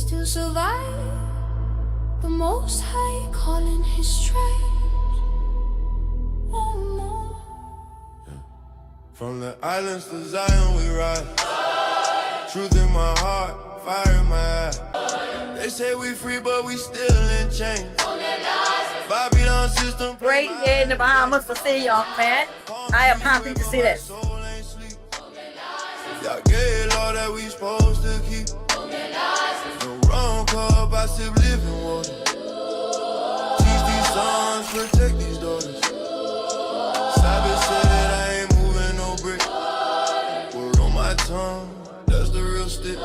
still survive. The Most High calling His stripes. Oh no. From the islands to Zion we ride. Truth in my heart, fire in my eye. They say we free, but we still in chains. Babylon system. Great day in the Bahamas to see y'all, man. I am happy to see this. Y'all gay law that we supposed to keep. No wrong cup, I sip living water. Teach these sons, protect these daughters. Sabbath said I ain't moving no brick. Word on my tongue, that's the real stick.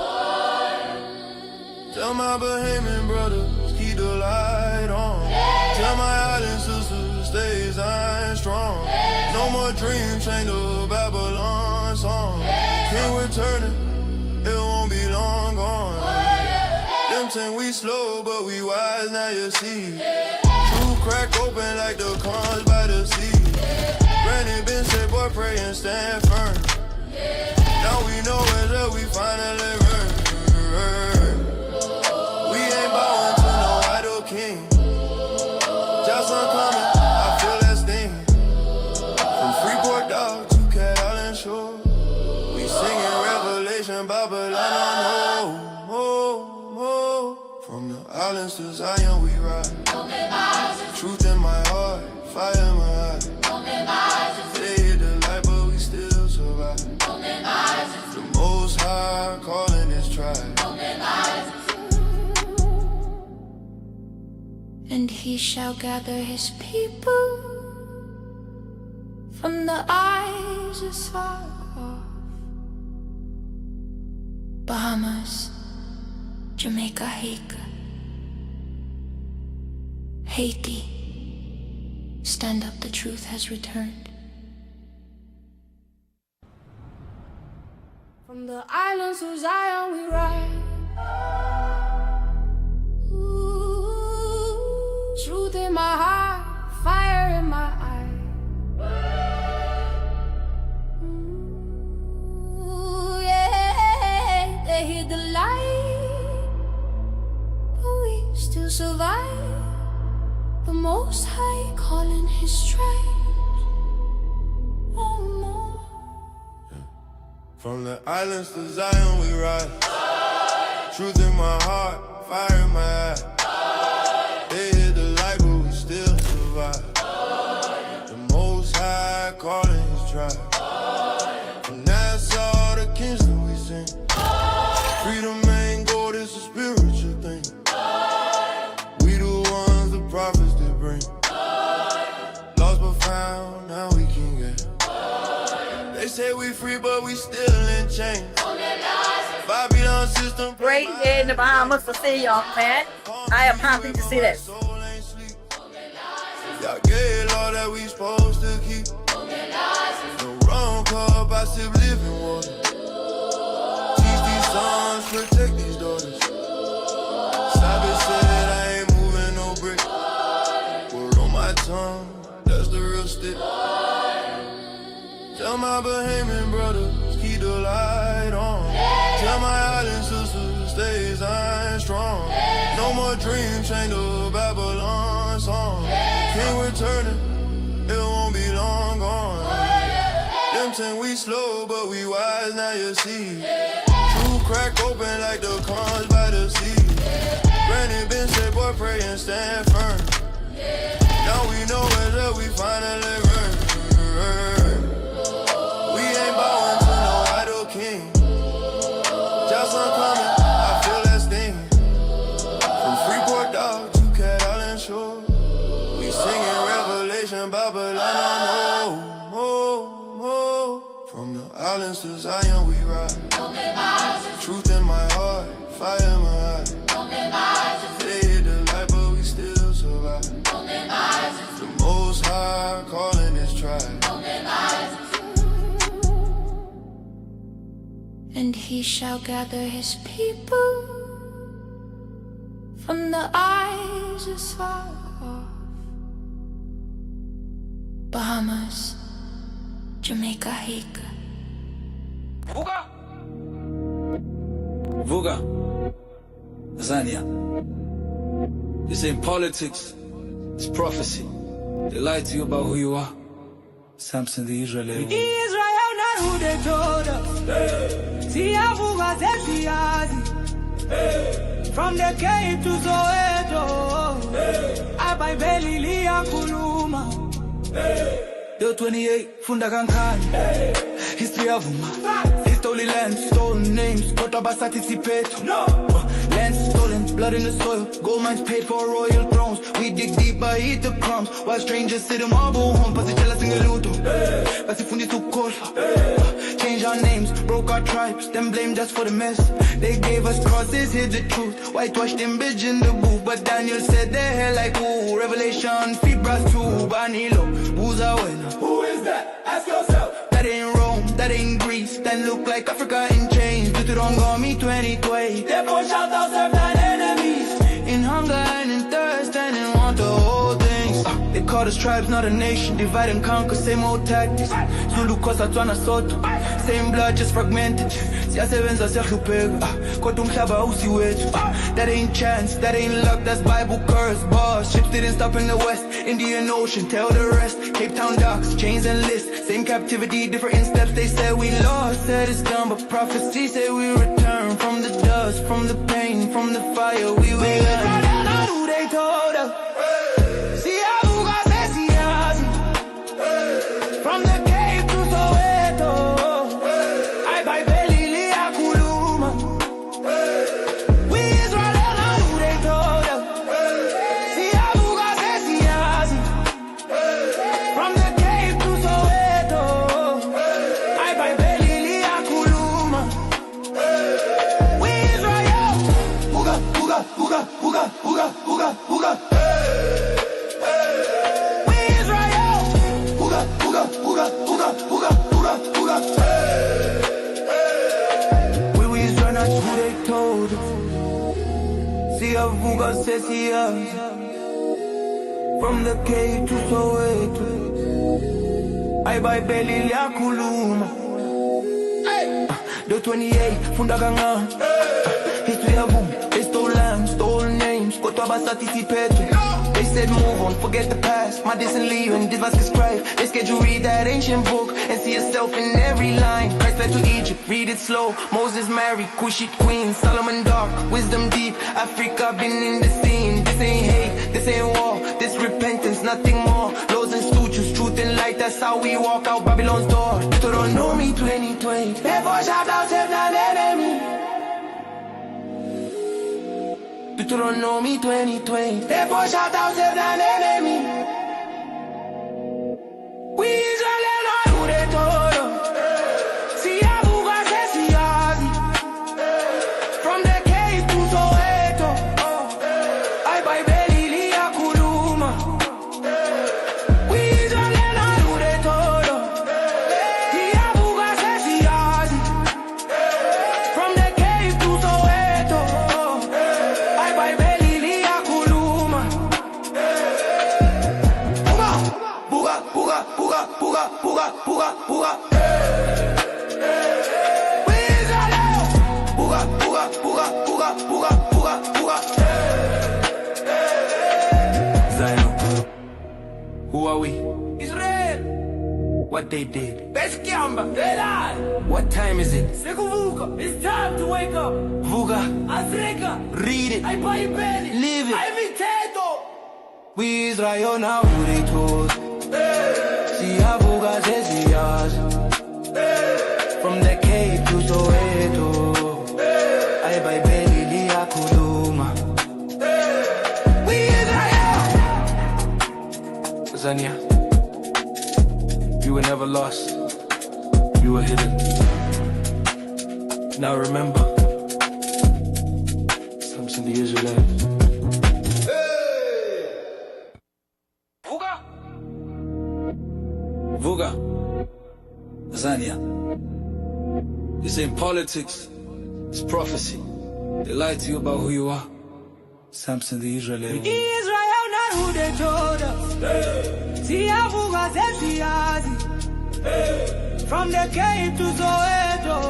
Tell my Bahamian brothers, keep the light on. Tell my island sisters, stay Zion strong. No more dreams, chained to Babylon song. King returning, it won't be long gone. Them think we slow, but we wise, now you see. True crack open like the corns by the sea. Granny been said, boy, pray and stand firm. Now we know it's up, we finally earn. We ain't bowing to no idol king. Jocelyn coming, I feel that sting. From Freeport Dog to Cat Island Shore. We singing Revelation, Babylon, oh. From the islands to Zion we ride. Truth in my heart, fire in my eye. They hit the light, but we still survive. The Most High calling His tribe. And He shall gather His people from the eyes as far off. Bahamas, Jamaica, Haiti, stand up, the truth has returned. From the islands of Zion we ride. Truth in my heart, fire in my eye. Ooh, yeah, they hid the light, but we still survive. The Most High calling His stripes. Oh no. From the islands to Zion we ride. Truth in my heart, fire in my eye. They hit the light, but we still survive. The Most High calling His tribe. From Nassau to Kingston we sing. Freedom ain't gold, it's a spiritual thing. We the ones the prophets did bring. Lost but found, now we can get. They say we free, but we still in chains. Babylon system. Great day in the Bahamas to see y'all, man. I am happy to see this. Y'all gay law that we supposed to keep. No wrong cup, I sip living water. Teach these sons, protect these daughters. Sabbath said I ain't moving no brick. Word on my tongue, that's the real stick. Tell my Bahamian brothers, keep the light on. Tell my island sisters, stay Zion strong. No more dreams, chained to Babylon song. King returning, it won't be long gone. Them think we slow, but we wise, now you see. True crack open like the corns by the sea. Granny been said, boy, pray and stand firm. Now we know it's up, we finally earn. We ain't bowing to no idol king. Jocelyn coming, I feel that sting. From Freeport Dog to Cat Island Shore. We singing Revelation, Babylon, oh. From the islands to Zion we ride. Truth in my heart, fire in my eye. They hit the light, but we still survive. The Most High calling His tribe. And He shall gather His people from the eyes as far off. Bahamas, Jamaica, Vuga. Zania. This ain't politics, it's prophecy. They lie to you about who you are. Samson the Israelite. Israel not who they told us. From the cave to Soweto, I by belly Lia Kuluma. Yo 28, Funda Kankani. History of Uma. Stolen land, stolen names, got up participate. No. Land stolen, blood in the soil. Gold mines paid for royal thrones. We dig deep, but eat the crumbs. While strangers sit in marble home, pass the jealous in the luto. Pass the fundi to call. Change our names, broke our tribes, then blamed us for the mess. They gave us crosses, hid the truth. Whitewashed them bitch in the booth. But Daniel said their hair like ooh. Revelation, feed brass too. Banilo, Buza Wena. Who is that? Ask yourself. That ain't Rome, that ain't Greece. That look like Africa in chains. Do it wrong on me 2020. Therefore shout out, serve thine enemies. In hunger and in thirst and in want the whole things. They call us tribes, not a nation. Divide and conquer, same old tactics. Zulu Kosa Twana Soto. Same blood, just fragmented. Siyasebenza siyahlupheka kodwa umhlaba usiwethu. That ain't chance, that ain't luck, that's Bible curse. Boss, ships didn't stop in the west. Indian Ocean, tell the rest. Cape Town docks, chains and lists. Same captivity, different steps. They said we lost, said it's done, but prophecy said we return. From the dust, from the pain, from the fire, we will learn. Not who they told us. From the cave to Soweto, I by belly Lia Kuluma. We Israel not who they told us. From the cave to Soweto, I by belly Lia Kuluma. We Israel. Huga, huga, huga, huga, huga, huga, huga. We Israel. Huga, huga, huga, huga, huga, huga, huga. We Israel not who they told us. Siyavuga sesiyazi. From the cave to Soweto, I by belly liyakhuluma. The 28, Funda Kankani. History of boom, they stole land, stole names, kodwa participate. They said move on, forget the past. My distant leaving, this was described. They scared you read that ancient book and see yourself in every line. Christ fled to Egypt, read it slow. Moses married, Cushite queen, Solomon dark, wisdom deep. Africa been in the scene. This ain't hate, this ain't war, this repentance, nothing more. Laws and statutes, truth and light, that's how we walk out Babylon's door. Deuteronomy 2020. Therefore shout out, serve thine enemy. Deuteronomy 2020. Therefore shout out, serve thine enemy. We Israel not who they told us. Siyavuga sesiyazi. From the cave to Soweto, I by belly Lia Kuluma. We Israel not who they told us. Siyavuga sesiyazi. From the cave to Soweto, I by belly Lia Kuluma. Huga, huga, huga, huga, huga, huga, huga. We Israel. Huga, huga, huga, huga, huga, huga, huga. Zion. Who are we? Israel. What they did? Best Kiamba. They lie. What time is it? Sekuvuka. It's time to wake up. Vuga, Africa. read it, I buy belly. live it. I imitato. We Israel now who they told. Siyavuga sesiyazi. From the cave to Soweto, I by belly liyakhuluma. We Israel. Zania, you were never lost. You were hidden. Now remember, Samson the Israelites. Vuga, Zania. This ain't politics, it's prophecy. They lie to you about who you are. Samson the Israelite. Israel not who they told us. Siyavuga sesiyazi. From the cave to Soweto,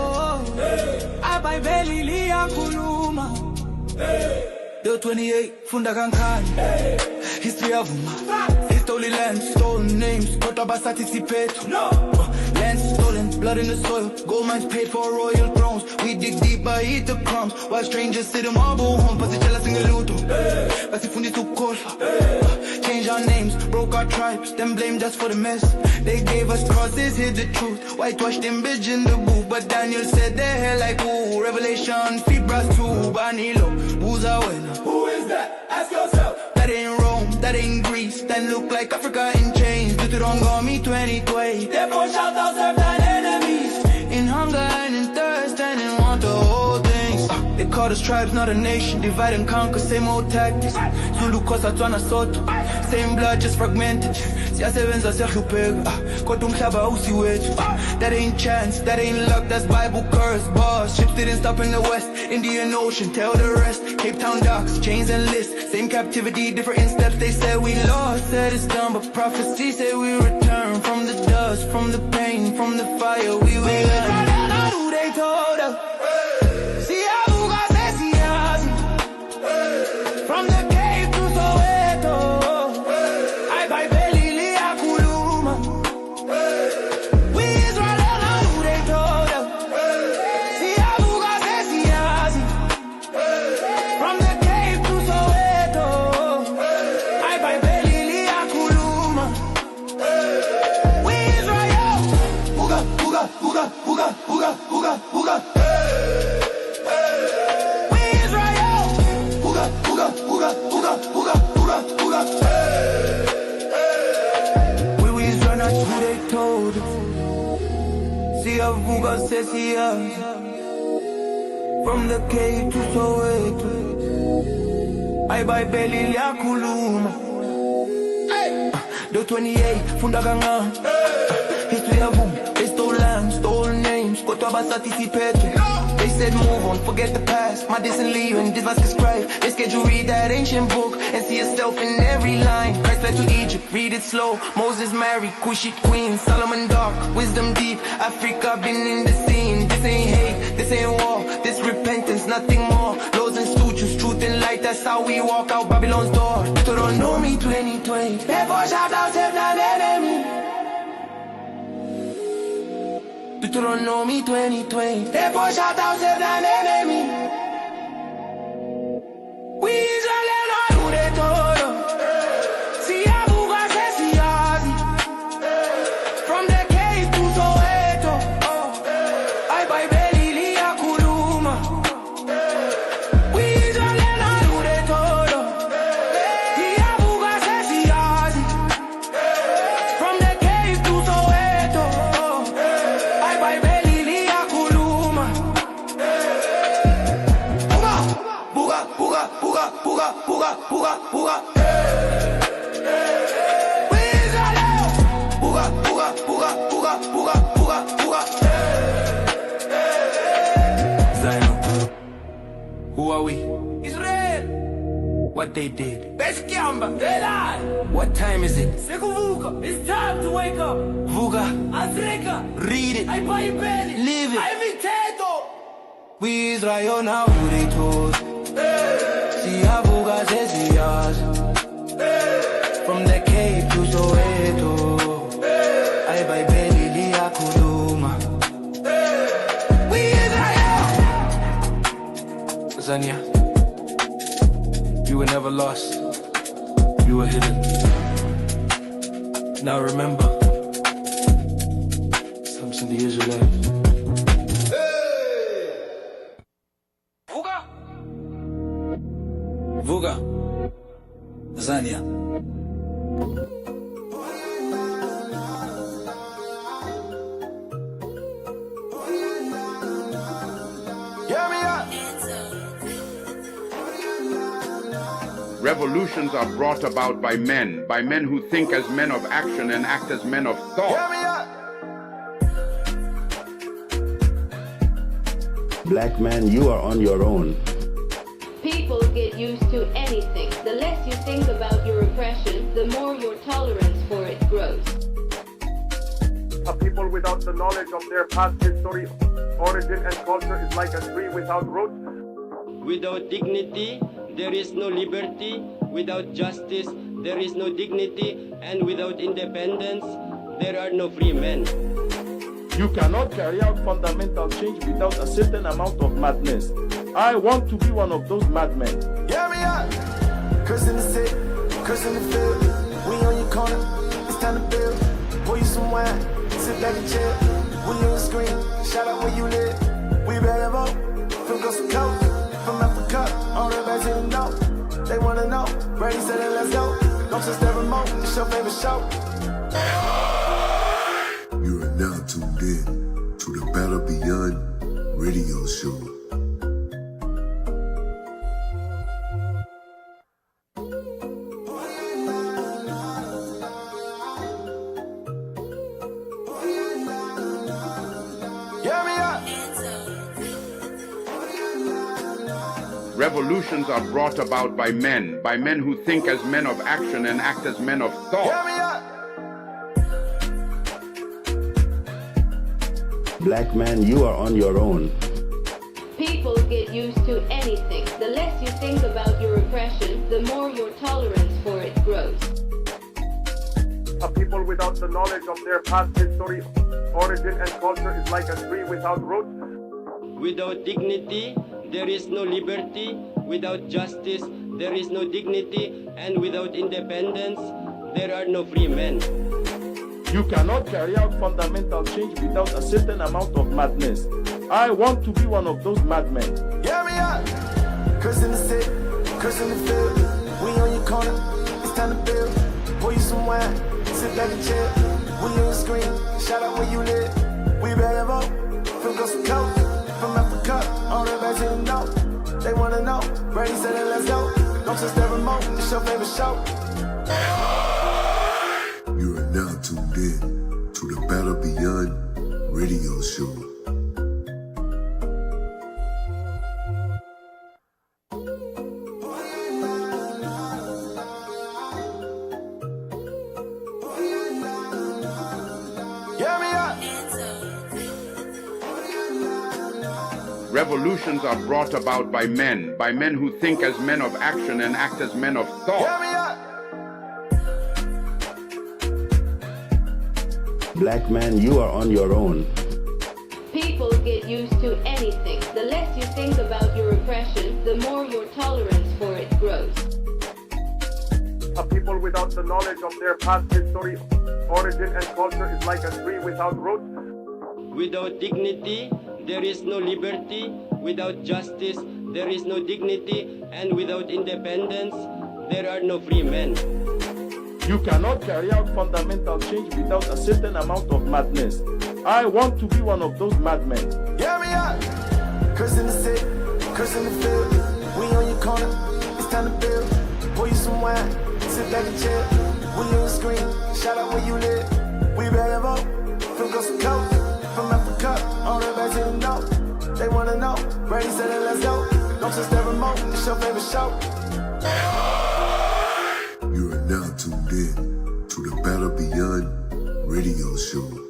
I by belly Lia Kuluma. Yo 28, funda kankani. History yavuma. He stole land, stolen names, kodwa basatisipate. Land stolen, blood in the soil. Gold mines paid for royal thrones. We dig deep, but eat the crumbs. While strangers sit in marble homes, pasitshela singeluto. Basifundisa ukukhohlwa. Change our names, broke our tribes, then blamed us for the mess. They gave us crosses, hid the truth. Whitewashed them bitch in the booth, but Daniel said they hell like ooh. Revelation, Fibras too, Banilo, who's our winner? Who is that? Ask yourself. That ain't Rome, that ain't Greece, that look like Africa in chains. Do it on got me 2020. Therefore shout out, serve thine enemies. In hunger and in thirst and in want of all things. They call us tribes, not a nation. Divide and conquer, same old tactics. Zulu, Xhosa, Tswana, Soto. Same blood, just fragmented. Siyasebenza siyahlupheka, kodwa umhlaba usiwethu. That ain't chance, that ain't luck, that's Bible curse. Boss, ships didn't stop in the west. Indian Ocean, tell the rest. Cape Town docks, chains and lists. Same captivity, different in steps. They said we lost, said it's done, but prophecy said we return. From the dust, from the pain, from the fire, we will. Who they told us? From the cave to Soweto, I by belly liakuluma. We Israel know who they told us. Siyavuka sesiyazi. From the cave to Soweto, I by belly liakuluma. We Israel. Buga, buga, buga, buga, buga, buga, buga. We always run out who they told us. Siyavuka sesiyazi. From the cave to Soweto, I by belly liakuluma. Do 28, funda kancane. History yavuma. They stole land, stole names, kodwa basatisipate. They said move on, forget the past. My distant leaving, this was described. They scared you read that ancient book and see yourself in every line. Christ fled to Egypt, read it slow. Moses married, Cushite queen, Solomon dark, wisdom deep. Africa been in the scene. This ain't hate, this ain't war, this repentance, nothing more. Laws and statutes, truth and light, that's how we walk out Babylon's door. You don't know me 2020. Therefore shout out, serve thine enemy. You don't know me 2020. Therefore shout out, serve thine enemy. We Israel know who they told us. Siyavuka sesiyazi. From the cave to Soweto, I by belly liakuluma. We Israel know who they told us. Siyavuka sesiyazi. From the cave to Soweto, I by belly liakuluma. Buga, buga, buga, buga, buga, buga, buga. We Israel. Buga, buga, buga, buga, buga, buga, buga. Zino, who are we? Israel. What they did? Best gamba. They lie. What time is it? Sekuvuka. It's time to wake up. Vuga, Africa. read it. I buy belly. Live it. I imitato. We Israel now who they told. Siyavuka sesiyazi. From the cave to Soweto, I by belly liakuluma. We Israel. Zania, you were never lost. You were hidden. Now remember, Samson the Israelites. Vuga, Zania. Revolutions are brought about by men who think as men of action and act as men of thought. Black man, you are on your own. People get used to anything. The less you think about your oppression, the more your tolerance for it grows. A people without the knowledge of their past history, origin, and culture is like a tree without roots. Without dignity, there is no liberty. Without justice, there is no dignity. And without independence, there are no free men. You cannot carry out fundamental change without a certain amount of madness. I want to be one of those madmen. Hear me out. Curse in the city, curse in the field. We on your corner, it's time to build. Pour you some wine, sit back and chill. We on the screen, shout out where you live. We better vote, from Coast to Coast, from Africa, all the back to the north. They wanna know, Brady said it, let's go. Don't touch that remote, it's your favorite show. You are now tuned in to the Battle Beyond radio show. Revolutions are brought about by men who think as men of action and act as men of thought. Black man, you are on your own. People get used to anything. The less you think about your oppression, the more your tolerance for it grows. A people without the knowledge of their past history, origin, and culture is like a tree without roots. Without dignity, there is no liberty. Without justice, there is no dignity. And without independence, there are no free men. You cannot carry out fundamental change without a certain amount of madness. I want to be one of those madmen. Hear me out. Curse in the city, curse in the field. We on your corner, it's time to build. Pour you some wine, sit back and chill. We on the screen, shout out where you live. We better vote, from Coast to Coast, from Africa, all the back to the north. They wanna know, Brady said it, let's go. Don't touch that remote, it's your favorite show. You are now tuned in to the Battle Beyond radio show. Revolutions are brought about by men who think as men of action and act as men of thought. Black man, you are on your own. People get used to anything. The less you think about your oppression, the more your tolerance for it grows. A people without the knowledge of their past history, origin, and culture is like a tree without roots. Without dignity, there is no liberty. Without justice, there is no dignity. And without independence, there are no free men. You cannot carry out fundamental change without a certain amount of madness. I want to be one of those madmen. Hear me out. Curse in the city, curse in the field. We on your corner, it's time to build. Pour you some wine, sit back and chill. We on the screen, shout out where you live. We better vote, from Coast to Coast, from Africa, all the back to the north. They wanna know, Brady said it, let's go. Don't touch that remote, it's your favorite show. You are now tuned in to the Battle Beyond radio show.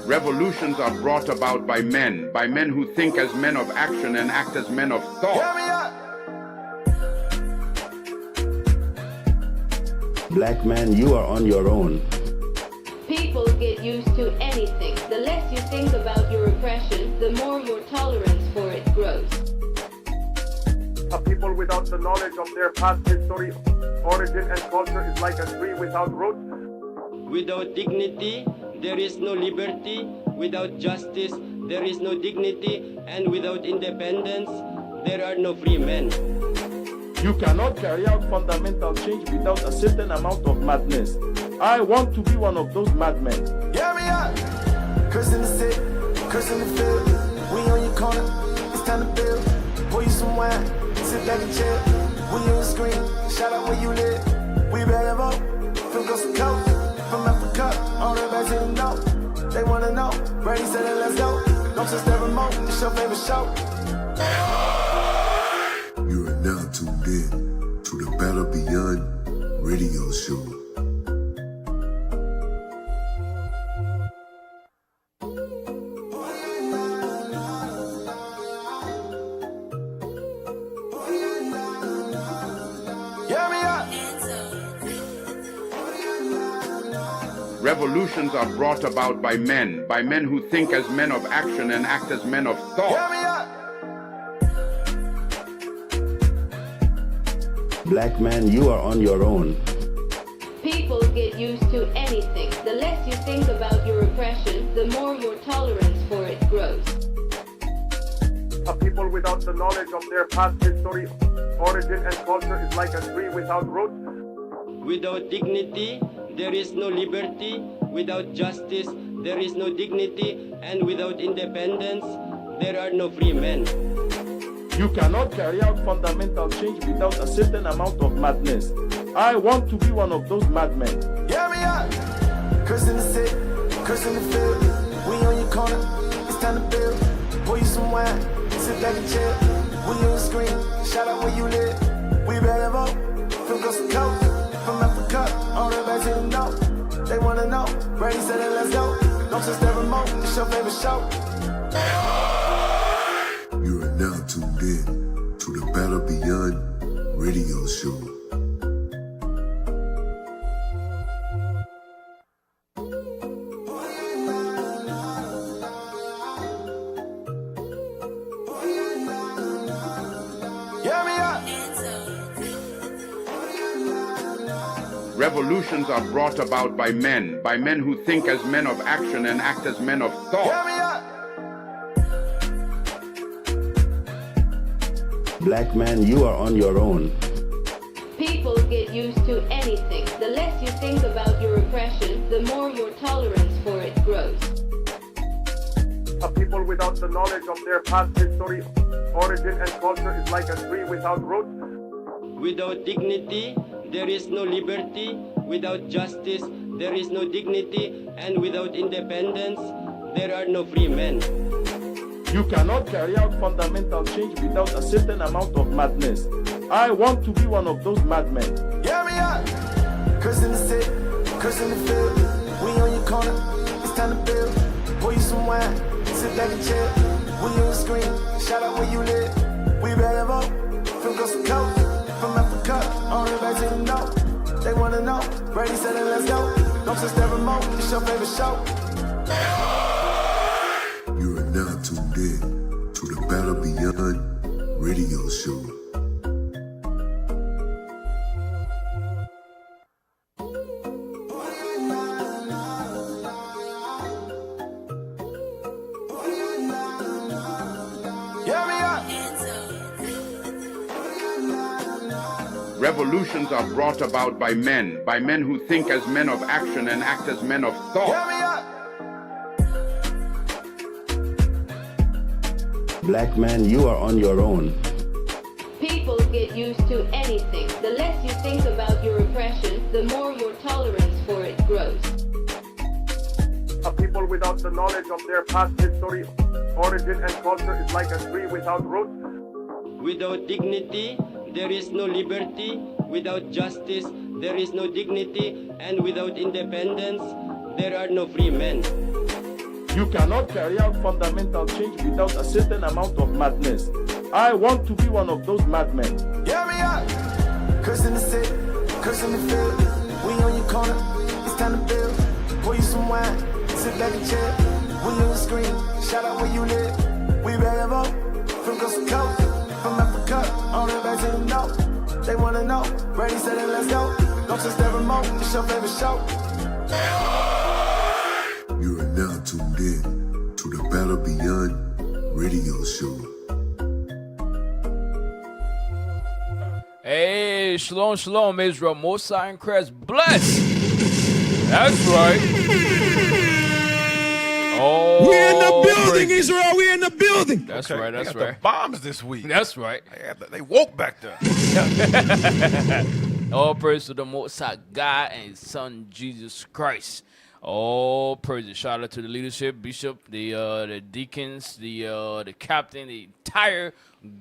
Revolutions are brought about by men who think as men of action and act as men of thought. Black man, you are on your own. People get used to anything. The less you think about your oppression, the more your tolerance for it grows. A people without the knowledge of their past history, origin, and culture is like a tree without roots. Without dignity, there is no liberty. Without justice, there is no dignity. And without independence, there are no free men. You cannot carry out fundamental change without a certain amount of madness. I want to be one of those madmen. Hear me out. Curse in the city, curse in the field. We on your corner, it's time to build. Pour you some wine, sit back and chill. We on the screen, shout out where you live. We better vote, from Coast to Coast, from Africa, all the back to the north. They wanna know, Brady said it, let's go. Don't touch that remote, it's your favorite show. You Revolutions are brought about by men who think as men of action and act as men of thought. Black man, you are on your own. People get used to anything. The less you think about your oppression, the more your tolerance for it grows. A people without the knowledge of their past history, origin, and culture is like a tree without roots. Without dignity, there is no liberty. Without justice, there is no dignity. And without independence, there are no free men. You cannot carry out fundamental change without a certain amount of madness. I want to be one of those madmen. Hear me out. Curse in the city, curse in the field. We on your corner, it's time to build. Pour you some wine, sit back and chill. We on the screen, shout out where you live. We ready to vote, from Coast to Coast. From Africa, all the way back to the north. They wanna know, ready, set it, let's go. Don't touch that remote, it's your favorite show. You are now tuned in to the Battle Beyond radio show. Revolutions are brought about by men who think as men of action and act as men of thought. Black man, you are on your own. People get used to anything. The less you think about your oppression, the more your tolerance for it grows. A people without the knowledge of their past history, origin, and culture is like a tree without roots. Without dignity, there is no liberty. Without justice, there is no dignity. And without independence, there are no free men. You cannot carry out fundamental change without a certain amount of madness. I want to be one of those madmen. Hear me out. Curse in the city, curse in the field. We on your corner, it's time to build. Pour you some wine, sit back and chill. We on the screen, shout out where you live. We ready to vote, from Coast to Coast. From Africa, all the way back to the north. They wanna know, ready, set it, let's go. Don't touch that remote, it's your favorite show. You are now tuned in to the Battle Beyond radio show. Revolutions are brought about by men who think as men of action and act as men of thought. Black man, you are on your own. People get used to anything. The less you think about your oppression, the more your tolerance for it grows. A people without the knowledge of their past history, origin, and culture is like a tree without roots. Without dignity, there is no liberty. Without justice, there is no dignity. And without independence, there are no free men. You cannot carry out fundamental change without a certain amount of madness. I want to be one of those madmen. Hear me out. Curse in the city, curse in the field. We on your corner, it's time to build. Pour you some wine, sit back and chill. We on the screen, shout out where you live. We ready to vote, from Coast to Coast. From Africa, all the way back to the north. They wanna know, ready, set it, let's go. Don't touch that remote, it's your favorite show. You are now tuned in to the Battle Beyond radio show. Hey, shalom, shalom, Israel. Most High and Christ bless. That's right. Oh, we're in the building, Israel. We're in the building. That's okay, right. That's they got right. The bombs this week. That's right. They woke back there. All praise to the Most High God and His Son Jesus Christ. All praises. Shout out to the leadership, bishop, the deacons, the captain, the entire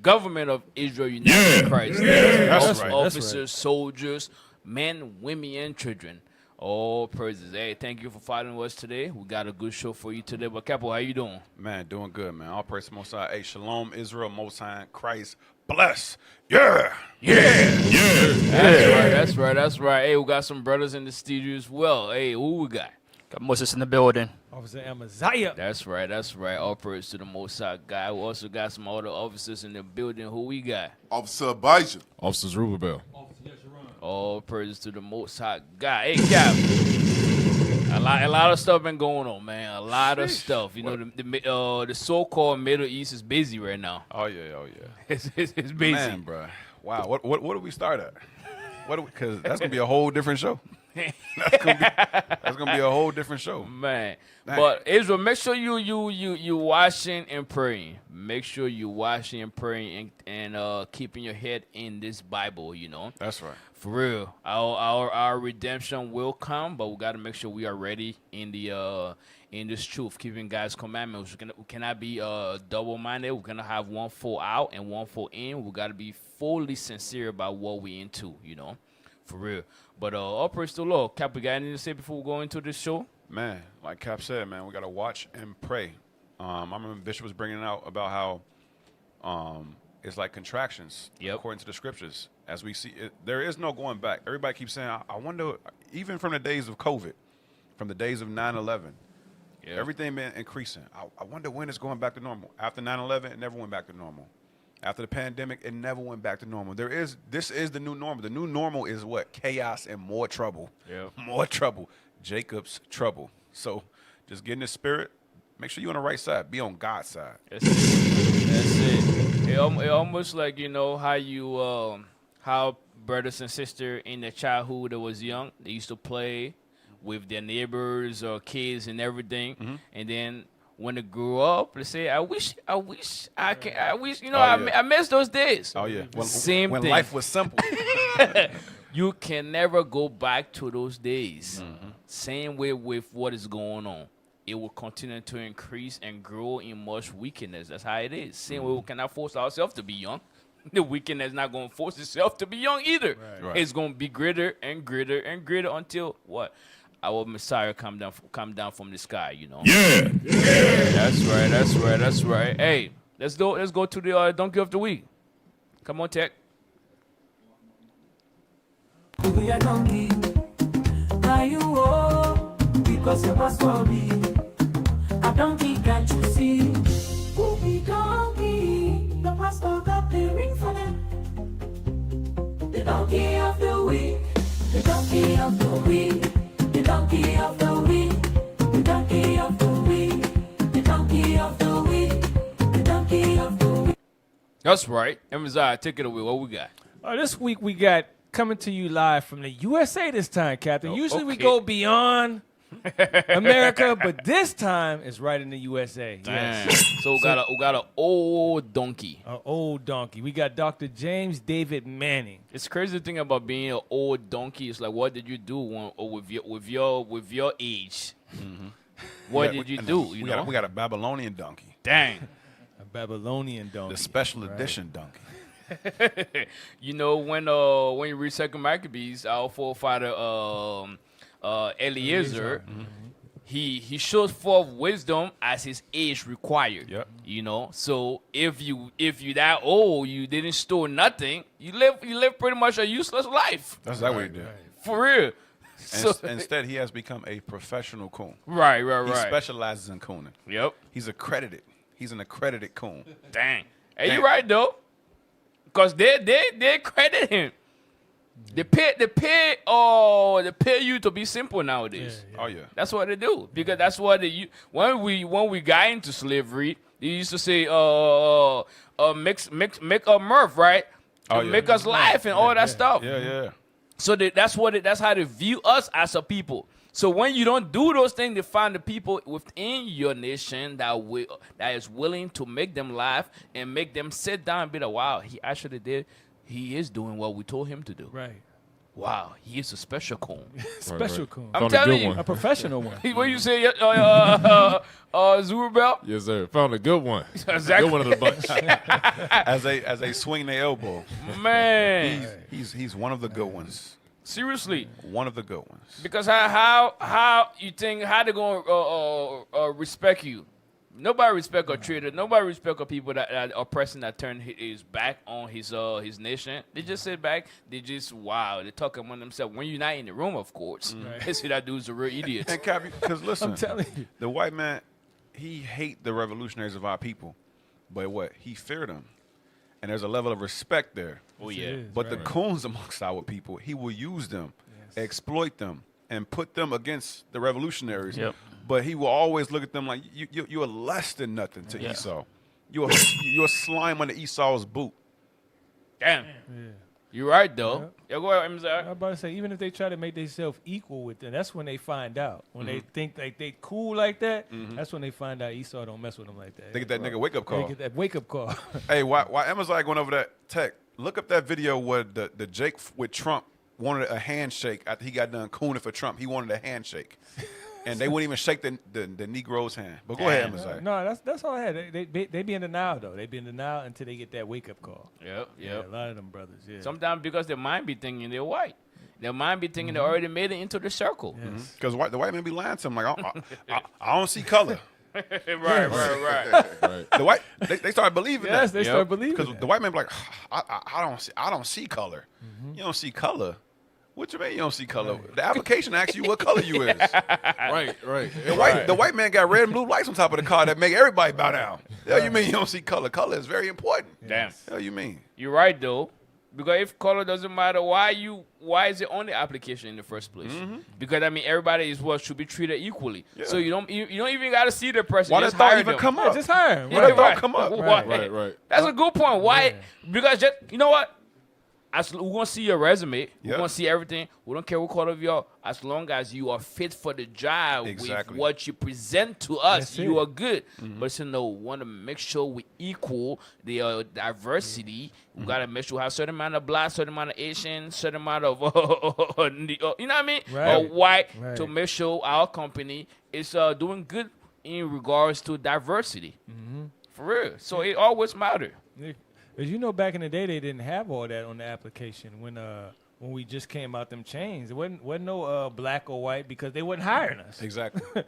government of Israel United in Christ. That's right. Officers, soldiers, men, women, and children. All praises. Hey, thank you for following us today. We got a good show for you today. But Capo, how you doing? Man, doing good, man. All praise to Most High. Hey, shalom, Israel, Most High, Christ, bless. Yeah. That's right. Hey, we got some brothers in the studio as well. Hey, who we got? Got Moses in the building. Officer Amaziah. That's right. All praise to the Most High God. We also got some other officers in the building. Who we got? Officer Abijah. Officer Rubabel. All praise to the Most High God. Hey, Cap. A lot of stuff been going on, man. A lot of stuff. You know, the so-called Middle East is busy right now. Oh yeah. It's busy, man, bro. Wow. What do we start at? Because that's gonna be a whole different show. That's gonna be a whole different show, man. Dang. But Israel, make sure you washing and praying. Make sure you washing and praying and keeping your head in this Bible. You know. That's right. For real, our redemption will come, but we got to make sure we are ready in this truth, keeping God's commandments. We cannot be double-minded. We're gonna have one foot out and one foot in. We got to be fully sincere about what we into. You know, for real. But all praise to the Lord. Cap, we got anything to say before we go into this show? Man, like Cap said, man, we got to watch and pray. I remember Bishop was bringing out about how it's like contractions, according to the scriptures. As we see, there is no going back. Everybody keeps saying, I wonder, even from the days of COVID, from the days of 9/11, everything been increasing. I wonder when it's going back to normal. After 9/11, it never went back to normal. After the pandemic, it never went back to normal. This is the new normal. The new normal is what? Chaos and more trouble. Yeah. More trouble. Jacob's trouble. So just get in the spirit. Make sure you're on the right side. Be on God's side. That's it. It almost like, you know, how brothers and sisters in their childhood that was young, they used to play with their neighbors or kids and everything. And then when they grew up, they say, I wish, you know, I miss those days. Oh, yeah. Same when thing. life was simple. You can never go back to those days. Same way with what is going on. It will continue to increase and grow in much wickedness. That's how it is. Same way we cannot force ourselves to be young. The wickedness is not going to force itself to be young either. Right. It's going to be greater and greater and greater until what? Our Messiah come down from the sky, you know. Yeah. That's right. Hey, let's go to the donkey of the week. Come on, Tech. We are donkey. Are you all? Because you must for me. A donkey, can't you see? Whoopie donkey. The pastor got the ring for them. The donkey of the week. The donkey of the week. The donkey of the week, the donkey of the week, the donkey of the week, the donkey of the week. That's right. Amaziah, take it away. What we got? This week we got coming to you live from the USA this time, Captain. Usually we go beyond America, but this time it's right in the USA. Yes. So we got an old donkey. An old donkey. We got Dr. James David Manning. It's crazy thing about being an old donkey. It's like, what did you do with your age? What did you do? We got a Babylonian donkey. Dang. A Babylonian donkey. The special edition donkey. You know, when you read 2 Maccabees, our forefather Eliezer, he shows forth wisdom as his age required. Yep. You know, so if you that old, you didn't store nothing, you live pretty much a useless life. That's that way he did. For real. So, instead, he has become a professional coon. Right. He specializes in cooning. Yep. He's accredited. He's an accredited coon. Dang. Hey, you right though, because they credit him. They pay you to be simple nowadays. Oh yeah, that's what they do, because that's what they when we got into slavery, they used to say make a mirth, right? Make us laugh and all that stuff. Yeah. So that's how they view us as a people. So when you don't do those things, they find the people within your nation that is willing to make them laugh and make them sit down and be like, wow, he actually did. He is doing what we told him to do. Right. Wow, he is a special coon. Coon. I'm telling you. A professional one. What you say, Zurabel? Yes, sir. Found a good one. Exactly. Good one of the bunch. as they swing their elbow. Man. He's one of the good ones. Seriously. One of the good ones. Because how you think, how they going to respect you? Nobody respect a traitor. Nobody respect a people that a person that turned his back on his nation. They just sit back. They just They talk among themselves. When you're not in the room, of course, they see that dude's a real idiot. And Cap, because listen, I'm telling you, the white man, he hate the revolutionaries of our people, but what he feared them, and there's a level of respect there. Oh yeah. But the coons amongst our people, he will use them, exploit them, and put them against the revolutionaries. Yep. But he will always look at them like you're less than nothing to Esau. You're a slime under Esau's boot. Damn. You're right though. Yeah, go ahead, Mzar. I'm about to say, even if they try to make themselves equal with them, that's when they find out. When they think like they cool like that, that's when they find out Esau don't mess with them like that. They get that nigga wake up call. They get that wake up call. Hey, why Amazon going over that tech? Look up that video where the Jake with Trump wanted a handshake after he got done cooning for Trump. He wanted a handshake. And they wouldn't even shake the Negro's hand. But go ahead, Amazon. No, that's all I had. They be in denial though. They be in denial until they get that wake up call. Yep. Yeah, a lot of them brothers. Yeah. Sometimes because their mind be thinking they're white. Their mind be thinking they already made it into the circle. Because the white man be lying to him like, I don't see color. right. The white they start believing that. Yes, they start believing because the white man be like, I don't see color. You don't see color. What you mean you don't see color? The application asks you what color you is. Right. The white man got red and blue lights on top of the car that make everybody bow down. Hell you mean you don't see color? Color is very important. Damn. Hell you mean? You're right though. Because if color doesn't matter, why is it on the application in the first place? Because I mean everybody should be treated equally. Yeah. So you don't even gotta see the person. Why just does thought hire even them. come up? Just hire him. Why did thought come up? Right. That's a good point. Why? Because you know what? We're gonna see your resume. We're gonna see everything. We don't care what color of you are. As long as you are fit for the job with what you present to us, you are good. But we want to make sure we equal the diversity. We gotta make sure we have a certain amount of black, certain amount of Asian, certain amount of you know what I mean, or white, to make sure our company is doing good in regards to diversity. For real. So it always matters. As you know, back in the day, they didn't have all that on the application when we just came out them chains. There wasn't no black or white because they wasn't hiring us. Exactly.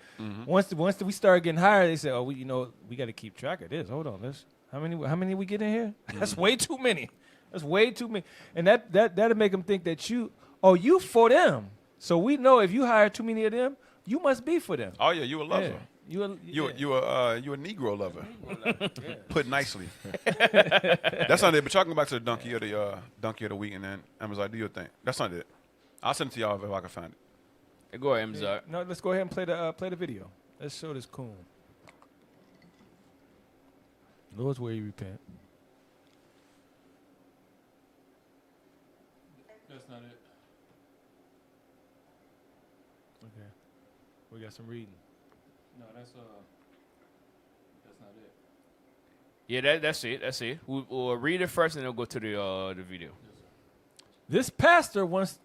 Once we started getting hired, they said, "Oh, we got to keep track of this. Hold on, how many we get in here? That's way too many. That's way too many." And that'll make them think that you for them. So we know if you hire too many of them, you must be for them. Oh yeah, you a lover. Yeah. You a Negro lover. Put nicely. That's not it. But y'all can go back to the donkey of the week, and then Amazon, do your thing. That's not it. I'll send it to y'all if I can find it. Hey, go ahead, Amazon. No, let's go ahead and play the video. Let's show this coon. Lord's where you repent. That's not it. Okay. We got some reading. No, that's not it. Yeah, that's it. That's it. We'll read it first, and then we'll go to the video. This pastor once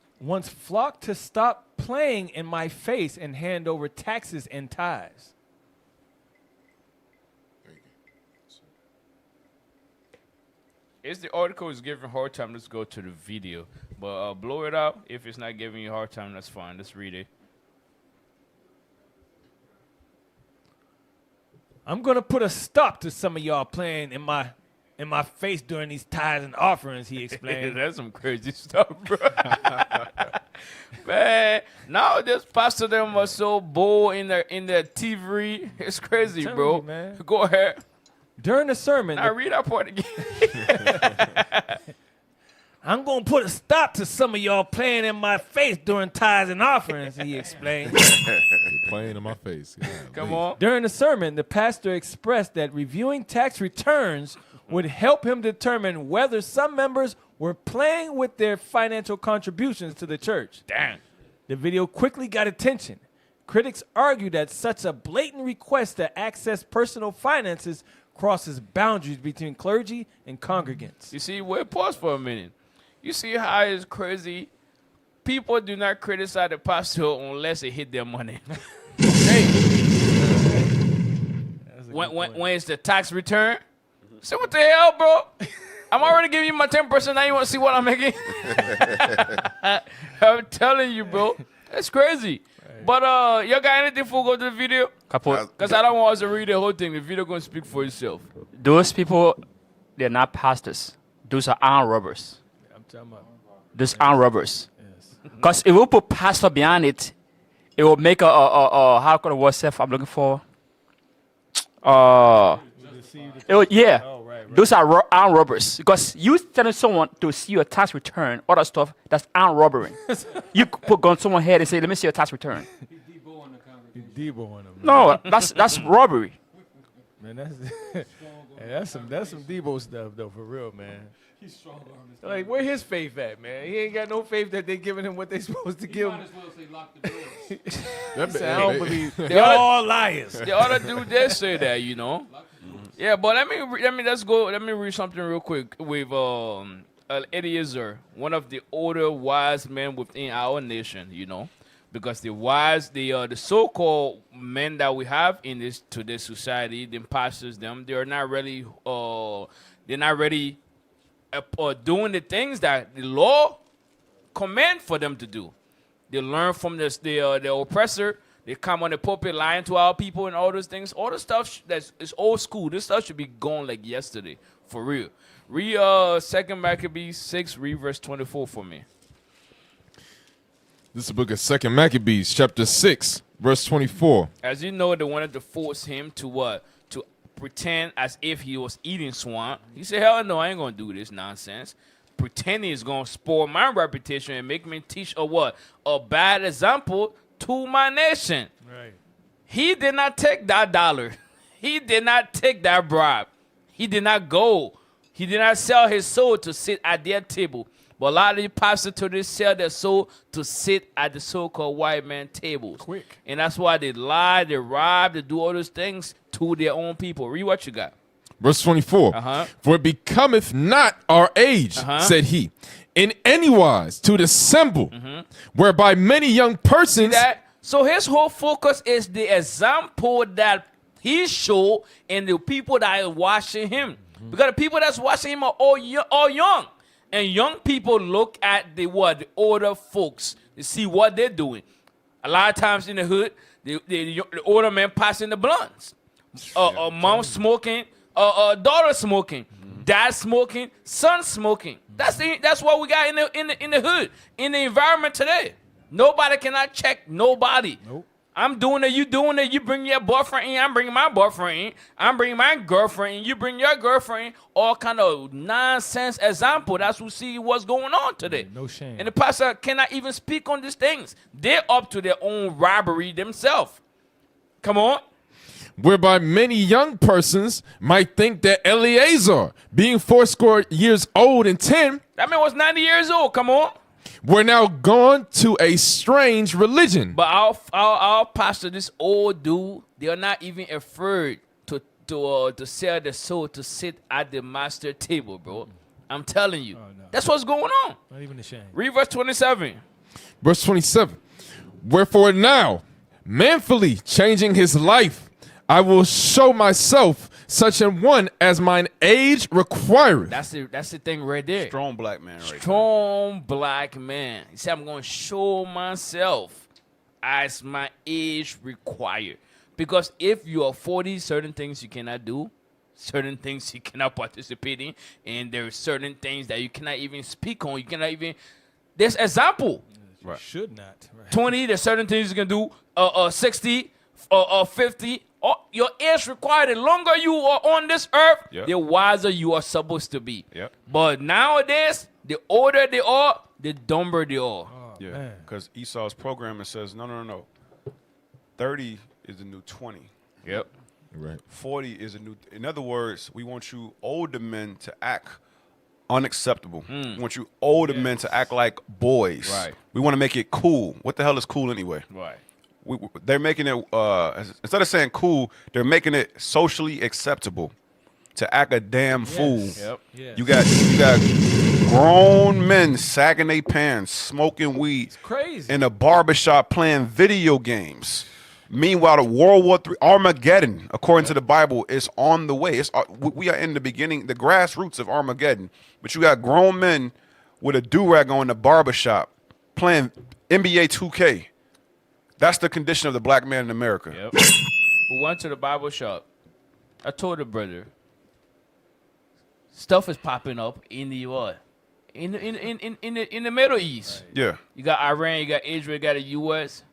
flocked to stop playing in my face and hand over taxes and tithes. If the article is giving hard time, let's go to the video. But blow it up. If it's not giving you a hard time, that's fine. Let's read it. I'm gonna put a stop to some of y'all playing in my face during these tithes and offerings, he explained. That's some crazy stuff, bro. Man, now this pastor them are so bold in their TV. It's crazy, bro. You, man. Go ahead. During the sermon, I read that part again. I'm going to put a stop to some of y'all playing in my face during tithes and offerings, he explained. Playing in my face. Come on. During the sermon, the pastor expressed that reviewing tax returns would help him determine whether some members were playing with their financial contributions to the church. Damn. The video quickly got attention. Critics argue that such a blatant request to access personal finances crosses boundaries between clergy and congregants. You see, wait, pause for a minute. You see how it's crazy? People do not criticize the pastor unless it hit their money. Hey. When it's the tax return, say, what the hell, bro? I'm already giving you my 10%. Now you want to see what I'm making? I'm telling you, bro. That's crazy. Right. But y'all got anything before we go to the video? Because I don't want us to read the whole thing. The video going to speak for itself. Those people, they're not pastors. Those are armed robbers. I'm talking about. Those armed robbers. Because if we put pastor behind it, it will make how called word self I'm looking for. Those are armed robbers. Because you telling someone to see your tax return, other stuff, that's armed robbery. You put gun on someone's head and say, "Let me see your tax return." Debo on them. No, that's robbery. Man, that's some Debo stuff though, for real, man. He's strong arm. Like, where his faith at, man? He ain't got no faith that they giving him what they supposed to give him. Might as well say lock the doors. I don't believe they're all liars. The other dude did say that, you know. Yeah, but let me read something real quick with Eliezer, one of the older wise men within our nation, you know. Because the so-called men that we have in this society, the pastors, they're not really doing the things that the law command for them to do. They learn from the oppressor. They come on the pulpit lying to our people and all those things. All the stuff is old school. This stuff should be gone like yesterday, for real. Read 2 Maccabees 6, read verse 24 for me. This is the book of 2 Maccabees, chapter 6, verse 24. As you know, they wanted to force him to what? To pretend as if he was eating swine. He said, hell no, I ain't going to do this nonsense. Pretending is going to spoil my reputation and make me teach a what? A bad example to my nation. Right. He did not take that dollar. He did not take that bribe. He did not go. He did not sell his soul to sit at their table. But a lot of the pastors today sell their soul to sit at the so-called white man tables. Quick. And that's why they lie, they rob, they do all those things to their own people. Read what you got. Verse 24. For it becometh not our age, said he, in any wise to dissemble, whereby many young persons. So his whole focus is the example that he showed and the people that are watching him. Because the people that's watching him are all young. And young people look at the older folks to see what they're doing. A lot of times in the hood, the older men passing the blunts. Mom smoking, daughter smoking, dad smoking, son smoking. That's what we got in the hood, in the environment today. Nobody cannot check nobody. Nope. I'm doing it, you doing it. You bring your boyfriend in, I'm bringing my boyfriend in. I'm bringing my girlfriend in, you bring your girlfriend in. All kind of nonsense example. That's what see what's going on today. No shame. And the pastor cannot even speak on these things. They're up to their own robbery themselves. Come on. Whereby many young persons might think that Eleazar, being 80 years old and 10, that man was 90 years old. Come on. We're now gone to a strange religion. But our pastor, this old dude, they are not even afraid to sell their soul to sit at the master table, bro. I'm telling you. Oh, no. That's what's going on. Not even ashamed. Read verse 27. Verse 27. Wherefore now, manfully changing his life, I will show myself such an one as mine age requireth. That's the thing right there. Strong black man right there. Strong black man. He said, I'm going to show myself as my age required. Because if you are 40, certain things you cannot do, certain things you cannot participate in, and there are certain things that you cannot even speak on. You cannot even. There's example. Right. Should not. Right. 20, there's certain things you can do. 60, 50. Your age required. The longer you are on this earth, the wiser you are supposed to be. But nowadays, the older they are, the dumber they are. Yeah, because Esau's programming says, no. 30 is the new 20. Yep. Right. 40 is a new. In other words, we want you older men to act unacceptable. We want you older men to act like boys. Right. We want to make it cool. What the hell is cool anyway? Right. They're making it, instead of saying cool, they're making it socially acceptable to act a damn fool. Yep. Yes. You got grown men sagging their pants, smoking weed, It's crazy. in a barbershop playing video games. Meanwhile, the World War III, Armageddon, according to the Bible, is on the way. We are in the beginning, the grassroots of Armageddon. But you got grown men with a do-rag on in the barbershop playing NBA 2K. That's the condition of the black man in America. Yep. we went to the Bible shop. I told the brother, stuff is popping up in the what? In the Middle East. Right. Yeah. You got Iran, you got Israel, you got the U.S.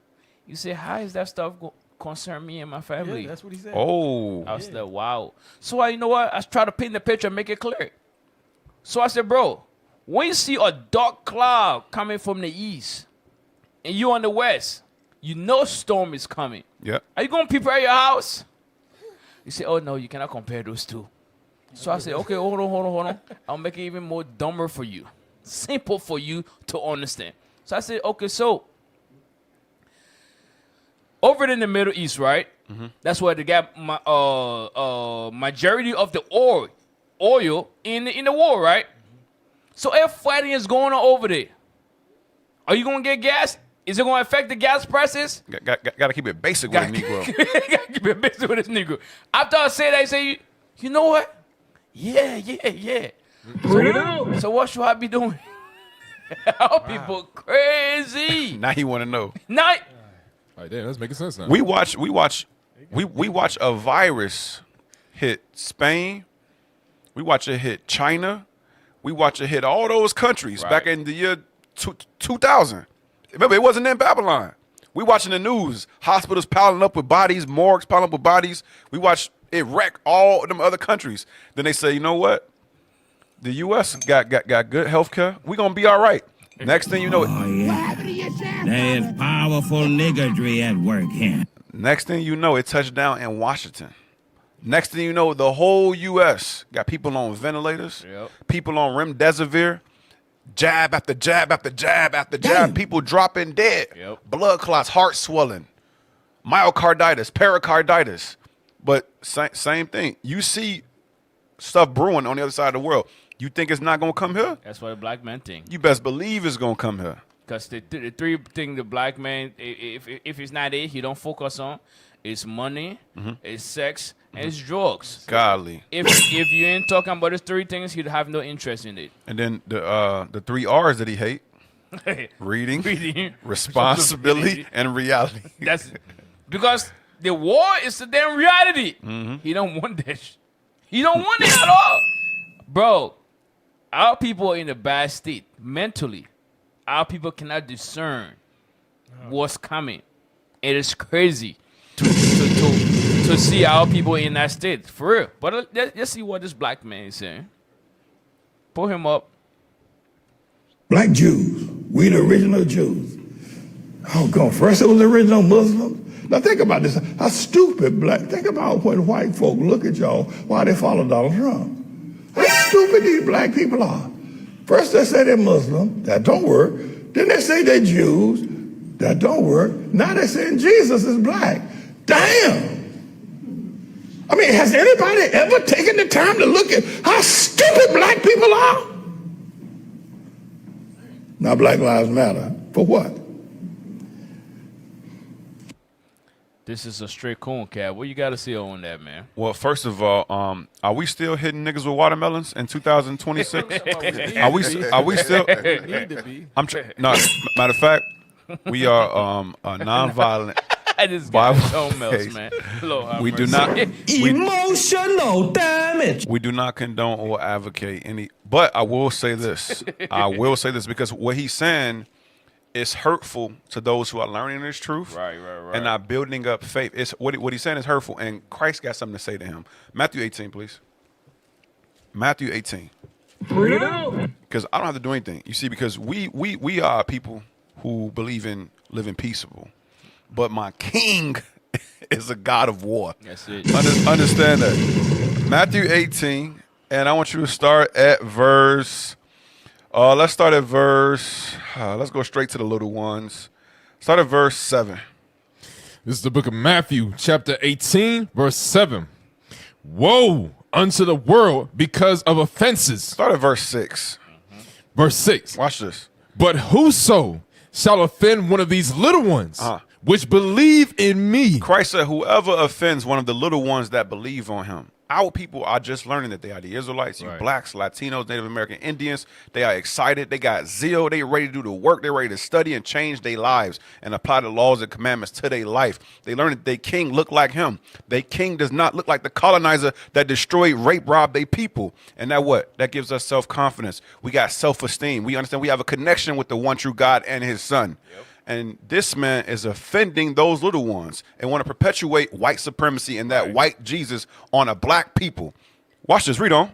You say, how is that stuff concern me and my family? Yeah, that's what he said. Oh. I was like, wow. So you know what? I try to paint the picture and make it clear. So I said, bro, when you see a dark cloud coming from the east and you on the west, you know storm is coming. Yeah. Are you going to prepare your house? You say, oh, no, you cannot compare those two. So I said, okay, hold on. I'll make it even more dumber for you. Simple for you to understand. So I said, okay, so over in the Middle East, right? Mm-hmm. That's where they got majority of the oil in the war, right? So if fighting is going on over there, are you going to get gas? Is it going to affect the gas prices? Got to keep it basic with a Negro. Got to keep it basic with this Negro. After I say that, I say, you know what? Yeah. So what should I be doing? Our people crazy. Now you want to know. Now, All right, damn, that's making sense now. We watch a virus hit Spain. We watch it hit China. We watch it hit all those countries back in the year 2000. Remember, it wasn't in Babylon. We watching the news. Hospitals piling up with bodies, morgues piling up with bodies. We watch it wreck all them other countries. Then they say, you know what? The U.S. got good health care. We're going to be all right. Next thing you know, there is powerful niggardry at work here. Next thing you know, it touched down in Washington. Next thing you know, the whole U.S. got people on ventilators, people on remdesivir, jab after jab after jab after jab, people dropping dead, blood clots, heart swelling, myocarditis, pericarditis. But same thing. You see stuff brewing on the other side of the world. You think it's not going to come here? That's what a black man think. You best believe it's going to come here. Because the three things the black man, if it's not it, he don't focus on, it's money, it's sex, and it's drugs. Golly. If you ain't talking about those three things, he'd have no interest in it. And then the 3 R's that he hate: reading, responsibility, and reality. That's because the war is the damn reality. He don't want that. He don't want it at all, bro. Our people are in a bad state mentally. Our people cannot discern what's coming. It is crazy to see our people in that state, for real. But let's see what this black man is saying. Pull him up. Black Jews, we the original Jews. Oh, God, first it was the original Muslims. Now think about this. How stupid black. Think about when white folk look at y'all while they follow Donald Trump. How stupid these black people are. First they say they're Muslim. That don't work. Then they say they're Jews. That don't work. Now they're saying Jesus is black. Damn. I mean, has anybody ever taken the time to look at how stupid black people are? Now Black Lives Matter. For what? This is a straight coon cat. What you got to say on that, man? Well, first of all, are we still hitting niggas with watermelons in 2026? Are we still? Need to be. No, matter of fact, we are a nonviolent. This guy so melts, man. Lord, we do not emotional damage. We do not condone or advocate any. But I will say this. I will say this because what he's saying is hurtful to those who are learning this truth, right, and are building up faith. It's what he's saying is hurtful, and Christ got something to say to him. Matthew 18, please. Matthew 18. Because I don't have to do anything. You see, because we are people who believe in living peaceable. But my king is a God of war. That's it. Understand that. Matthew 18, and I want you to start at verse. Let's start at verse. Let's go straight to the little ones. Start at verse 7. This is the book of Matthew, chapter 18, verse 7. Woe unto the world because of offenses. Start at verse 6. Verse 6. Watch this. But whoso shall offend one of these little ones, which believe in me. Christ said, whoever offends one of the little ones that believe on him. Our people are just learning that they are the Israelites, you blacks, Latinos, Native American Indians. They are excited. They got zeal. They ready to do the work. They're ready to study and change their lives and apply the laws and commandments to their life. They learn that their king look like him. Their king does not look like the colonizer that destroyed, rape, robbed their people. And that what? That gives us self-confidence. We got self-esteem. We understand we have a connection with the one true God and his son. Yep. And this man is offending those little ones and want to perpetuate white supremacy and that white Jesus on a black people. Watch this. Read on.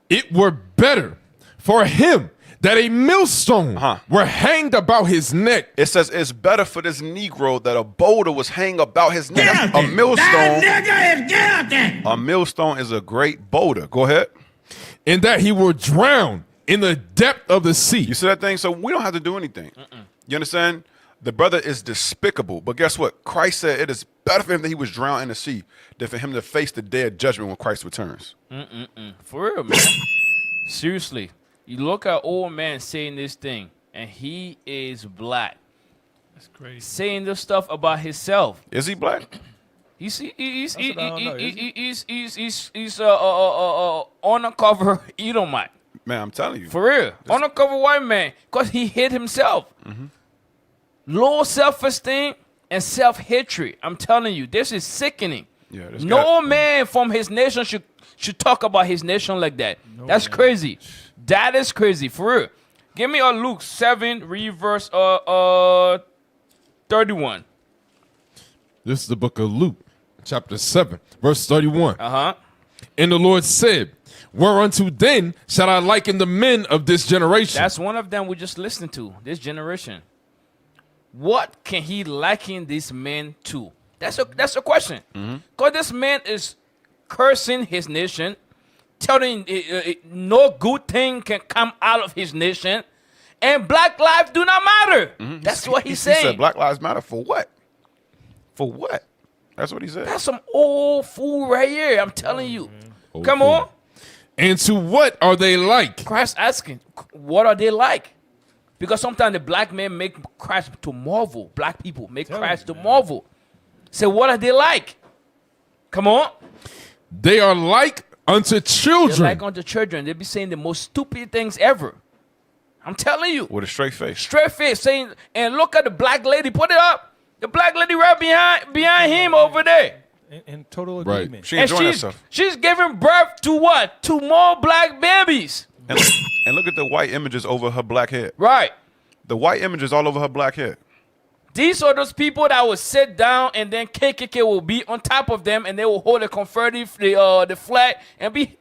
It were better for him that a millstone were hanged about his neck. It says it's better for this Negro that a boulder was hanged about his neck. A millstone. A millstone is a great boulder. Go ahead. And that he were drowned in the depth of the sea. You see that thing? So we don't have to do anything. You understand? The brother is despicable. But guess what? Christ said it is better for him that he was drowned in the sea than for him to face the day of judgment when Christ returns. For real, man. Seriously. You look at old man saying this thing, and he is black. That's crazy. Saying this stuff about himself. Is he black? He's undercover Edomite. Man, I'm telling you. For real. Undercover white man. Because he hid himself. Low self-esteem and self-hatred. I'm telling you, this is sickening. Yeah, no man from his nation should talk about his nation like that. That's crazy. That is crazy. For real. Give me a Luke 7, read verse 31. This is the book of Luke, chapter 7, verse 31. And the Lord said, whereunto then shall I liken the men of this generation? That's one of them we just listened to, this generation. What can he liken these men to? That's a question. Because this man is cursing his nation, telling no good thing can come out of his nation, and black lives do not matter. That's what he's saying. He said black lives matter for what? For what? That's what he said. That's some old fool right here. I'm telling you. Come on. And to what are they like? Christ asking, what are they like? Because sometimes the black men make Christ to marvel. Black people make Christ to marvel. Say, what are they like? Come on. They are like unto children. They're like unto children. They be saying the most stupid things ever. I'm telling you. With a straight face. Straight face. Saying, and look at the black lady. Put it up. The black lady right behind him over there. In total agreement. She enjoying herself. She's giving birth to what? To more black babies. And look at the white images over her black head. Right. The white images all over her black head. These are those people that will sit down and then KKK will be on top of them and they will hold the confetti, the flag, and be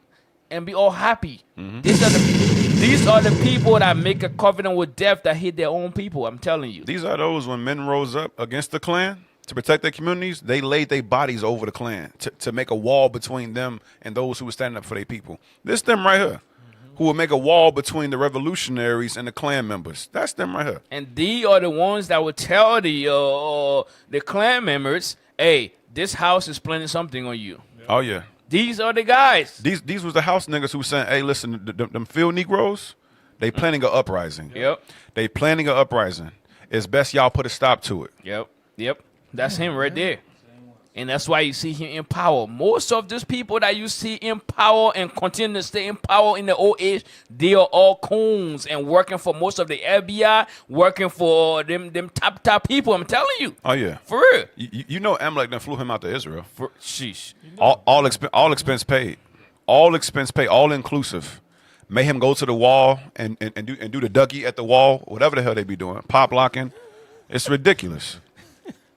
all happy. These are the people that make a covenant with death that hit their own people. I'm telling you. These are those when men rose up against the Klan to protect their communities, they laid their bodies over the Klan to make a wall between them and those who were standing up for their people. This them right here, who will make a wall between the revolutionaries and the Klan members. That's them right here. And these are the ones that would tell the Klan members, hey, this house is planning something on you. Oh, yeah. These are the guys. These was the house niggas who saying, hey, listen, them field Negroes, they planning an uprising. Yep. They planning an uprising. It's best y'all put a stop to it. Yep. That's him right there. And that's why you see him in power. Most of these people that you see in power and continue to stay in power in the old age, they are all coons and working for most of the FBI, working for them top people. I'm telling you. Oh, yeah. For real. You know Amalek done flew him out to Israel. Sheesh. All expense paid. All expense paid. All inclusive. Made him go to the wall and do the Dougie at the wall, whatever the hell they be doing. Pop locking. It's ridiculous.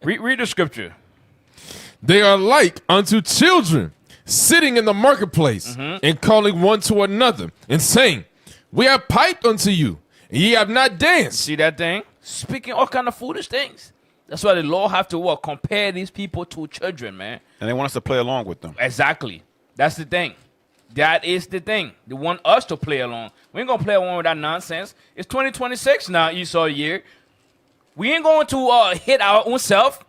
Read the scripture. They are like unto children sitting in the marketplace and calling one to another and saying, we have piped unto you, and ye have not danced. See that thing? Speaking all kind of foolish things. That's why the law have to compare these people to children, man. And they want us to play along with them. Exactly. That's the thing. That is the thing. They want us to play along. We ain't going to play along with that nonsense. It's 2026 now, Esau year. We ain't going to hit our own self.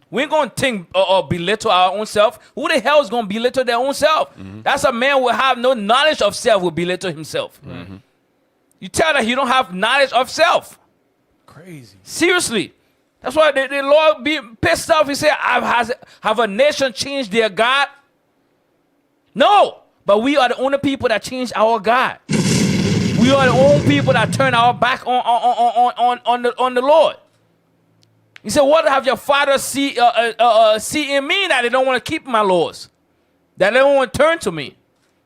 We ain't going to think belittle our own self. Who the hell is going to belittle their own self? That's a man who have no knowledge of self will belittle himself. You tell that he don't have knowledge of self. Crazy. Seriously. That's why the Lord be pissed off. He said, have a nation changed their God? No, but we are the only people that change our God. We are the only people that turn our back on the Lord. He said, what have your fathers see in me that they don't want to keep my laws? That they don't want to turn to me?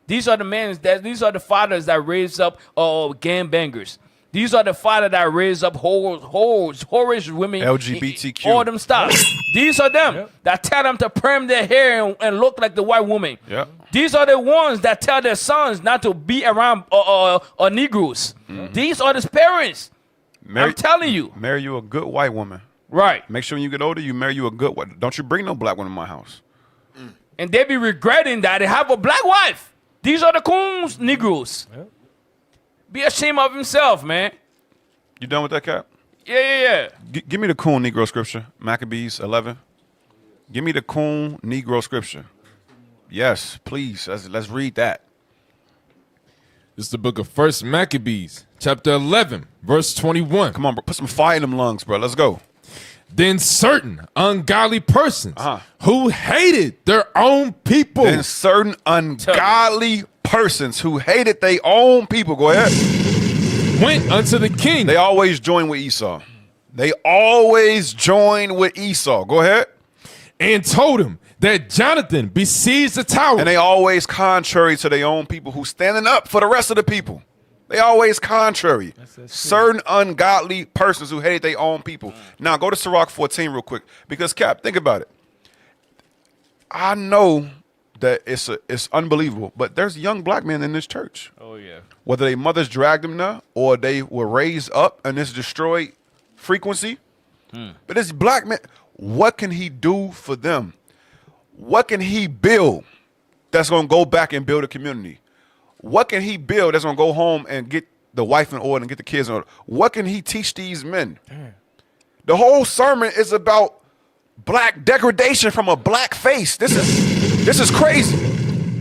These are these are the fathers that raise up gangbangers. These are the fathers that raise up whorish women. LGBTQ. All them stuff. These are them that tell them to perm their hair and look like the white woman. Yep. These are the ones that tell their sons not to be around Negroes. These are the parents. I'm telling you. Marry you a good white woman. Right. Make sure when you get older, you marry you a good one. Don't you bring no black one in my house. And they be regretting that they have a black wife. These are the coons, Negroes. Yep. Be ashamed of himself, man. You done with that, Cap? Yeah. Give me the coon Negro scripture. Maccabees 11. Give me the coon Negro scripture. Yes, please. Let's read that. This is the book of 1 Maccabees, chapter 11, verse 21. Come on, bro. Put some fire in them lungs, bro. Let's go. Then certain ungodly persons who hated their own people. Then certain ungodly persons who hated their own people. Go ahead. Went unto the king. They always join with Esau. They always join with Esau. Go ahead. And told him that Jonathan besieged the tower. And they always contrary to their own people who standing up for the rest of the people. They always contrary. Certain ungodly persons who hate their own people. Now go to Sirach 14 real quick. Because Cap, think about it. I know that it's unbelievable, but there's young black men in this church. Oh yeah. Whether their mothers dragged them there or they were raised up in this destroyed frequency. But this black man, what can he do for them? What can he build that's going to go back and build a community? What can he build that's going to go home and get the wife in order and get the kids in order? What can he teach these men? The whole sermon is about black degradation from a black face. This is crazy.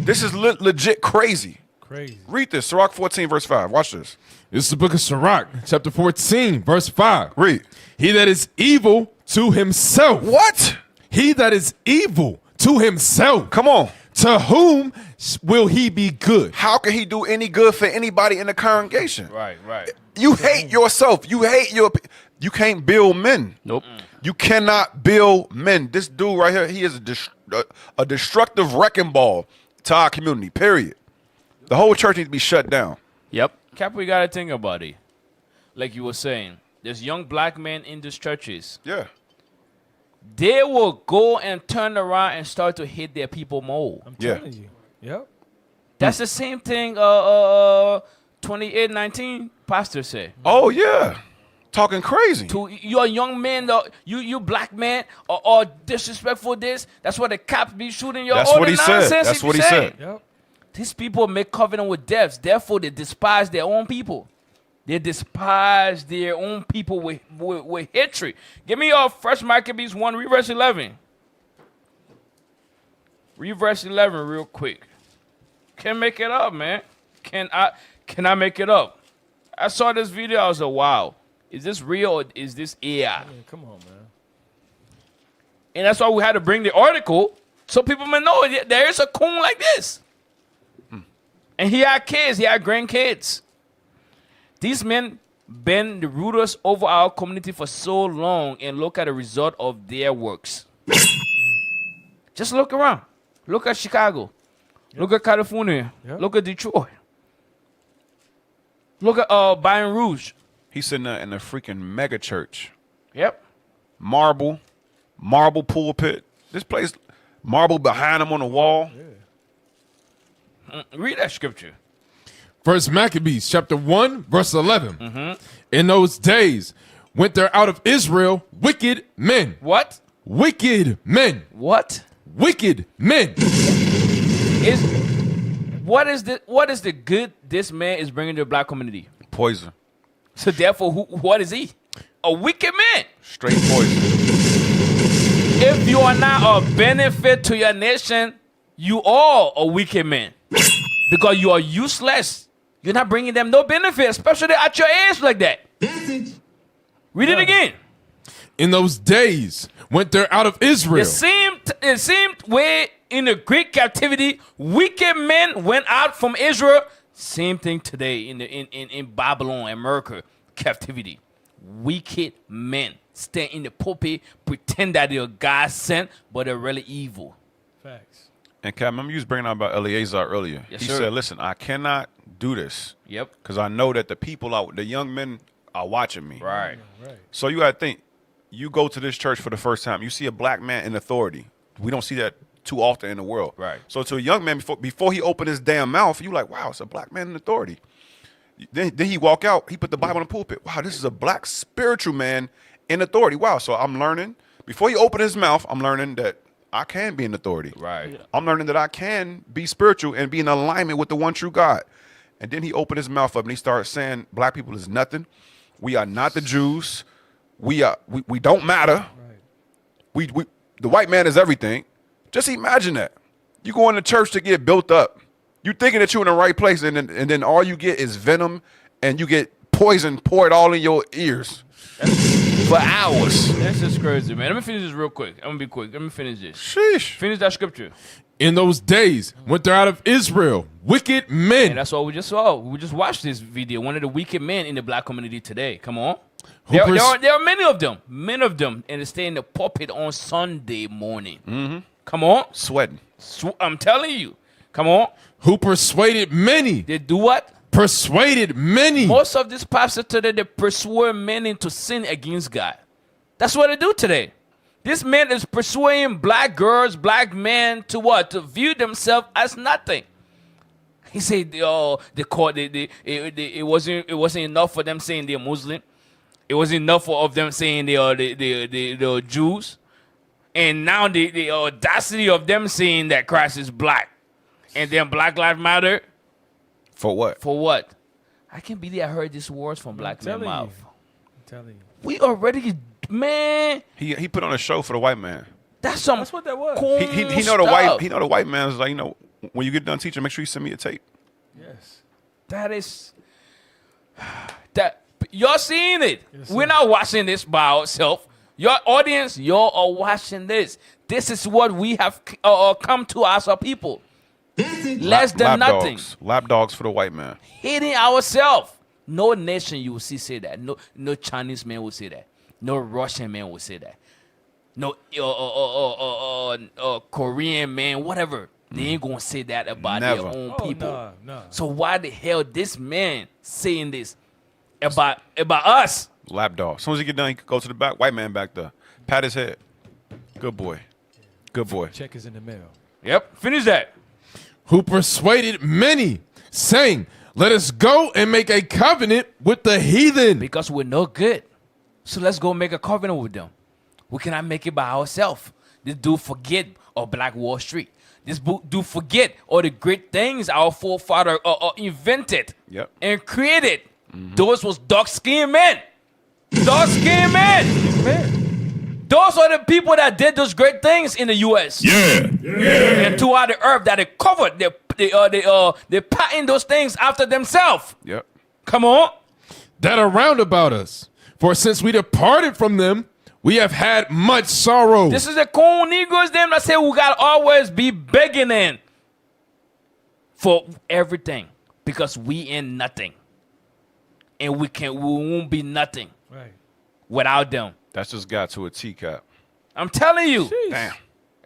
This is legit crazy. Crazy. Read this, Sirach 14, verse 5. Watch this. This is the book of Sirach, chapter 14, verse 5. Read. He that is evil to himself. What? He that is evil to himself. Come on. To whom will he be good? How can he do any good for anybody in the congregation? Right. You hate yourself. You hate you can't build men. Nope. You cannot build men. This dude right here, he is a destructive wrecking ball to our community, period. The whole church needs to be shut down. Yep. Cap, we got to think about it. Like you were saying, there's young black men in these churches. Yeah. They will go and turn around and start to hate their people more. I'm telling you. Yep. That's the same thing 28:19 pastor said. Oh, yeah. Talking crazy. To your young men, you black man, or disrespectful this. That's what the cops be shooting your That's all what the he nonsense. said. That's what he said. Yep. These people make covenant with deaths. Therefore, they despise their own people. They despise their own people with hatred. Give me your 1 Maccabees 1, read verse 11. Read verse 11 real quick. Can't make it up, man. Can I make it up? I saw this video. I was like, wow. Is this real or is this AI? Yeah, come on, man. And that's why we had to bring the article so people may know there is a coon like this. And he had kids. He had grandkids. These men been the rulers over our community for so long, and look at the result of their works. Just look around. Look at Chicago. Yep. Look at California. Yep. Look at Detroit. Look at Baton Rouge. He's sitting there in the freaking mega church. Yep. Marble pulpit. This place, marble behind him on the wall. Yeah. Read that scripture. 1 Maccabees chapter 1, verse 11. In those days went there out of Israel wicked men. What? Wicked men. What? Wicked men. What is the good this man is bringing to the black community? Poison. So therefore, what is he? A wicked man. Straight poison. If you are not a benefit to your nation, you are a wicked man. Because you are useless. You're not bringing them no benefit, especially at your age like that. Read it again. In those days went there out of Israel. It seemed way in the Greek captivity, wicked men went out from Israel. Same thing today in Babylon, America, captivity. Wicked men stand in the pulpit, pretend that they're God sent, but they're really evil. Facts. And Cap, remember you was bringing up about Eleazar earlier. Yes, he sir. said, listen, I cannot do this. Yep. Because I know that the people out, the young men are watching me. Right. So you got to think, you go to this church for the first time, you see a black man in authority. We don't see that too often in the world. Right. So to a young man, before he opened his damn mouth, you like, wow, it's a black man in authority. Then he walk out, he put the Bible in the pulpit. Wow, this is a black spiritual man in authority. Wow, so I'm learning. Before he opened his mouth, I'm learning that I can be in authority. Right. Yeah. I'm learning that I can be spiritual and be in alignment with the one true God. And then he opened his mouth up and he started saying, black people is nothing. We are not the Jews. We don't matter. Right. The white man is everything. Just imagine that. You go into church to get built up. You thinking that you're in the right place, and then all you get is venom, and you get poison poured all in your ears for hours. That's just crazy, man. Let me finish this real quick. I'm gonna be quick. Let me finish this. Sheesh. Finish that scripture. In those days, went there out of Israel wicked men. And that's what we just saw. We just watched this video. One of the wicked men in the black community today. Come on. There are many of them. Many of them. And they stay in the pulpit on Sunday morning. Mm-hmm. Come on. Sweating. I'm telling you. Come on. Who persuaded many. They do what? Persuaded many. Most of these pastors today, they persuade men into sin against God. That's what they do today. This man is persuading black girls, black men to what? To view themselves as nothing. He said, it wasn't enough for them saying they're Muslim. It wasn't enough of them saying they are Jews. And now the audacity of them saying that Christ is black. And then Black Lives Matter. For what? For what? I can't believe I heard these words from black men's mouth. I'm telling you. We already, man. He put on a show for the white man. That's what that was. Cool He know the white man is like, when you get done teaching, make sure you send me a tape. Yes. That you're seeing it. Yes, we're not watching this by ourselves. Your audience, y'all are watching this. This is what we have come to as a people. Less than nothing. Lap dogs for the white man. Hating ourselves. No nation you will see say that. No Chinese man will say that. No Russian man will say that. No Korean man, whatever. They ain't gonna say that about their own people. No. So why the hell this man saying this about us? Lap dog. As soon as he get done, he can go to the back. White man back there. Pat his head. Good boy. Good boy. Check is in the mail. Yep. Finish that. Who persuaded many, saying, let us go and make a covenant with the heathen. Because we're no good. So let's go make a covenant with them. We cannot make it by ourselves. This dude forget of Black Wall Street. This dude forget all the great things our forefather invented and created. Mm-hmm. Those was dark-skinned men. Dark-skinned men. Those are the people that did those great things in the U.S. Yeah. And throughout the earth that they covered. They patent those things after themselves. Yep. Come on. That are round about us. For since we departed from them, we have had much sorrow. This is the cool Negroes them that say we got to always be begging in for everything because we ain't nothing. And we won't be nothing without them. That's just got to a teacup. I'm telling you. Jeez. Damn.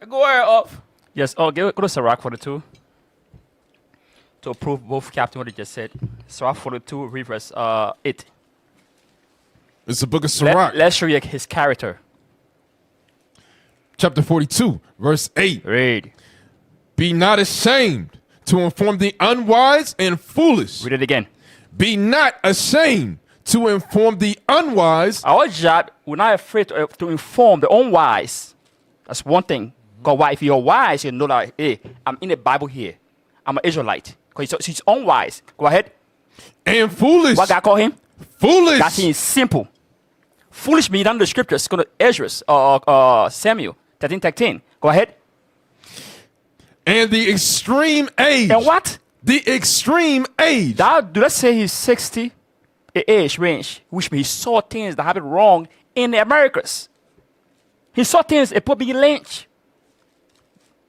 Go ahead up. Yes, go to Sirach 42 to prove both Captain what he just said. Sirach 42, read verse 8. It's the book of Sirach. Let's show you his character. Chapter 42, verse 8. Read. Be not ashamed to inform the unwise and foolish. Read it again. Be not ashamed to inform the unwise. Our job, we're not afraid to inform the unwise. That's one thing. Because if you're wise, you know that, hey, I'm in the Bible here. I'm an Israelite. Because he's unwise. Go ahead. And foolish. What God call him? Foolish. That means simple. Foolish means under the scriptures. Go to Ezra, Samuel 13:13. Go ahead. And the extreme age. And what? The extreme age. Do let's say he's 60 age range, which means he saw things that happened wrong in the Americas. He saw things, people being lynched,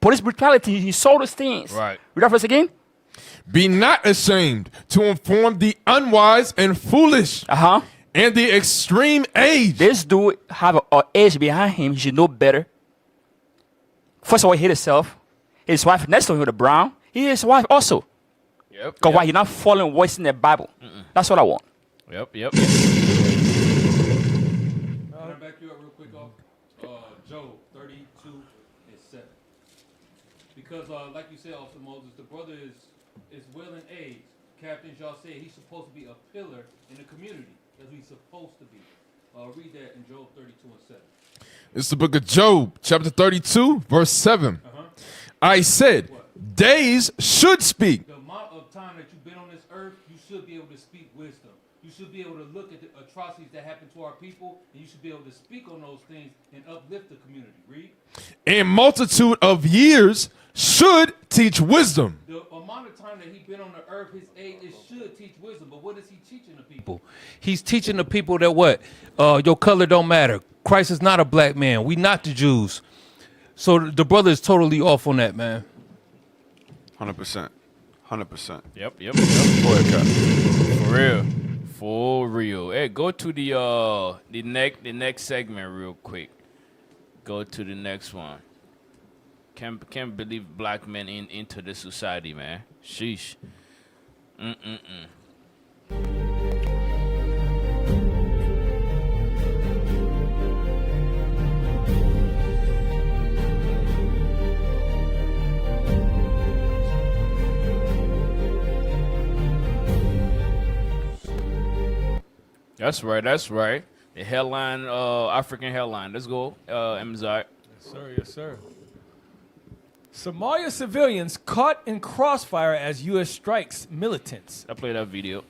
police brutality, he saw those things. Right. Read that verse again. Be not ashamed to inform the unwise and foolish and the extreme age. This dude have an age behind him. He should know better. First of all, he hit himself. His wife next to him with a brown. He is his wife also. Yep. Because why he not following what's in the Bible? That's what I want. Yep. Can I back you up real quick off? Job 32:7. Because like you said, Officer Moses, the brother is well in age. Captain Shaw said he's supposed to be a pillar in the community. That's what he's supposed to be. Read that in Job 32:7. It's the book of Job, chapter 32, verse 7. I said, days should speak. The amount of time that you've been on this earth, you should be able to speak wisdom. You should be able to look at the atrocities that happen to our people, and you should be able to speak on those things and uplift the community. Read. And multitude of years should teach wisdom. The amount of time that he's been on the earth, his age, it should teach wisdom. But what is he teaching the people? He's teaching the people that what? Your color don't matter. Christ is not a black man. We not the Jews. So the brother is totally off on that, man. 100%. 100%. Yep. Go ahead, Cap. For real. Hey, go to the next segment real quick. Go to the next one. Can't believe black men into this society, man. Sheesh. That's right. The headline, African headline. Let's go, Mzai. Yes, sir. Somalia civilians caught in crossfire as U.S. strikes militants. I played that video.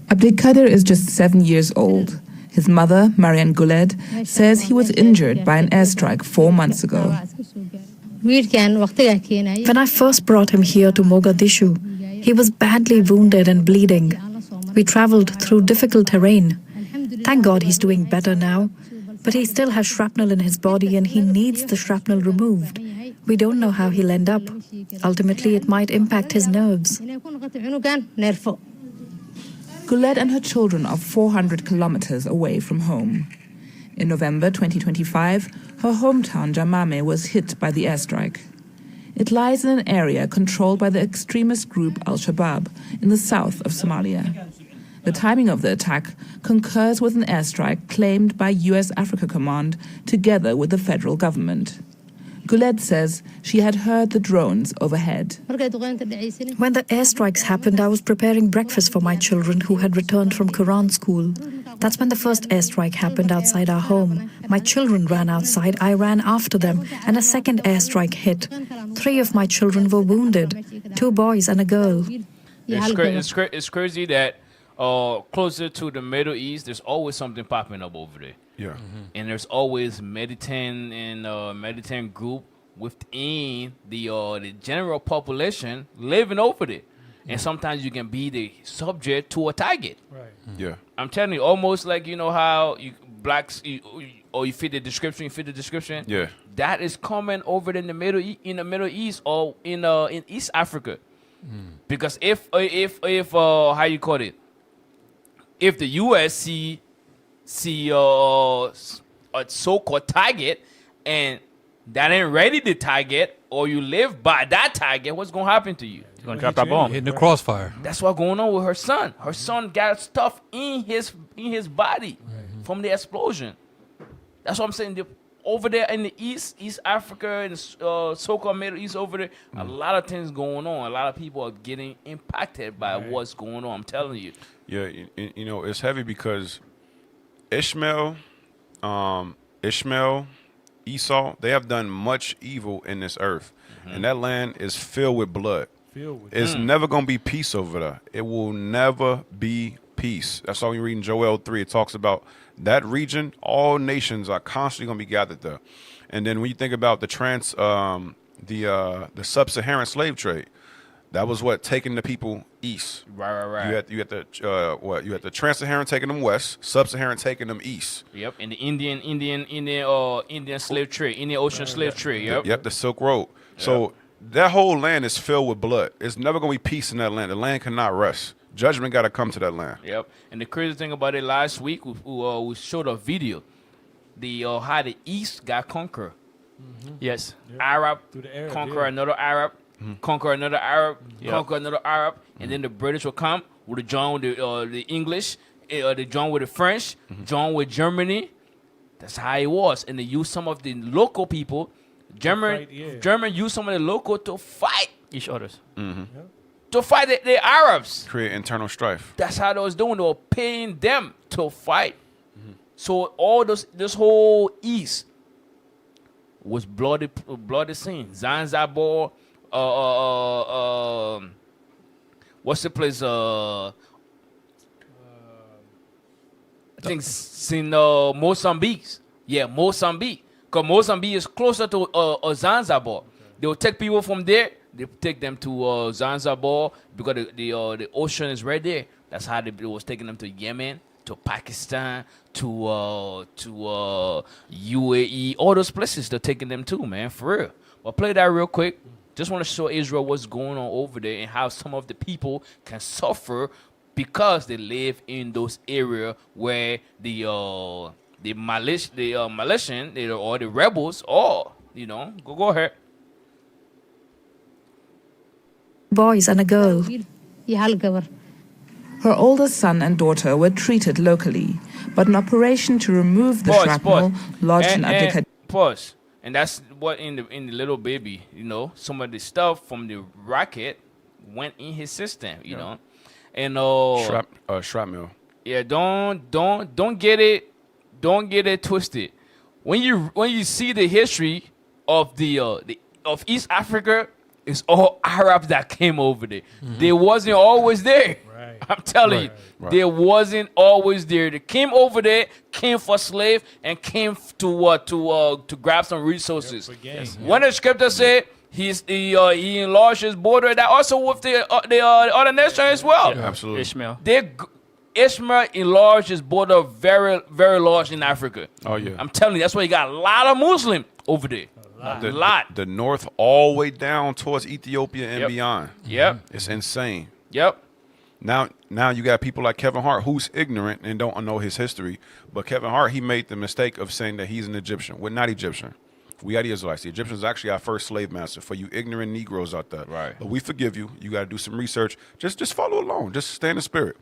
Abdelkader is just 7 years old. His mother, Marianne Guled, says he was injured by an airstrike 4 months ago. When I first brought him here to Mogadishu, he was badly wounded and bleeding. We traveled through difficult terrain. Thank God he's doing better now, but he still has shrapnel in his body and he needs the shrapnel removed. We don't know how he'll end up. Ultimately, it might impact his nerves. Guled and her children are 400 kilometers away from home. In November 2025, her hometown Jamame was hit by the airstrike. It lies in an area controlled by the extremist group Al-Shabaab in the south of Somalia. The timing of the attack concurs with an airstrike claimed by U.S. Africa Command together with the federal government. Guled says she had heard the drones overhead. When the airstrikes happened, I was preparing breakfast for my children who had returned from Quran school. That's when the first airstrike happened outside our home. My children ran outside, I ran after them, and a second airstrike hit. 3 of my children were wounded, 2 boys and a girl. It's crazy that closer to the Middle East, there's always something popping up over there. Yeah. And there's always militant and militant group within the general population living over there. And sometimes you can be the subject to a target. Right. Yeah. I'm telling you, almost like, you know how blacks, you fit the description. Yeah. That is common over in the Middle East or in East Africa. Because if how you call it, if the U.S. see a so-called target and that ain't ready to target, or you live by that target, what's gonna happen to you? You're gonna drop that bomb. Hitting the crossfire. That's what's going on with her son. Her son got stuff in his body from the explosion. That's what I'm saying. Over there in the East Africa and so-called Middle East over there, a lot of things going on. A lot of people are getting impacted by what's going on. I'm telling you. Yeah, you know, it's heavy because Ishmael, Esau, they have done much evil in this earth. And that land is filled with blood. It's never going to be peace over there. It will never be peace. That's all you read in Joel 3. It talks about that region. All nations are constantly going to be gathered there. And then when you think about the sub-Saharan slave trade, That was what taking the people east. Right. You had the You had the trans-Saharan taking them west, sub-Saharan taking them east. Yep, and the Indian slave trade, Indian Ocean slave trade. Yep. The Silk Road. So that whole land is filled with blood. It's never gonna be peace in that land. The land cannot rest. Judgment got to come to that land. Yep. And the crazy thing about it, last week we showed a video, how the East got conquered. Yes. Arab Through the Arab, conquer another Arab, conquer another Arab, conquer another Arab, and then the British will come with the join with the English, they join with the French, join with Germany. That's how it was, and they used some of the local people. German used some of the local to fight each others. To fight the Arabs. Create internal strife. That's how they was doing. They were paying them to fight. So all this whole East was bloody scene. Zanzibar, what's the place? I think it's in Mozambique. Yeah, Mozambique. Because Mozambique is closer to Zanzibar. They will take people from there. They take them to Zanzibar because the ocean is right there. That's how they was taking them to Yemen, to Pakistan, to UAE, all those places they're taking them to, man, for real. But play that real quick. Just want to show Israel what's going on over there and how some of the people can suffer because they live in those areas where the militia, or the rebels, or go ahead. Boys and a girl. Her oldest son and daughter were treated locally, but an operation to remove the shrapnel lodged in Abdika. Pause. And that's what in the little baby, some of the stuff from the rocket went in his system, you know. And shrapnel. Yeah, don't get it twisted. When you see the history of of East Africa, it's all Arabs that came over there. They wasn't always there. Right. I'm telling you, they wasn't always there. They came over there, came for slave, and came to grab some resources. When the scripture said he enlarged his border, that also with the other nation as well. Yeah, absolutely. Ishmael enlarged his border very, very large in Africa. Oh yeah. I'm telling you, that's why you got a lot of Muslims over there. A lot. The north all the way down towards Ethiopia and beyond. Yep. It's insane. Yep. Now you got people like Kevin Hart, who's ignorant and don't know his history. But Kevin Hart, he made the mistake of saying that he's an Egyptian. We're not Egyptian. We are the Israelites. The Egyptians are actually our first slave master. For you ignorant Negroes out there. Right. But we forgive you. You got to do some research. Just follow along. Just stay in the spirit.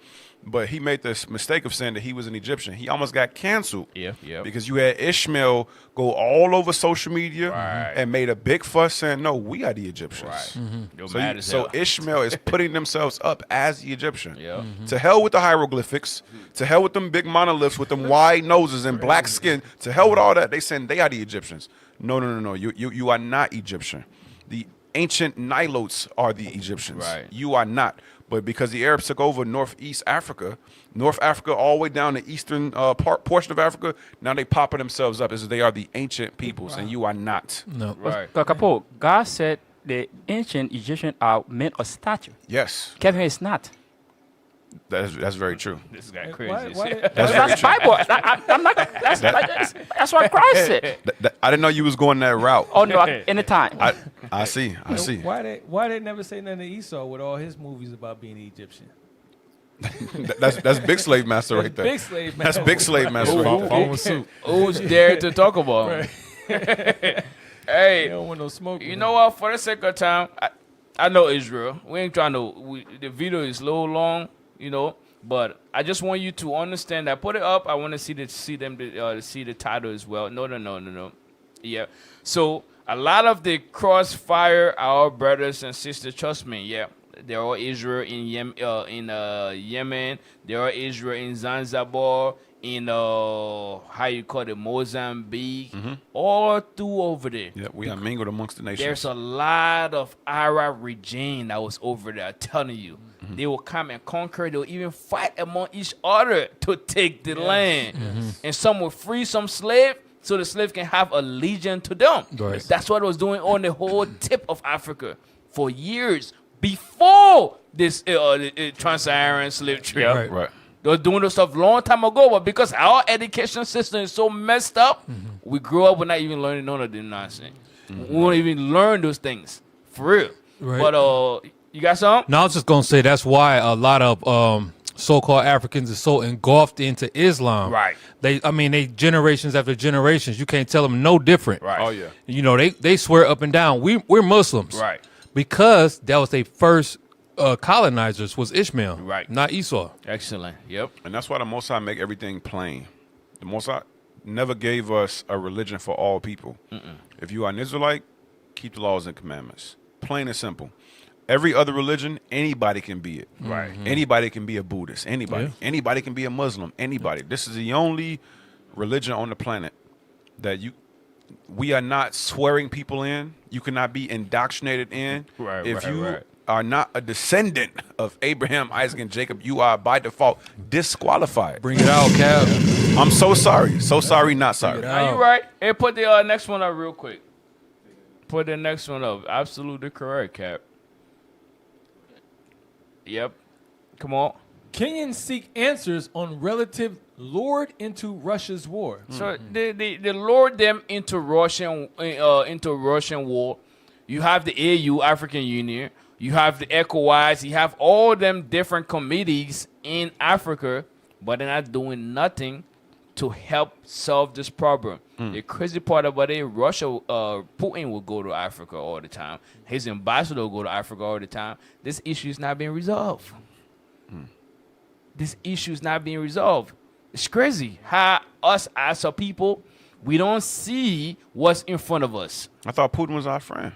But he made this mistake of saying that he was an Egyptian. He almost got canceled. Yeah. Because you had Ishmael go all over social media and made a big fuss saying, no, we are the Egyptians. Right. So Ishmael is putting themselves up as the Egyptian. To hell with the hieroglyphics. To hell with them big monoliths with them wide noses and black skin. To hell with all that. They saying they are the Egyptians. No. You are not Egyptian. The ancient Nilotes are the Egyptians. Right. You are not. But because the Arabs took over North Africa all the way down the eastern portion of Africa, now they popping themselves up as they are the ancient peoples, and you are not. No. Right. Kapo, God said the ancient Egyptians are men of stature. Yes. Kevin is not. That's very true. This guy crazy. That's Bible. I'm not. That's what Christ said. I didn't know you was going that route. Oh no, anytime. I see. Why they never say nothing to Esau with all his movies about being Egyptian? that's Big Slave Master right there. Big Slave Master. That's Big Slave Master. Who's there to talk about him? Hey, don't want no smoke. You know what? For the sake of time, I know Israel. We ain't trying to. The video is a little long. But I just want you to understand that. Put it up. I want to see the title as well. No. Yeah. So a lot of the crossfire, our brothers and sisters, trust me. Yeah, there are Israel in Yemen. There are Israel in Zanzibar. In Mozambique, all through over there. Yeah, we are mingled amongst the nations. There's a lot of Arab regime that was over there. I'm telling you, they will come and conquer. They will even fight among each other to take the land. And some will free some slave, so the slave can have allegiance to them. Right. That's what it was doing on the whole tip of Africa for years. before this trans-Saharan slave trade. Right. Right. They were doing this stuff long time ago, but because our education system is so messed up, we grew up with not even learning none of this nonsense. We won't even learn those things for real. Right. But you got something? No, I was just gonna say that's why a lot of so-called Africans are so engulfed into Islam. Right. They generations after generations. You can't tell them no different. Right. Oh yeah. You know, they swear up and down we're Muslims. Right. Because that was their first colonizers was Ishmael. Right. Not Esau. Excellent. Yep. And that's why the Most High make everything plain. The Most High never gave us a religion for all people. If you are an Israelite, keep the laws and commandments. Plain and simple. Every other religion, anybody can be it. Right. Anybody can be a Buddhist. Anybody. Yeah. Anybody can be a Muslim. Anybody. This is the only religion on the planet that we are not swearing people in. You cannot be indoctrinated in. Right, if right, you right. are not a descendant of Abraham, Isaac, and Jacob, you are by default disqualified. Bring it out, Cap. I'm so sorry. So sorry, not sorry. Are you right? Hey, put the next one up real quick. Put the next one up. Absolutely correct, Cap. Yep. Come on. Kenyans seek answers on relative lured into Russia's war. So they lured them into Russian war. You have the AU, African Union. You have the ECOWAS. You have all them different committees in Africa, but they're not doing nothing to help solve this problem. The crazy part about it, Russia, Putin will go to Africa all the time. His ambassador will go to Africa all the time. This issue is not being resolved. This issue is not being resolved. It's crazy how us as a people, we don't see what's in front of us. I thought Putin was our friend.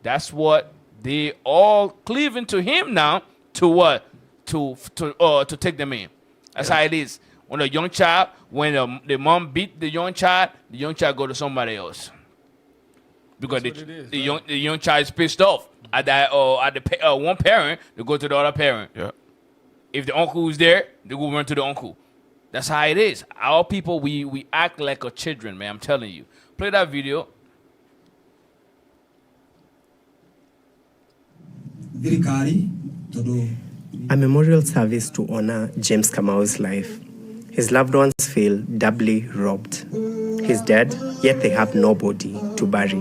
That's what they all cleaving to him now. To what? To take them in. That's how it is. When a young child, when the mom beat the young child go to somebody else because the young child is pissed off at that one parent. They go to the other parent. Yeah. If the uncle is there, they go run to the uncle. That's how it is. Our people, we act like a children, man. I'm telling you. Play that video. A memorial service to honor James Kamau's life. His loved ones feel doubly robbed. He's dead, yet they have nobody to bury.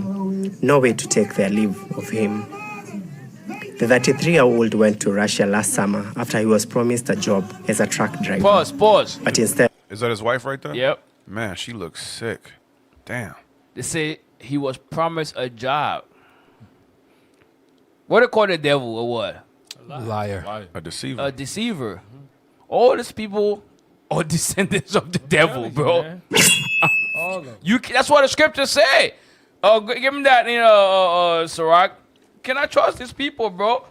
No way to take their leave of him. The 33-year-old went to Russia last summer after he was promised a job as a truck driver. Pause. But instead... Is that his wife right there? Yep. Man, she looks sick. Damn. They say he was promised a job. What they call the devil or what? Liar. A deceiver. A deceiver. All these people are descendants of the devil, bro. All of them. That's what the scriptures say. Give me that, Sirach. Cannot trust these people, bro.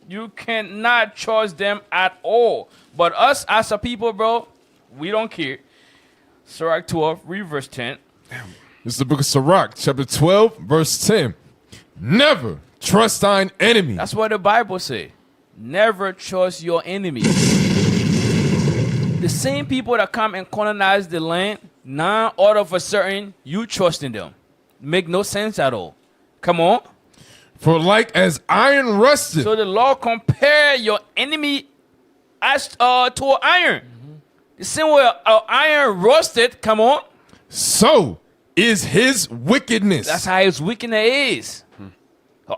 You cannot trust them at all. But us as a people, bro, we don't care. Sirach 12, read verse 10. This is the book of Sirach, chapter 12, verse 10. Never trust thine enemy. That's what the Bible say. Never trust your enemy. The same people that come and colonize the land, now all of a sudden, you trusting them. Make no sense at all. Come on. For like as iron rusted. So the Lord compare your enemy as to iron. The same way iron rusted, come on. So is his wickedness. That's how his wickedness is.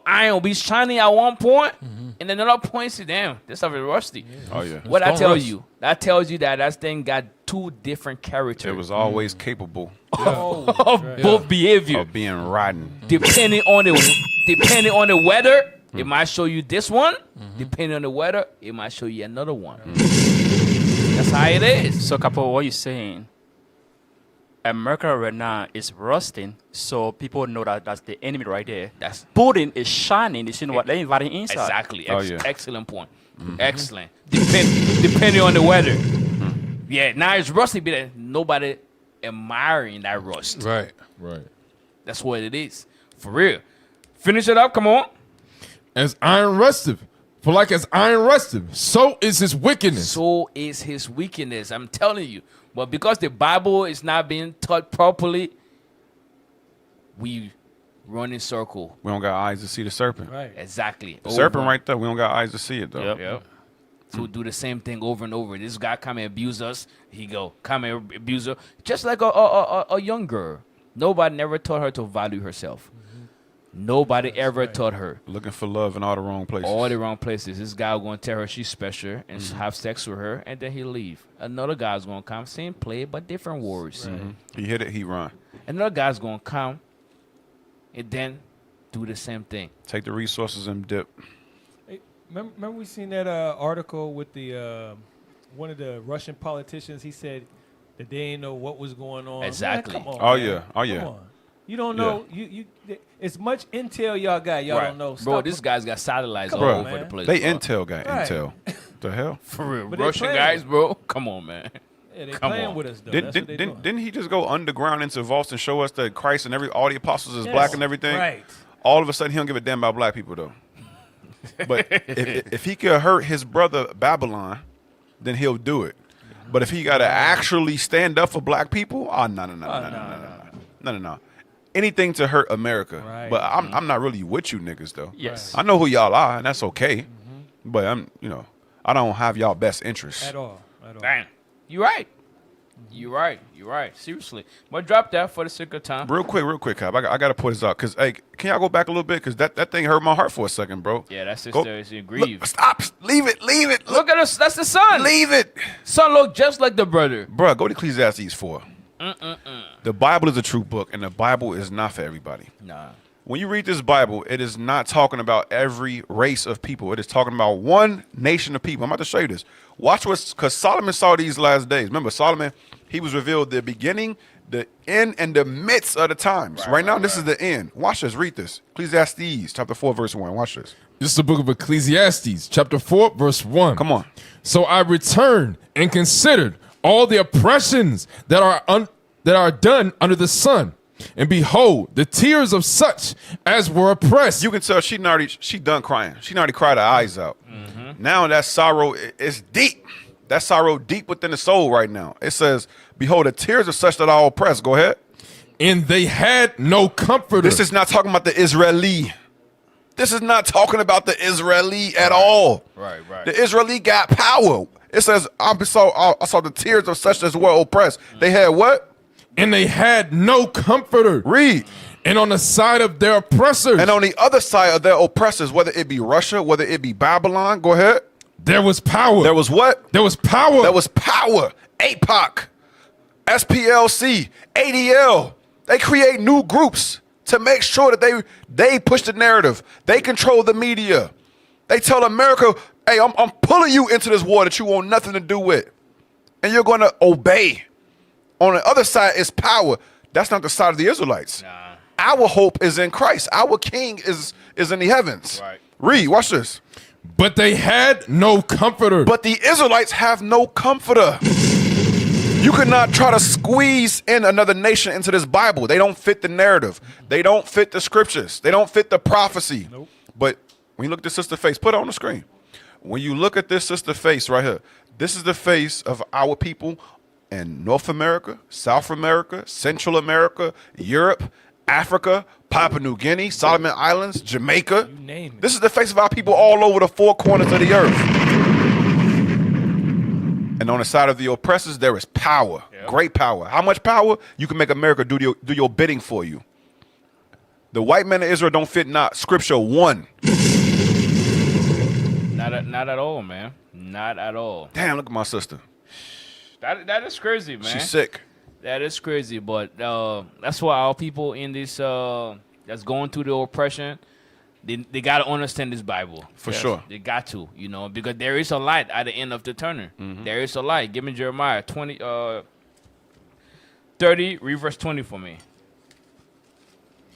Iron will be shining at one point, and then another point, see, damn, this stuff is rusty. Oh, yeah. What I tell you? That tells you that thing got two different characters. It was always capable of both behavior. of being rotten. Depending on the weather, it might show you this one. Depending on the weather, it might show you another one. That's how it is. So, Capo, what you saying? America right now is rusting, so people know that that's the enemy right there. That's Putin is shining. You see what they're inviting inside. Exactly. Oh, yeah. Excellent point. Excellent. Depending on the weather. Yeah, now it's rusty, but nobody admiring that rust. Right. That's what it is. For real. Finish it up. Come on. As iron rusted. For like as iron rusted, so is his wickedness. So is his wickedness. I'm telling you. But because the Bible is not being taught properly, we Running circle. We don't got eyes to see the serpent. Right. Exactly. The serpent right there. We don't got eyes to see it though. Yep. To do the same thing over and over. This guy come and abuse us. He go come and abuse her. Just like a young girl. Nobody never taught her to value herself. Nobody ever taught her. Looking for love in all the wrong places. All the wrong places. This guy going to tell her she's special and have sex with her, and then he leave. Another guy's going to come, same play, but different words. He hit it, he run. Another guy's going to come and then do the same thing. Take the resources and dip. Hey, remember we seen that article with the one of the Russian politicians? He said that they didn't know what was going on. Exactly. Man, come on, Oh, man. yeah. Oh, yeah. Come on. You don't know. You as much intel y'all got. Y'all don't know. Bro, Stop this guy's got satellites all Bro, over the place. They bro. intel guy. Right. Intel. The hell? For real. But they Russian playing guys, with- bro. Come on, man. Yeah, they Come playing on. with us though. That's what they doing. Didn't he just go underground into vaults and show us that Christ and all the apostles is Yes. black and everything? Right. All of a sudden, he don't give a damn about black people though. But if he could hurt his brother Babylon, then he'll do it. But if he got to actually stand up for black people, no. Anything to hurt America. Right. But I'm not really with you niggas though. Yes. I know who y'all are, and that's okay. But I don't have y'all best interests. At all. Damn. You right. You right. Seriously. But drop that for the sake of time. Real quick, Cop. I got to put this out. Because, hey, can y'all go back a little bit? Because that thing hurt my heart for a second, bro. Yeah, that sister is grieved. Look, stop. Leave it. Look at us. That's the son. Leave it. Son look just like the brother. Bro, go to Ecclesiastes 4. The Bible is a true book, and the Bible is not for everybody. Nah. When you read this Bible, it is not talking about every race of people. It is talking about one nation of people. I'm about to show you this. Watch what's, because Solomon saw these last days. Remember, Solomon, he was revealed the beginning, the end, and the midst of the times. Right now, this is the end. Watch this. Read this. Ecclesiastes chapter 4, verse 1. Watch this. This is the book of Ecclesiastes, chapter 4, verse 1. Come on. So I returned and considered all the oppressions that are done under the sun. And behold, the tears of such as were oppressed. You can tell she done crying. She already cried her eyes out. Now that sorrow is deep. That sorrow deep within the soul right now. It says, behold, the tears of such that are oppressed. Go ahead. And they had no comforter. This is not talking about the Israeli. This is not talking about the Israeli at all. Right. The Israeli got power. It says, I saw the tears of such as were oppressed. They had what? And they had no comforter. Read. And on the side of their oppressors. And on the other side of their oppressors, whether it be Russia, whether it be Babylon, go ahead. There was power. There was what? There was power. There was power. APOC, SPLC, ADL. They create new groups to make sure that they push the narrative. They control the media. They tell America, hey, I'm pulling you into this war that you want nothing to do with. And you're going to obey. On the other side is power. That's not the side of the Israelites. Nah. Our hope is in Christ. Our king is in the heavens. Right. Read, watch this. But they had no comforter. But the Israelites have no comforter. You could not try to squeeze in another nation into this Bible. They don't fit the narrative. They don't fit the scriptures. They don't fit the prophecy. Nope. But when you look at this sister face, put it on the screen. When you look at this sister face right here, this is the face of our people in North America, South America, Central America, Europe, Africa, Papua New Guinea, Solomon Islands, Jamaica. You name it. This is the face of our people all over the four corners of the earth. And on the side of the oppressors, there is power, great power. How much power? You can make America do your bidding for you. The white men of Israel don't fit not scripture 1. Not at all, man. Not at all. Damn, look at my sister. That is crazy, man. She's sick. That is crazy, but that's why our people in this that's going through the oppression, they got to understand this Bible. For sure. They got to, because there is a light at the end of the tunnel. There is a light. Give me Jeremiah 30, read verse 20 for me.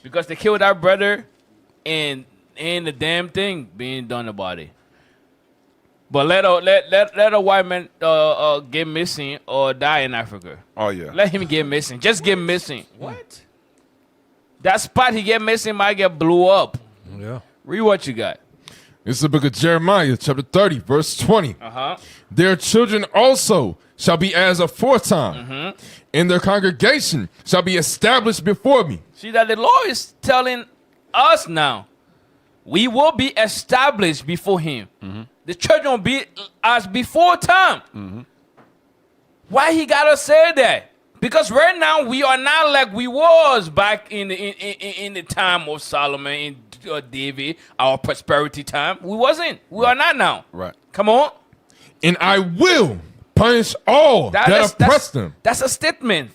Because they killed our brother and the damn thing being done about it. But let a white man get missing or die in Africa. Oh, yeah. Let him get missing. Just get missing. What? That spot he get missing might get blew up. Yeah. Read what you got. This is the book of Jeremiah, chapter 30, verse 20. Uh-huh. Their children also shall be as aforetime, and their congregation shall be established before me. See that the Lord is telling us now. We will be established before him. The church won't be as before time. Why he gotta say that? Because right now we are not like we was back in the time of Solomon and David, our prosperity time. We wasn't. We are not now. Right. Come on. And I will punish all that oppress them. That's a statement.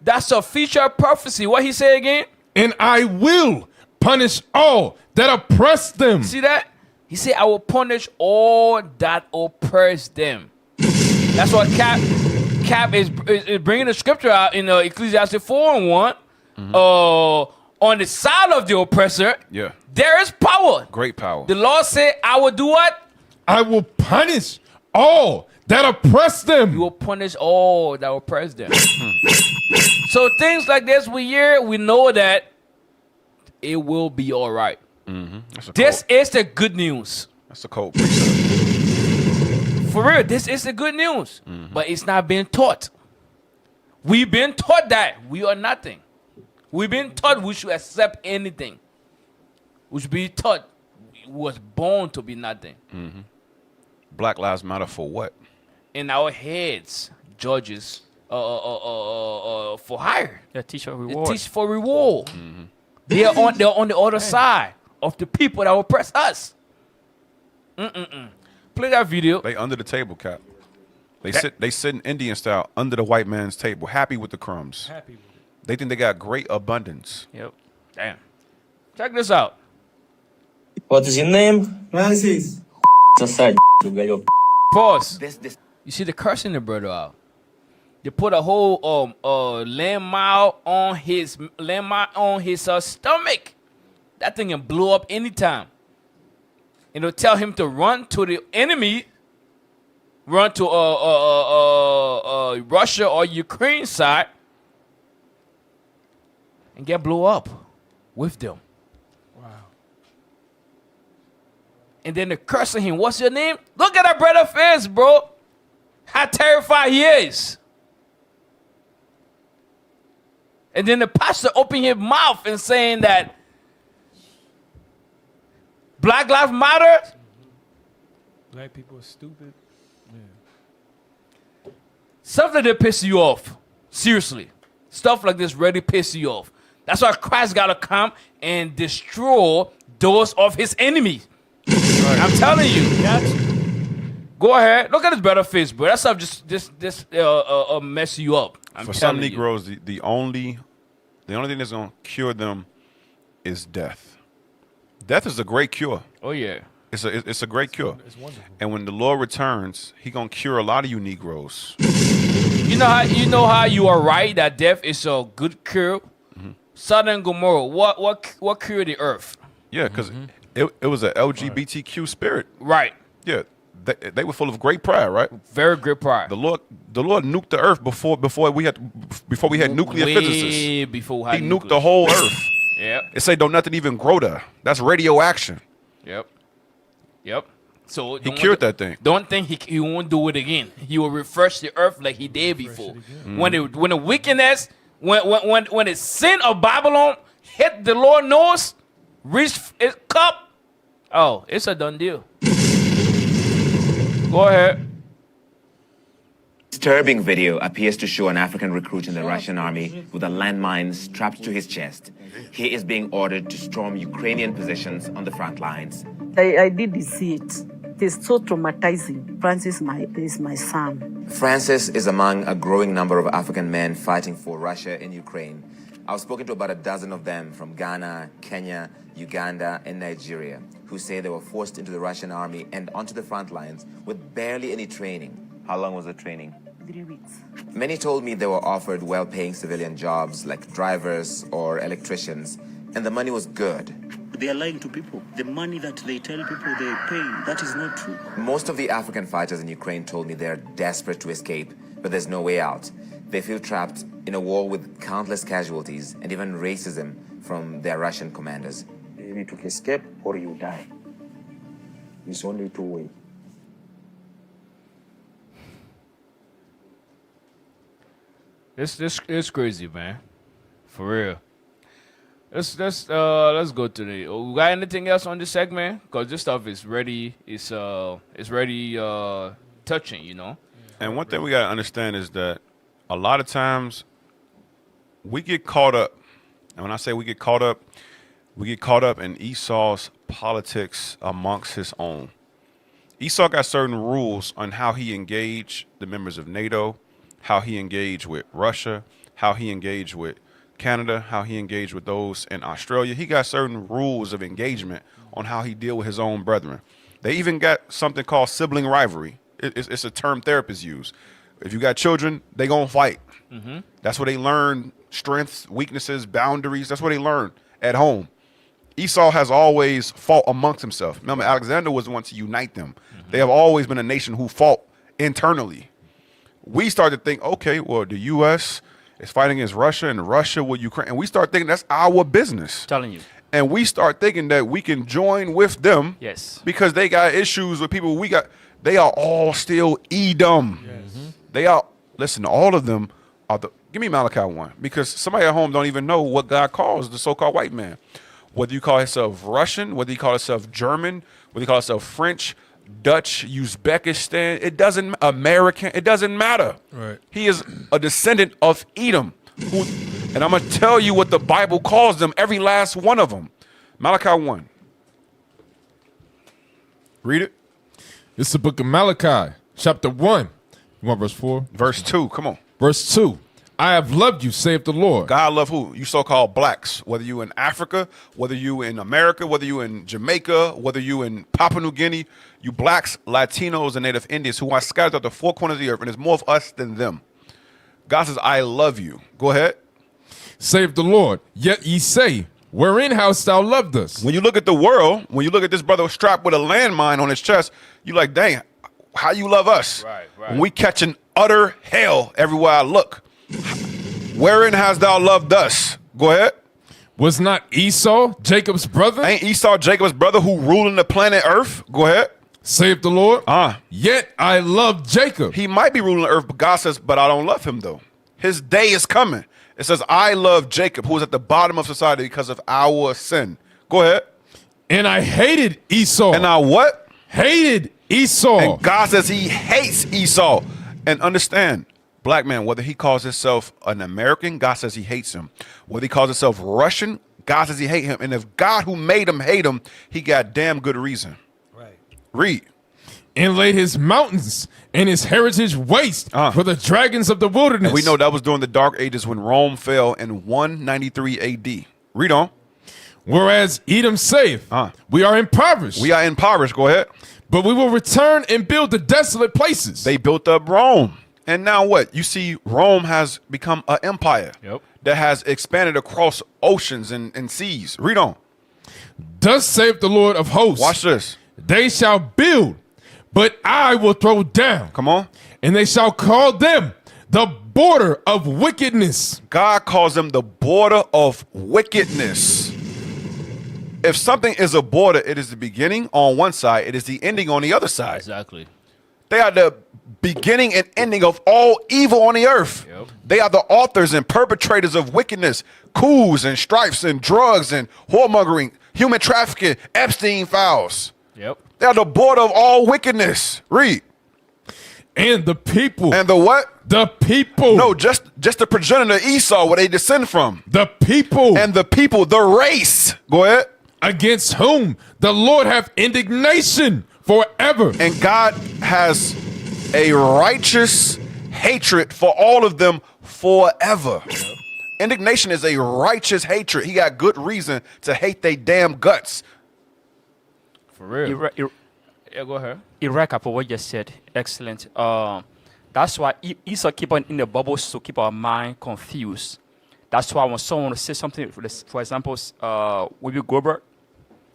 That's a future prophecy. What he say again? And I will punish all that oppress them. See that? He said, I will punish all that oppress them. That's what Cap is bringing the scripture out in Ecclesiastes 4:1. On the side of the oppressor, there is power. Great power. The Lord said, I will do what? I will punish all that oppress them. You will punish all that oppress them. So things like this we hear, we know that it will be all right. This is the good news. That's a cold. For real, this is the good news. But it's not being taught. We've been taught that we are nothing. We've been taught we should accept anything. We should be taught we was born to be nothing. Black Lives Matter for what? In our heads, judges for hire. They teach for They reward. teach for reward. They're on the other side of the people that oppress us. Play that video. They under the table, Cap. They sit in Indian style under the white man's table, happy with the crumbs. Happy with it. They think they got great abundance. Yep. Damn. Check this out. What is your name? Francis. Pause. You see the cursing the brother out. They put a whole landmine on his stomach. That thing can blow up anytime. And it'll tell him to run to the enemy, run to Russia or Ukraine side, and get blow up with them. Wow. And then they're cursing him. What's your name? Look at that brother face, bro. How terrified he is. And then the pastor opened his mouth and saying that Black Lives Matter. Black people are stupid. Stuff like that piss you off. Seriously. Stuff like this really piss you off. That's why Christ got to come and destroy those of his enemies. I'm telling you. Go ahead. Look at his better face, bro. That stuff just mess you up. For some Negroes, the only thing that's gonna cure them is death. Death is a great cure. Oh yeah. It's a great cure. It's wonderful. And when the Lord returns, he gonna cure a lot of you Negroes. You know how you are right that death is a good cure. Sodom and Gomorrah. What cured the earth? Yeah, because it was a LGBTQ spirit. Right. Yeah. They were full of great pride, right? Very great pride. The Lord nuked the earth before we had nuclear physicists. Before he nuked the whole earth. Yep. It say don't nothing even grow there. That's radioaction. Yep. So he cured that thing. Don't think he won't do it again. He will refresh the earth like he did before. When the wickedness, when the sin of Babylon hit the Lord nose, reached its cup, oh, it's a done deal. Go ahead. Disturbing video appears to show an African recruit in the Russian army with a landmine strapped to his chest. He is being ordered to storm Ukrainian positions on the front lines. I did see it. It is so traumatizing. Francis is my son. Francis is among a growing number of African men fighting for Russia in Ukraine. I've spoken to about a dozen of them from Ghana, Kenya, Uganda, and Nigeria, who say they were forced into the Russian army and onto the front lines with barely any training. How long was the training? 3 weeks. Many told me they were offered well-paying civilian jobs like drivers or electricians, and the money was good. They are lying to people. The money that they tell people they pay, that is not true. Most of the African fighters in Ukraine told me they're desperate to escape, but there's no way out. They feel trapped in a war with countless casualties and even racism from their Russian commanders. You need to escape or you die. It's only two ways. This is crazy, man. For real. Let's go to the. We got anything else on this segment? Because this stuff is ready. It's ready touching. You know. And one thing we gotta understand is that a lot of times we get caught up. And when I say we get caught up in Esau's politics amongst his own. Esau got certain rules on how he engaged the members of NATO, how he engaged with Russia, how he engaged with Canada, how he engaged with those in Australia. He got certain rules of engagement on how he deal with his own brethren. They even got something called sibling rivalry. It's a term therapists use. If you got children, they gonna fight. Mm-hmm. That's where they learn strengths, weaknesses, boundaries. That's what they learn at home. Esau has always fought amongst himself. Remember, Alexander was the one to unite them. Mm-hmm. They have always been a nation who fought internally. We start to think, okay, well, the U.S. is fighting against Russia, and Russia with Ukraine. And we start thinking that's our business. Telling you. And we start thinking that we can join with them. Yes. Because they got issues with people we got. They are all still Edom. Yes. Mm-hmm. They are, listen, all of them are the, give me Malachi 1. Because somebody at home don't even know what God calls the so-called white man. Whether you call yourself Russian, whether you call yourself German, whether you call yourself French, Dutch, Uzbekistan, it doesn't, American, it doesn't matter. Right. He is a descendant of Edom. And I'm going to tell you what the Bible calls them, every last one of them. Malachi 1. Read it. It's the book of Malachi, chapter 1. You want verse 4? Verse 2, come on. Verse 2. I have loved you, saith the Lord. God love who? You so-called blacks. Whether you in Africa, whether you in America, whether you in Jamaica, whether you in Papua New Guinea, you blacks, Latinos, and Native Indians who are scattered out the four corners of the earth, and there's more of us than them. God says, I love you. Go ahead. Saith the Lord, yet ye say, wherein hast thou loved us? When you look at the world, when you look at this brother strapped with a landmine on his chest, you like, dang, how you love us? Right. When we catching utter hell everywhere I look. Wherein hast thou loved us? Go ahead. Was not Esau Jacob's brother? Ain't Esau Jacob's brother who ruling the planet Earth? Go ahead. Saith the Lord. Yet I love Jacob. He might be ruling the earth, but God says, but I don't love him though. His day is coming. It says, I love Jacob, who is at the bottom of society because of our sin. Go ahead. And I hated Esau. And I what? Hated Esau. And God says he hates Esau. And understand, black man, whether he calls himself an American, God says he hates him. Whether he calls himself Russian, God says he hates him. And if God who made him hate him, he got damn good reason. Right. Read. And laid his mountains and his heritage waste for the dragons of the wilderness. And we know that was during the Dark Ages when Rome fell in 193 AD. Read on. Whereas Edom saith, we are impoverished. We are impoverished. Go ahead. But we will return and build the desolate places. They built up Rome. And now what? You see, Rome has become an empire that has expanded across oceans and seas. Read on. Thus saith the Lord of hosts. Watch this. They shall build, but I will throw down. Come on. And they shall call them the border of wickedness. God calls them the border of wickedness. If something is a border, it is the beginning on one side. It is the ending on the other side. Exactly. They are the beginning and ending of all evil on the earth. They are the authors and perpetrators of wickedness, coups and strifes and drugs and whoremongering, human trafficking, Epstein files. They are the border of all wickedness. Read. And the people. And the what? The people. No, just the progenitor of Esau, where they descend from. The people. And the people, the race. Go ahead. Against whom the Lord hath indignation forever. And God has a righteous hatred for all of them forever. Indignation is a righteous hatred. He got good reason to hate they damn guts. For real. Yeah, go ahead. Recap of what you just said. Excellent. That's why Esau keep on in the bubbles to keep our mind confused. That's why when someone says something, for example, Wibby Goldberg,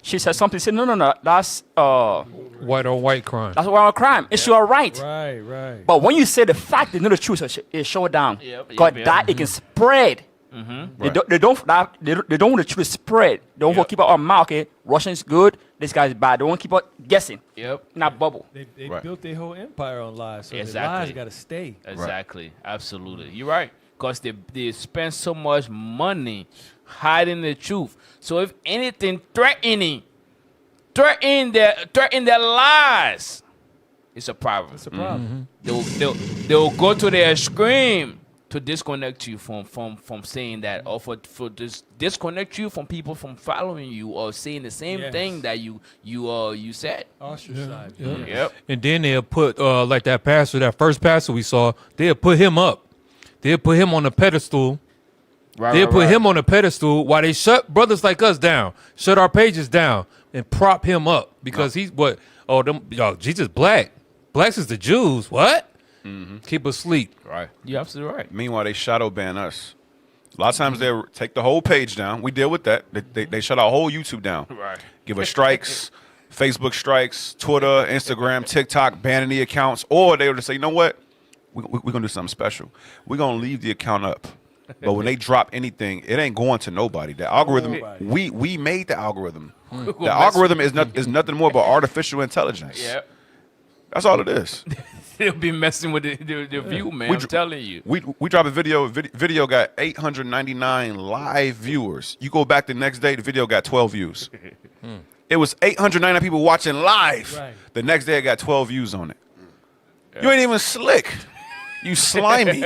she said something. She said, no, that's white on white crime. That's white on crime. And she was right. Right. But when you say the fact, they know the truth, it show down. Because that it can spread. They don't want the truth to spread. They don't want to keep our mouth. Okay, Russian's good. This guy's bad. They want to keep on guessing. Not bubble. They built their whole empire on lies. So the lies got to stay. Exactly. Absolutely. You're right. Because they spend so much money hiding the truth. So if anything threatening their lives, it's a problem. It's a problem. They'll go to their extreme to disconnect you from saying that, or for disconnect you from people from following you or saying the same thing that you said. Ostracized. Yeah. Yep. And then they'll put like that first pastor we saw, they'll put him up. They'll put him on a pedestal. They'll put him on a pedestal while they shut brothers like us down, shut our pages down, and prop him up because he's what? Oh, Jesus black. Blacks is the Jews. What? Keep us asleep. Right. You're absolutely right. Meanwhile, they shadow ban us. A lot of times they take the whole page down. We deal with that. They shut our whole YouTube down. Right. Give us strikes, Facebook strikes, Twitter, Instagram, TikTok, banning the accounts. Or they would just say, you know what? We're going to do something special. We're going to leave the account up. But when they drop anything, it ain't going to nobody. The algorithm, we made the algorithm. The algorithm is nothing more but artificial intelligence. Yep. That's all it is. They'll be messing with the view, man. I'm telling you. We drop a video. Video got 899 live viewers. You go back the next day, the video got 12 views. It was 899 people watching live. Right. The next day, it got 12 views on it. You ain't even slick. You slimy.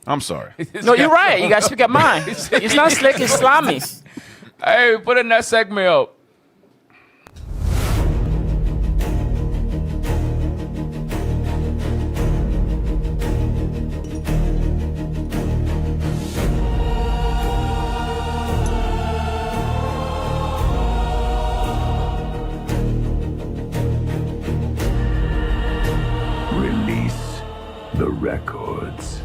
I'm sorry. No, you're right. You got to speak at mine. It's not slick. It's slimy. Hey, put in that segment up. Release the records.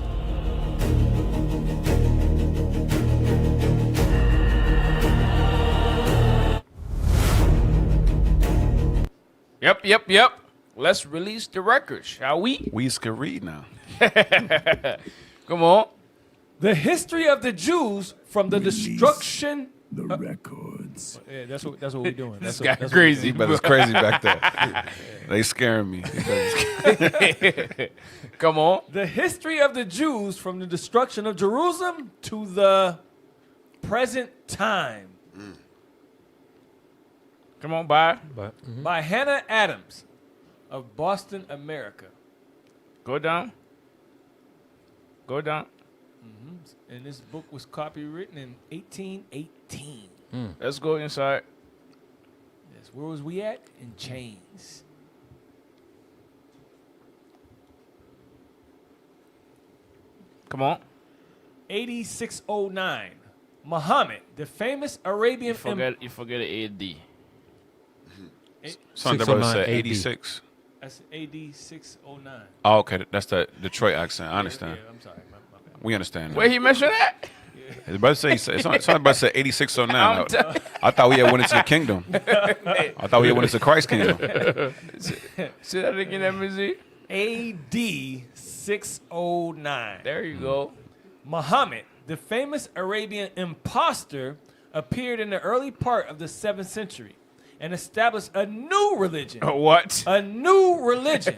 Yep. Let's release the record, shall we? We can read now. Come on. The history of the Jews from the destruction. The records. Yeah, that's what we're doing. This guy crazy. But it's crazy back there. They scaring me. Come on. The history of the Jews from the destruction of Jerusalem to the present time. Come on, by Hannah Adams of Boston, America. Go down. And this book was copywritten in 1818. Let's go inside. Yes, where was we at? In chains. Come on. 8609. Muhammad, the famous Arabian You forget the AD. Something brother said 86. That's AD 609. Oh, okay. That's the Detroit accent. I understand. Yeah, I'm sorry. My bad. We understand. Where he mentioned that? His brother said, something brother said 8609. I thought we had went into the kingdom. I thought we had went into Christ's kingdom. Say that again, let me see. AD 609. There you go. Muhammad, the famous Arabian impostor, appeared in the early part of the 7th century and established a new religion. What? A new religion.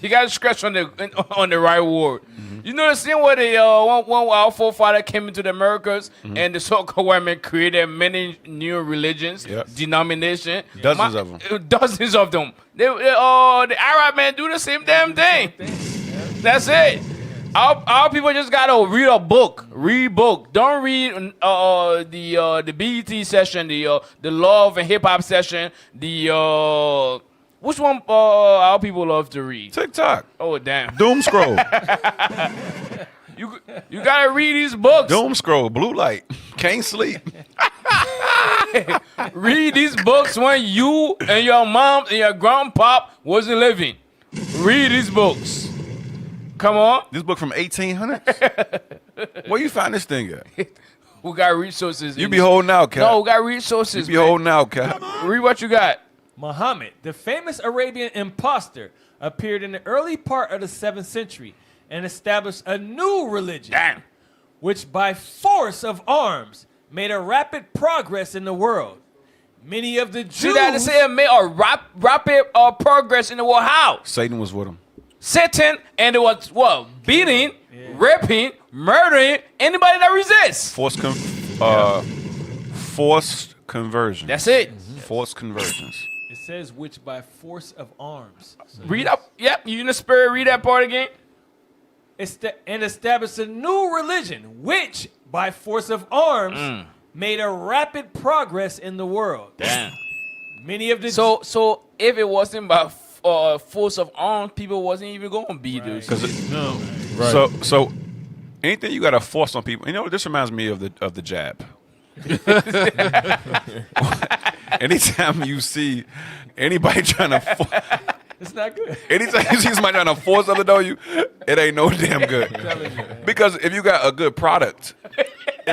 You got to scratch on the right word. You know the scene where the one our forefather came into the Americas and the so-called women created many new religions, denomination. Dozens of them. Dozens of them. The Arab men do the same damn thing. That's it. Our people just gotta read a book. Read book. Don't read the BET session, the love and hip hop session. The which one our people love to read? TikTok. Oh damn. Doom scroll. You gotta read these books. Doom scroll. Blue light. Can't sleep. Read these books when you and your mom and your grandpa wasn't living. Read these books. Come on. This book from 1800? Where you find this thing at? We got resources. You be holding out, Cap. No, we got resources. You be holding out, Cap. Read what you got. Muhammad, the famous Arabian impostor, appeared in the early part of the 7th century and established a new religion. Which by force of arms made a rapid progress in the world. Many of the Jews... See that? They say it made a rapid progress in the world. How? Satan was with him. Satan, and it was, beating raping, murdering anybody that resists. Forced conversion. That's it. Forced conversions. It says which by force of arms. So Read up. Yep, you in the spirit. Read that part again. And established a new religion, which by force of arms made a rapid progress in the world. Damn. Many of the So if it wasn't by force of arms, people wasn't even going to be those. No. So anything you got to force on people. You know, this reminds me of the jab. Anytime you see anybody trying to it's not good. anytime you see somebody trying to force something on you, it ain't no damn good. Because if you got a good product,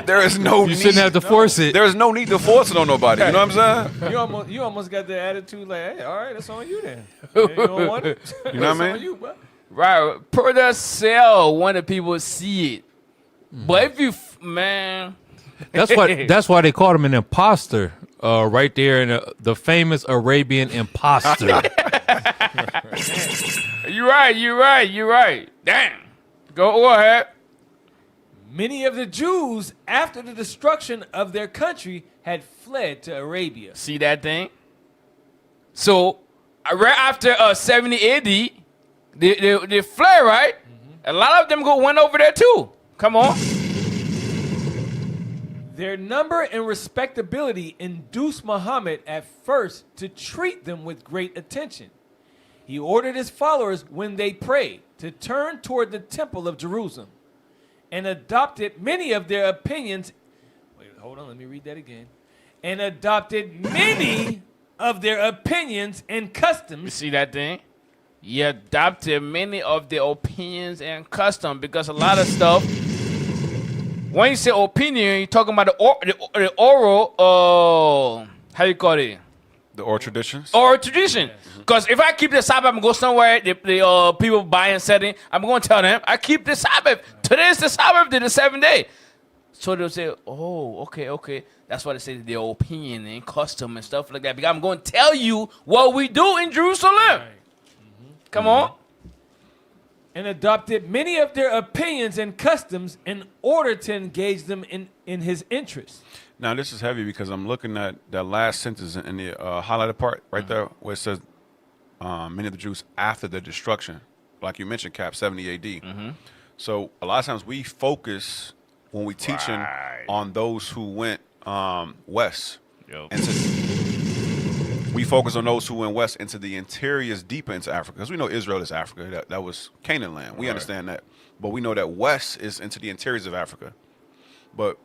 there is no need. You shouldn't have to force it. There is no need to force it on nobody. You know what I'm saying? You almost got the attitude like, hey, all right, that's on you then. You don't want it? You know what I mean? On you, bro. Right. Product sell when the people see it. But if you, man. That's why they called him an imposter. Right there in the famous Arabian imposter. You're right. Damn. Go ahead. Many of the Jews, after the destruction of their country, had fled to Arabia. See that thing? So, right after 70 AD, they fled, right? A lot of them went over there too. Come on. Their number and respectability induced Muhammad at first to treat them with great attention. He ordered his followers, when they prayed, to turn toward the temple of Jerusalem and adopted many of their opinions. Wait, hold on, let me read that again. And adopted many of their opinions and customs. You see that thing? You adopted many of their opinions and customs because a lot of stuff. When you say opinion, you're talking about the oral, how you call it? The oral traditions? Oral tradition. Because if I keep the Sabbath and go somewhere, the people buying and selling, I'm going to tell them, I keep the Sabbath. Today is the Sabbath, the 7th day. So they'll say, oh, okay. That's why they say their opinion and custom and stuff like that. Because I'm going to tell you what we do in Jerusalem. Right. Come on. And adopted many of their opinions and customs in order to engage them in his interests. Now, this is heavy because I'm looking at that last sentence in the highlighted part right there where it says many of the Jews after the destruction. Like you mentioned, Cap, 70 AD. So a lot of times we focus when we teaching on those who went west. We focus on those who went west into the interiors deeper into Africa. Because we know Israel is Africa. That was Canaan land. We understand that. But we know that west is into the interiors of Africa. But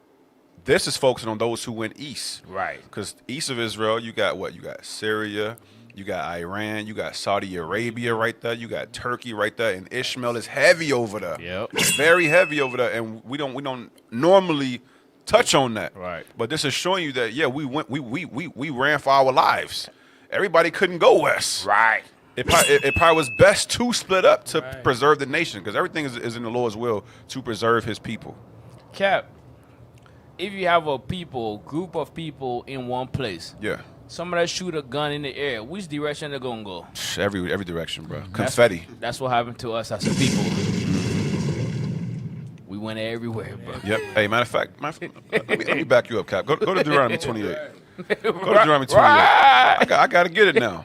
this is focusing on those who went east. Right. Because east of Israel, you got what? You got Syria. You got Iran. You got Saudi Arabia right there. You got Turkey right there. And Ishmael is heavy over there. Yep. Very heavy over there. And we don't normally touch on that. Right. But this is showing you that, yeah, we ran for our lives. Everybody couldn't go west. Right. It probably was best to split up to preserve the nation because everything is in the Lord's will to preserve his people. Cap, if you have a group of people in one place, somebody shoot a gun in the air, which direction they're going to go? Every direction, bro. Confetti. That's what happened to us as a people. We went everywhere, bro. Yep. Hey, matter of fact, let me back you up, Cap. Go to Deuteronomy 28. Go to Deuteronomy 28. I got to get it now.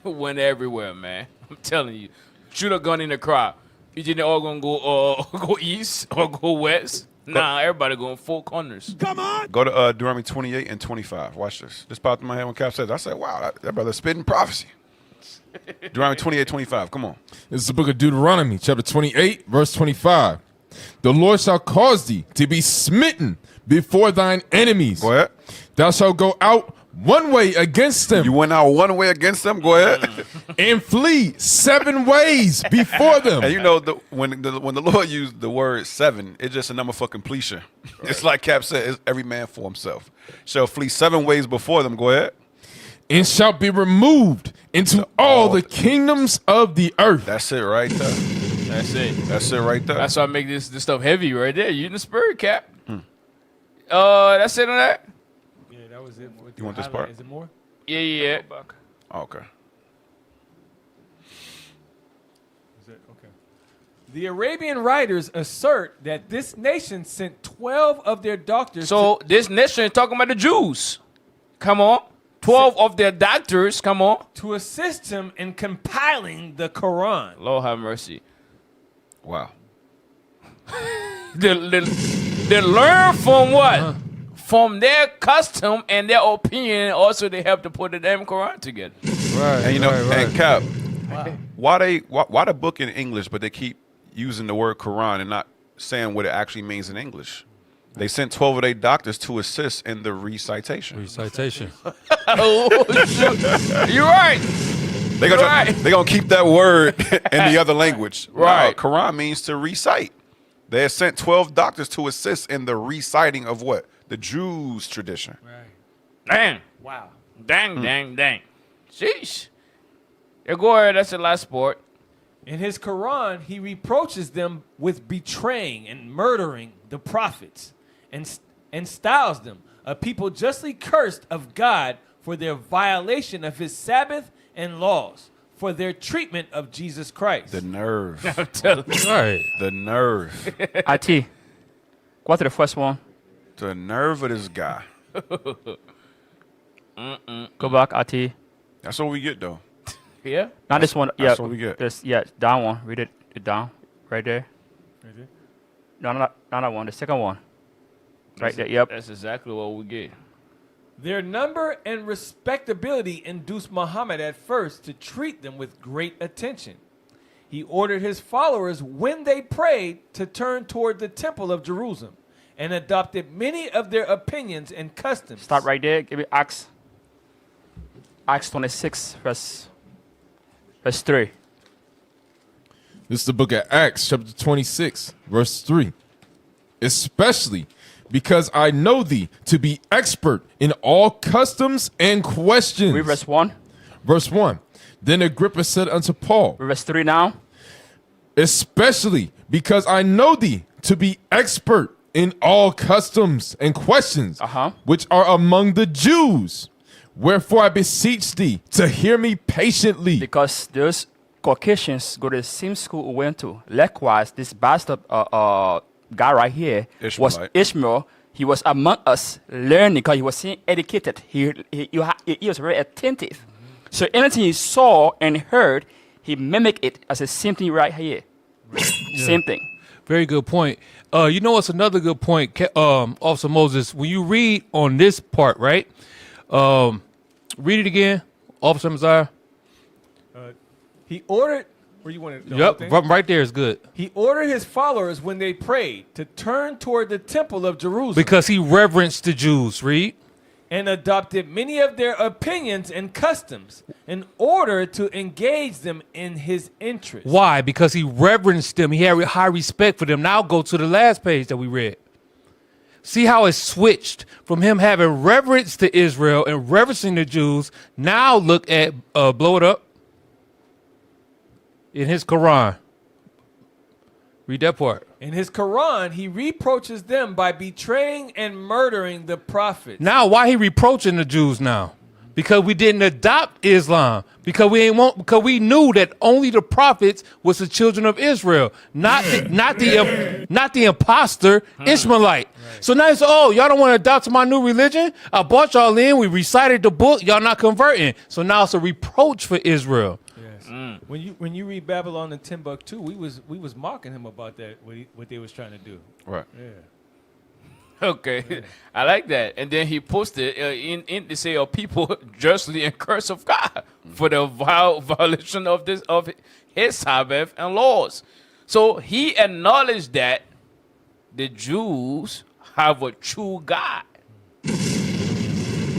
Went everywhere, man. I'm telling you. Shoot a gun in the crowd. You think they're all going to go east or go west? Nah, everybody going 4 corners. Come on. Go to Deuteronomy 28 and 25. Watch this. This popped in my head when Cap said it. I said, wow, that brother's spitting prophecy. Deuteronomy 28, 25. Come on. This is the book of Deuteronomy, chapter 28, verse 25. The Lord shall cause thee to be smitten before thine enemies. Go ahead. Thou shalt go out one way against them. You went out one way against them? Go ahead. And flee 7 ways before them. And you know, when the Lord used the word 7, it's just a number for completion. Right. It's like Cap said, it's every man for himself. Shall flee 7 ways before them. Go ahead. And shall be removed into all the kingdoms of the earth. That's it right there. That's it. That's it right there. That's why I make this stuff heavy right there. You in the spirit, Cap. That's it on that. Yeah, that was it. You want this part? Is it more? Yeah. Okay. Is it okay? The Arabian writers assert that this nation sent 12 of their doctors. So this nation is talking about the Jews. Come on. 12 of their doctors, come on. To assist him in compiling the Quran. Lord have mercy. Wow. They learn from what? From their custom and their opinion. Also, they help to put the damn Quran together. Right. And you know, and Cap, why the book in English, but they keep using the word Quran and not saying what it actually means in English? They sent 12 of their doctors to assist in the recitation. You're right. They're gonna keep that word in the other language. Right. No, Quran means to recite. They had sent 12 doctors to assist in the reciting of what? The Jews' tradition. Dang. Wow. Dang. Sheesh. Yeah, go ahead. That's the last sport. In his Quran, he reproaches them with betraying and murdering the prophets and styles them a people justly cursed of God for their violation of his Sabbath and laws, for their treatment of Jesus Christ. The nerve. I'm telling you. Right. The nerve. IT. Go to the first one. The nerve of this guy. Go back, IT. That's what we get, though. Yeah? Not this one. That's Yeah, what we get. Down one. Read it down. Right there. Right there? No, not that one. The second one. Right there. Yep. That's exactly what we get. Their number and respectability induced Muhammad at first to treat them with great attention. He ordered his followers, when they prayed, to turn toward the temple of Jerusalem and adopted many of their opinions and customs. Stop right there. Give me Acts 26, verse 3. This is the book of Acts, chapter 26, verse 3. Especially because I know thee to be expert in all customs and questions. Read verse 1. Verse 1. Then Agrippa said unto Paul. Verse 3 now. Especially because I know thee to be expert in all customs and questions, which are among the Jews. Wherefore I beseech thee to hear me patiently. Because those Caucasians go to the same school we went to. Likewise, this bastard guy right here was Ishmael. He was among us learning because he was educated. He was very attentive. So anything he saw and heard, he mimicked it as the same thing right here. Same thing. Very good point. You know what's another good point, Officer Moses? When you read on this part, right? Read it again, Officer Messiah. He ordered, where you wanted the Yep, whole thing? right there is good. He ordered his followers, when they prayed, to turn toward the temple of Jerusalem. Because he reverenced the Jews, read. And adopted many of their opinions and customs in order to engage them in his interest. Why? Because he reverenced them. He had high respect for them. Now go to the last page that we read. See how it switched from him having reverence to Israel and reverencing the Jews. Now look at, blow it up. In his Quran. Read that part. In his Quran, he reproaches them by betraying and murdering the prophets. Now, why he reproaching the Jews now? Because we didn't adopt Islam. Because we knew that only the prophets was the children of Israel, not the imposter Ishmaelite. Right. So now it's y'all don't want to adopt my new religion? I brought y'all in. We recited the book. Y'all not converting. So now it's a reproach for Israel. When you read Babylon and Timbuktu, we was mocking him about that, what they was trying to do. Right. Yeah. Okay, yeah. I like that. And then he posted in to say, people justly in curse of God for the violation of his Sabbath and laws. So he acknowledged that the Jews have a true God.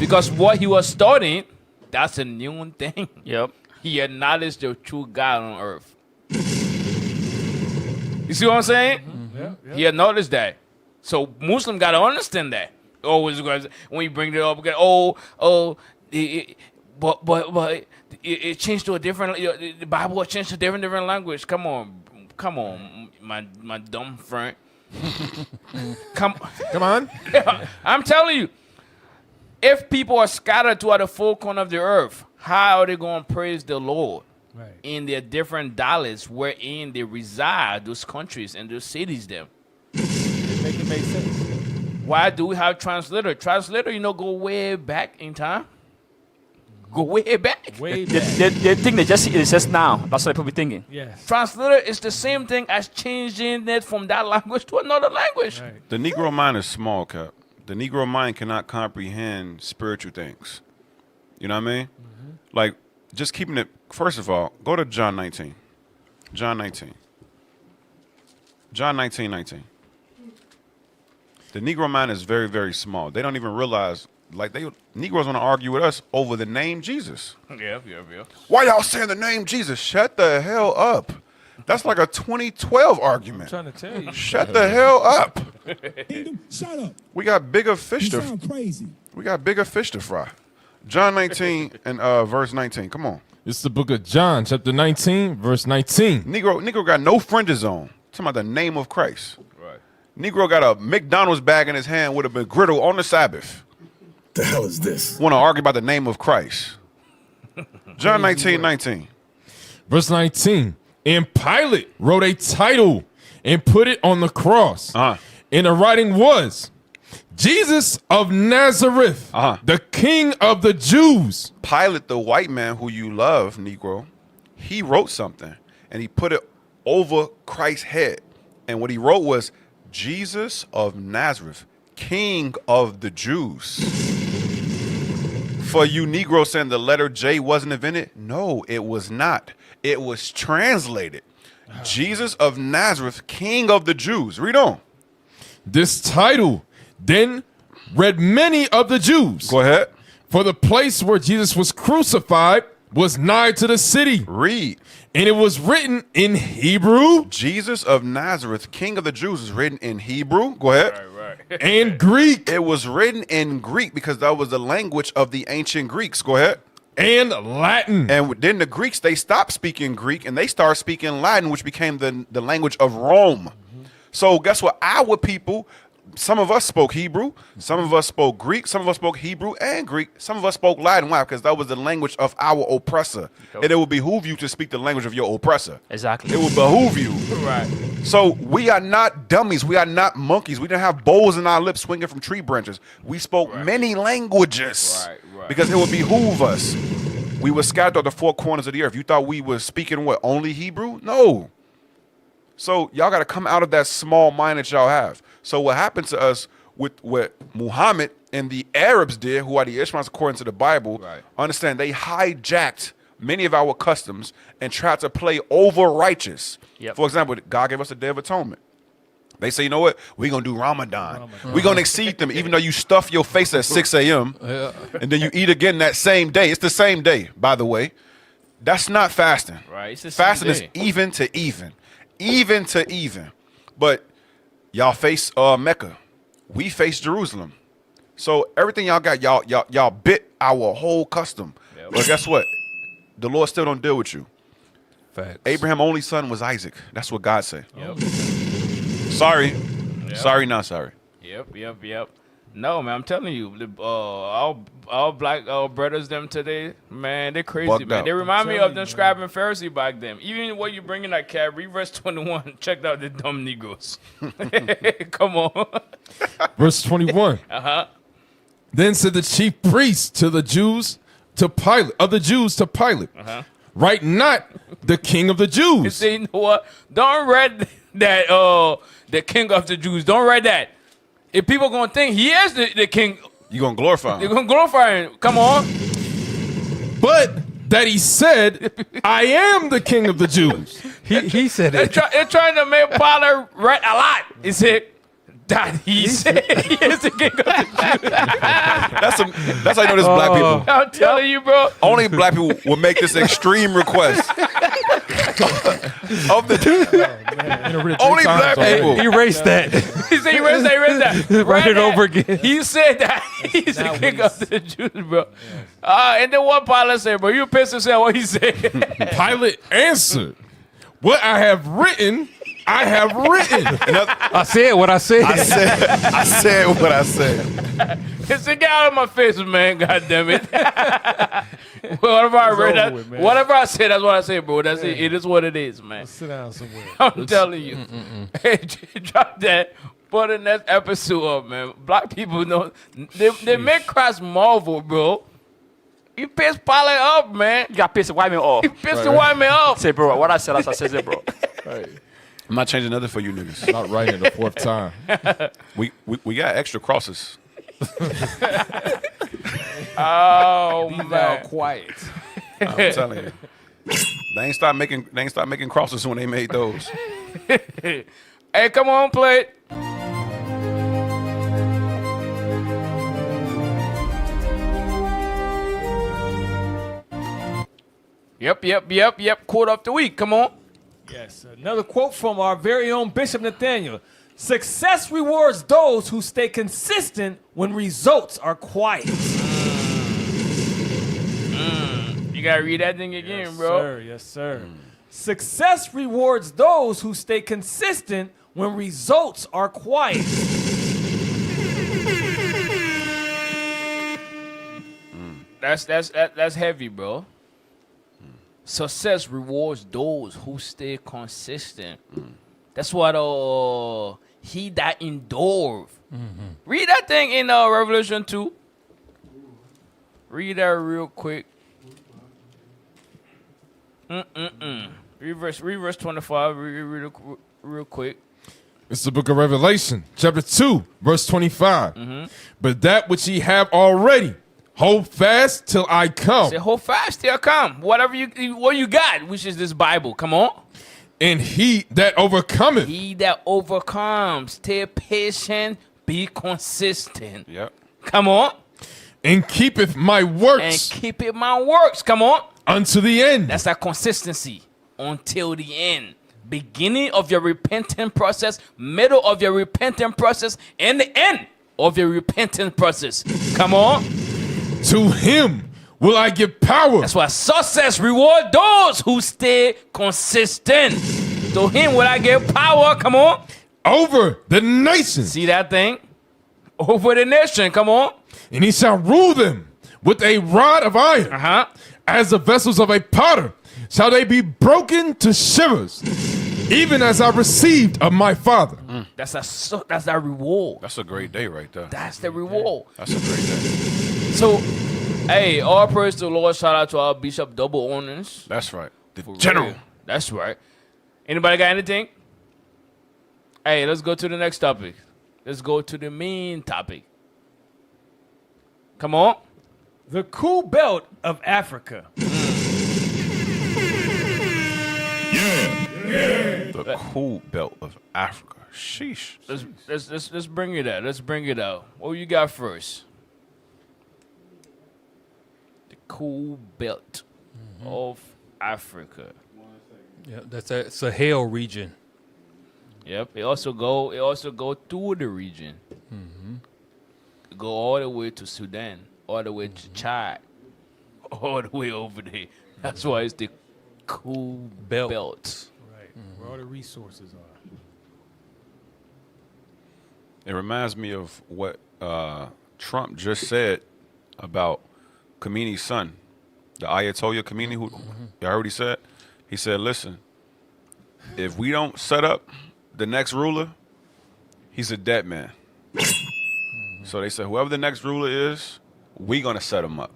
Because what he was studying, that's a new thing. Yep. He acknowledged the true God on earth. You see what I'm saying? Mm-hmm. Yeah. He acknowledged that. So Muslim got to understand that. Always when you bring it up, but it changed to a different. The Bible changed to different language. Come on, my dumb friend. Come on. I'm telling you, if people are scattered throughout the four corners of the earth, how are they going to praise the Lord? in their different dollars wherein they reside, those countries and those cities there. Make it make sense. Why do we have translator? Translator, go way back in time. Go way back. Way They back. think they just it's just now. That's what people be thinking. Yes. Translator is the same thing as changing it from that language to another language. The Negro mind is small, Cap. The Negro mind cannot comprehend spiritual things. You know what I mean? Like, just keeping it, first of all, go to John 19. John 19. John 19:19. The Negro mind is very, very small. They don't even realize, Negroes want to argue with us over the name Jesus. Yeah. Why y'all saying the name Jesus? Shut the hell up. That's like a 2012 argument. I'm trying to tell you. Shut the hell up. Shut up. We got bigger fish You to sound crazy. We got bigger fish to fry. John 19 and verse 19. Come on. It's the book of John, chapter 19, verse 19. Negro got no fringes on. Talking about the name of Christ. Right. Negro got a McDonald's bag in his hand with a McGriddle on the Sabbath. The hell is this? Want to argue about the name of Christ. John 19:19. Verse 19. And Pilate wrote a title and put it on the cross. And the writing was, Jesus of Nazareth, the King of the Jews. Pilate, the white man who you love, Negro, he wrote something and he put it over Christ's head. And what he wrote was, Jesus of Nazareth, King of the Jews. For you Negroes saying the letter J wasn't invented? No, it was not. It was translated. Jesus of Nazareth, King of the Jews. Read on. This title then read many of the Jews. Go ahead. For the place where Jesus was crucified was nigh to the city. Read. And it was written in Hebrew. Jesus of Nazareth, King of the Jews, is written in Hebrew. Go ahead. Right. And Greek. It was written in Greek because that was the language of the ancient Greeks. Go ahead. And Latin. And then the Greeks, they stopped speaking Greek and they started speaking Latin, which became the language of Rome. So guess what? Our people, some of us spoke Hebrew, some of us spoke Greek, some of us spoke Hebrew and Greek, some of us spoke Latin. Why? Because that was the language of our oppressor. And it would behoove you to speak the language of your oppressor. Exactly. It would behoove you. Right. So we are not dummies. We are not monkeys. We didn't have bowls in our lips swinging from tree branches. We spoke many languages because it would behoove us. We were scattered on the four corners of the earth. You thought we were speaking what? Only Hebrew? No. So y'all got to come out of that small mind that y'all have. So what happened to us with what Muhammad and the Arabs did, who are the Ishmaelites according to the Bible, understand they hijacked many of our customs and tried to play over righteous. For example, God gave us a Day of Atonement. They say, you know what? We're going to do Ramadan. We're going to exceed them, even though you stuff your face at 6 a.m. and then you eat again that same day. It's the same day, by the way. That's not fasting. Right. It's the same Fasting day. is even to even. Even to even. But y'all face Mecca. We face Jerusalem. So everything y'all got, y'all bit our whole custom. But guess what? The Lord still don't deal with you. Facts. Abraham's only son was Isaac. That's what God said. Sorry. Sorry, not sorry. Yep. No, man, I'm telling you, our black brothers them today, man, they're crazy, Bugged man. out. They remind me of them scribe and Pharisee back then. Even what you bring in that cat, read verse 21. Check out the dumb Negroes. Come on. Verse 21. Then said the chief priests to the Jews to Pilate, write not the King of the Jews. You say, you know what? Don't read that, the King of the Jews. Don't read that. If people going to think he is the king, you're going to glorify him. You're going to glorify him. Come on. But that he said, I am the King of the Jews. He said it. They're trying to make Pilate read a lot. He said, that he said he is the King of the Jews. That's how you know this black people. I'm telling you, bro. Only black people will make this extreme request. Of the only black people. Erase that. He said, erase that. Write it over again. He said that he's the King of the Jews, bro. And then what Pilate said, bro? You pissed yourself what he said. Pilate answered, what I have written, I have written. I said what I said. I said what I said. Get out of my face, man. God damn it. Whatever I read, whatever I said, that's what I said, bro. That's it. It is what it is, man. Sit down somewhere. I'm telling you. Hey, drop that. For the next episode up, man. Black people know they make Christ marvel, bro. You pissed Pilate up, man. You got pissed the white man off. You pissed the white man up. Say, bro, what I said, I said it, bro. Right. I'm not changing nothing for you niggas. Not writing the fourth time. We got extra crosses. Oh, Be man. now quiet. I'm telling you. They ain't start making crosses when they made those. Hey, come on, play it. Yep. Quote of the week. Come on. Yes, another quote from our very own Bishop Nathaniel. Success rewards those who stay consistent when results are quiet. You gotta read that thing again, Yes, bro. sir. Yes, sir. Success rewards those who stay consistent when results are quiet. That's heavy, bro. Success rewards those who stay consistent. That's what he that endure. Read that thing in Revelation 2. Read that real quick. Read verse 25 real quick. It's the book of Revelation, chapter 2, verse 25. But that which ye have already, hold fast till I come. Say, hold fast till I come. What you got, which is this Bible. Come on. And he that overcometh. He that overcomes, stay patient, be consistent. Yep. Come on. And keepeth my works. And keepeth my works. Come on. Unto the end. That's that consistency. Until the end. Beginning of your repentant process, middle of your repentant process, and the end of your repentant process. Come on. To him will I give power. That's why success reward those who stay consistent. To him will I give power. Come on. Over the nation. See that thing? Over the nation. Come on. And he shall rule them with a rod of iron. As the vessels of a potter shall they be broken to shivers, even as I received of my Father. That's that reward. That's a great day right there. That's the reward. That's a great day. So, hey, all praise to the Lord. Shout out to our Bishop Double Owners. That's right. The For general. real. That's right. Anybody got anything? Hey, let's go to the next topic. Let's go to the main topic. Come on. The cool belt of Africa. The cool belt of Africa. Sheesh. Let's bring it out. Let's bring it out. What you got first? The cool belt of Africa. Yeah, that's a Sahel region. Yep. It also go through the region. Go all the way to Sudan, all the way to Chad, all the way over there. That's why it's the cool belt. Right. Where all the resources are. It reminds me of what Trump just said about Khomeini's son, the Ayatollah Khomeini, who you heard what he said? He said, listen, if we don't set up the next ruler, he's a dead man. So they said, whoever the next ruler is, we going to set him up.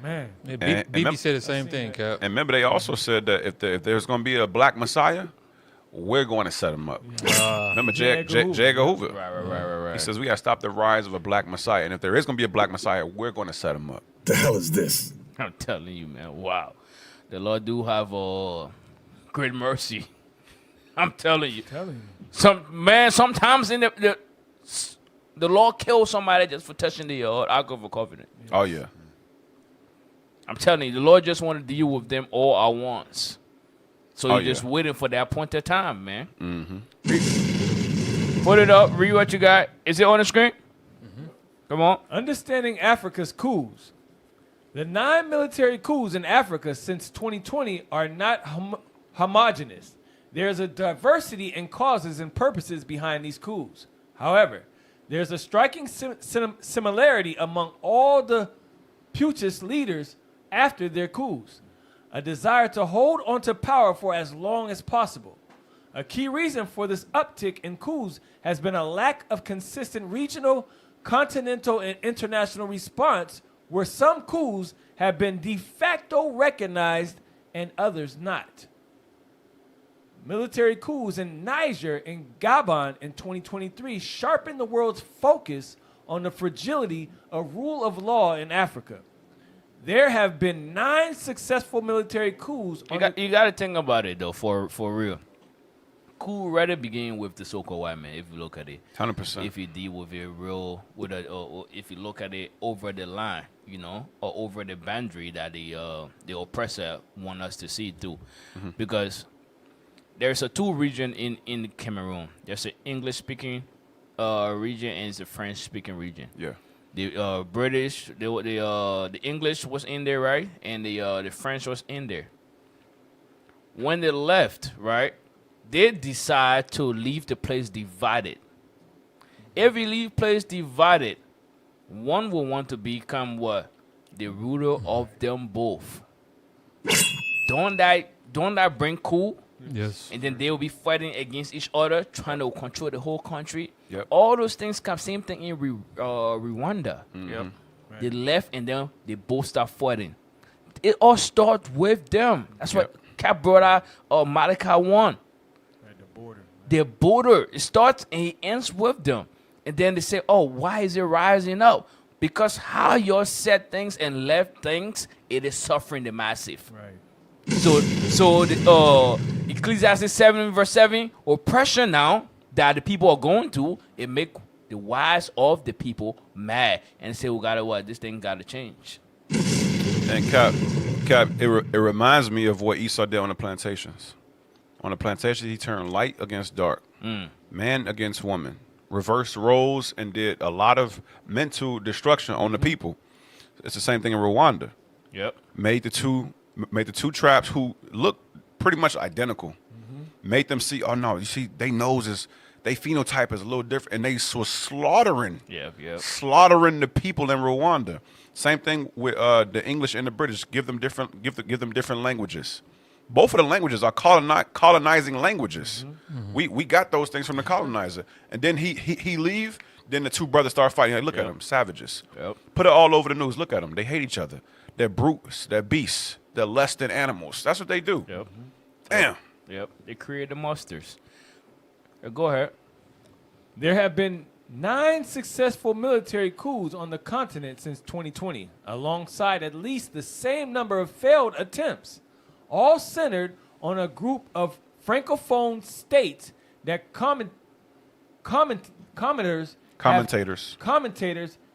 Man. Yeah, BB said the same thing, Cap. And remember, they also said that if there's going to be a black messiah, we're going to set him up. Remember J. Edgar Hoover? Right. He says we got to stop the rise of a black messiah. And if there is going to be a black messiah, we're going to set him up. The hell is this? I'm telling you, man. Wow. The Lord do have great mercy. I'm telling you. Sometimes in the Lord kills somebody just for touching the Ark of the Covenant. Oh, yeah. I'm telling you, the Lord just want to deal with them all at once. So you're just waiting for that point of time, man. Put it up. Read what you got. Is it on the screen? Come on. Understanding Africa's coups. The 9 military coups in Africa since 2020 are not homogeneous. There's a diversity in causes and purposes behind these coups. However, there's a striking similarity among all the putschist leaders after their coups, a desire to hold onto power for as long as possible. A key reason for this uptick in coups has been a lack of consistent regional, continental, and international response, where some coups have been de facto recognized and others not. Military coups in Niger and Gabon in 2023 sharpened the world's focus on the fragility of rule of law in Africa. There have been 9 successful military coups. You got to think about it, though, for real. Coup rather begin with the so-called white man, if you look at it. 100%. If you deal with it real, or if you look at it over the line, or over the boundary that the oppressor want us to see through. Because there's a 2 region in Cameroon. There's an English-speaking region and it's a French-speaking region. Yeah. The British, the English was in there, right? And the French was in there. When they left, right, they decide to leave the place divided. If you leave place divided, one will want to become what? The ruler of them both. Don't that bring cool? Yes. And then they will be fighting against each other, trying to control the whole country. Yep. All those things come. Same thing in Rwanda. Yep. Right. They left and then they both start fighting. It all starts with them. That's what COUP brought out. Malika won. Right, the border. The border. It starts and it ends with them. And then they say, "Oh, why is it rising up?" Because how you said things and left things, it is suffering the massive. Right. So the Ecclesiastes 7 verse 7, oppression now that the people are going to, it make the wise of the people mad and say, "We gotta what? This thing gotta change." And COUP, it reminds me of what Esau did on the plantations. On the plantation, he turned light against dark, man against woman, reversed roles, and did a lot of mental destruction on the people. It's the same thing in Rwanda. Yep. Made the two tribes who look pretty much identical. Made them see, oh no, you see, they phenotype is a little different, and they was slaughtering the people in Rwanda. Same thing with the English and the British. Give them different languages. Both of the languages are colonizing languages. We got those things from the colonizer, and then he leave. Then the 2 brothers start fighting. Like, look at them, savages. Put it all over the news. Look at them. They hate each other. They're brutes. They're beasts. They're less than animals. That's what they do. Damn. Yep. They create the monsters. Go ahead. There have been 9 successful military coups on the continent since 2020, alongside at least the same number of failed attempts, all centered on a group of francophone states that commentators